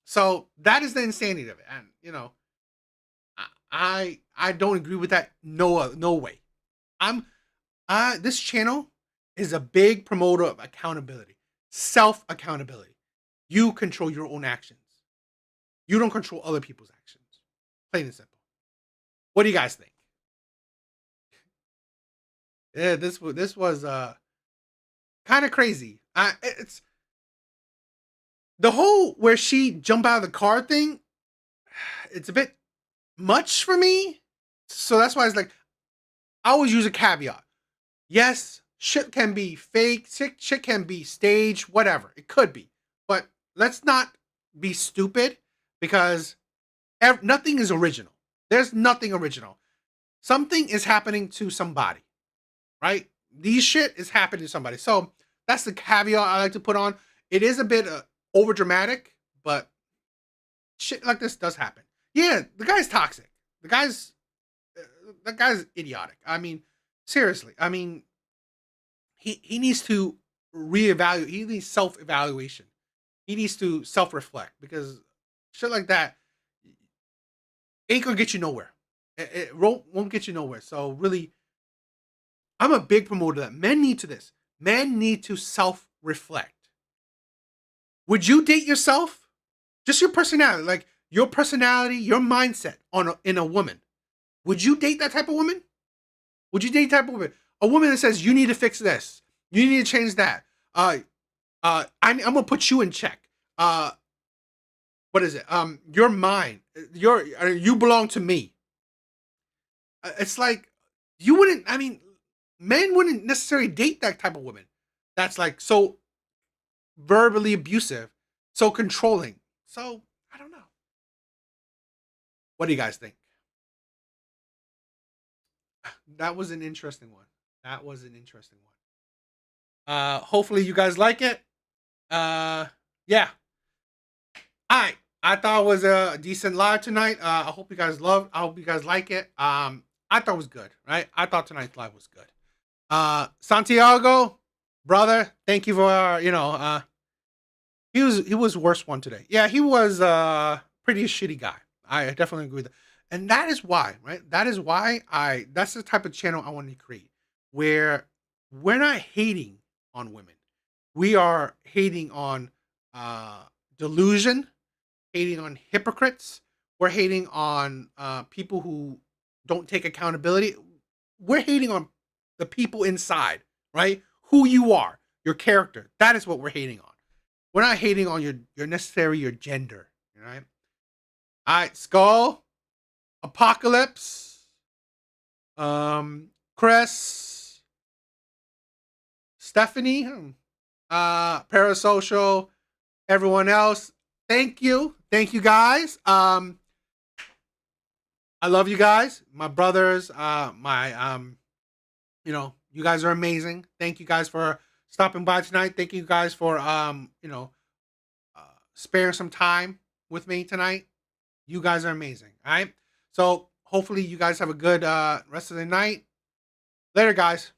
So that is the insanity of it. And, you know, I don't agree with that. No way. This channel is a big promoter of accountability. Self-accountability. You control your own actions. You don't control other people's actions. Plain and simple. What do you guys think? Yeah, this was kind of crazy. It's the whole where she jumped out of the car thing. It's a bit much for me. So that's why it's like, I always use a caveat. Yes, shit can be fake, shit can be staged, whatever. It could be. But let's not be stupid because nothing is original. There's nothing original. Something is happening to somebody, right? These shit is happening to somebody. So that's the caveat I like to put on. It is a bit over dramatic, but shit like this does happen. Yeah, the guy's toxic. That guy's idiotic. I mean, seriously. I mean, he needs to reevaluate. He needs self-evaluation. He needs to self-reflect because shit like that ain't gonna get you nowhere. It won't get you nowhere. So really, I'm a big promoter that men need to this. Men need to self-reflect. Would you date yourself? Just your personality, like your personality, your mindset in a woman. Would you date that type of woman? Would you date that type of woman? A woman that says you need to fix this, you need to change that. I'm gonna put you in check. What is it? You're mine. You belong to me. It's like you wouldn't. I mean, men wouldn't necessarily date that type of woman. That's like so verbally abusive, so controlling. So I don't know. What do you guys think? That was an interesting one. Hopefully you guys like it. Yeah. I thought it was a decent live tonight. I hope you guys loved. I hope you guys like it. I thought it was good, right? I thought tonight's live was good. Santiago, brother, thank you for he was worst one today. Yeah, he was pretty shitty guy. I definitely agree with that. And that is why, right? That is why that's the type of channel I want to create, where we're not hating on women. We are hating on delusion, hating on hypocrites. We're hating on people who don't take accountability. We're hating on the people inside, right? Who you are, your character. That is what we're hating on. We're not hating on your gender, right? All right, Skull, Apocalypse, Chris, Stephanie, Parasocial, everyone else. Thank you guys. I love you guys, my brothers. You guys are amazing. Thank you guys for stopping by tonight. Thank you guys for sparing some time with me tonight. You guys are amazing. All right. So hopefully you guys have a good rest of the night. Later, guys.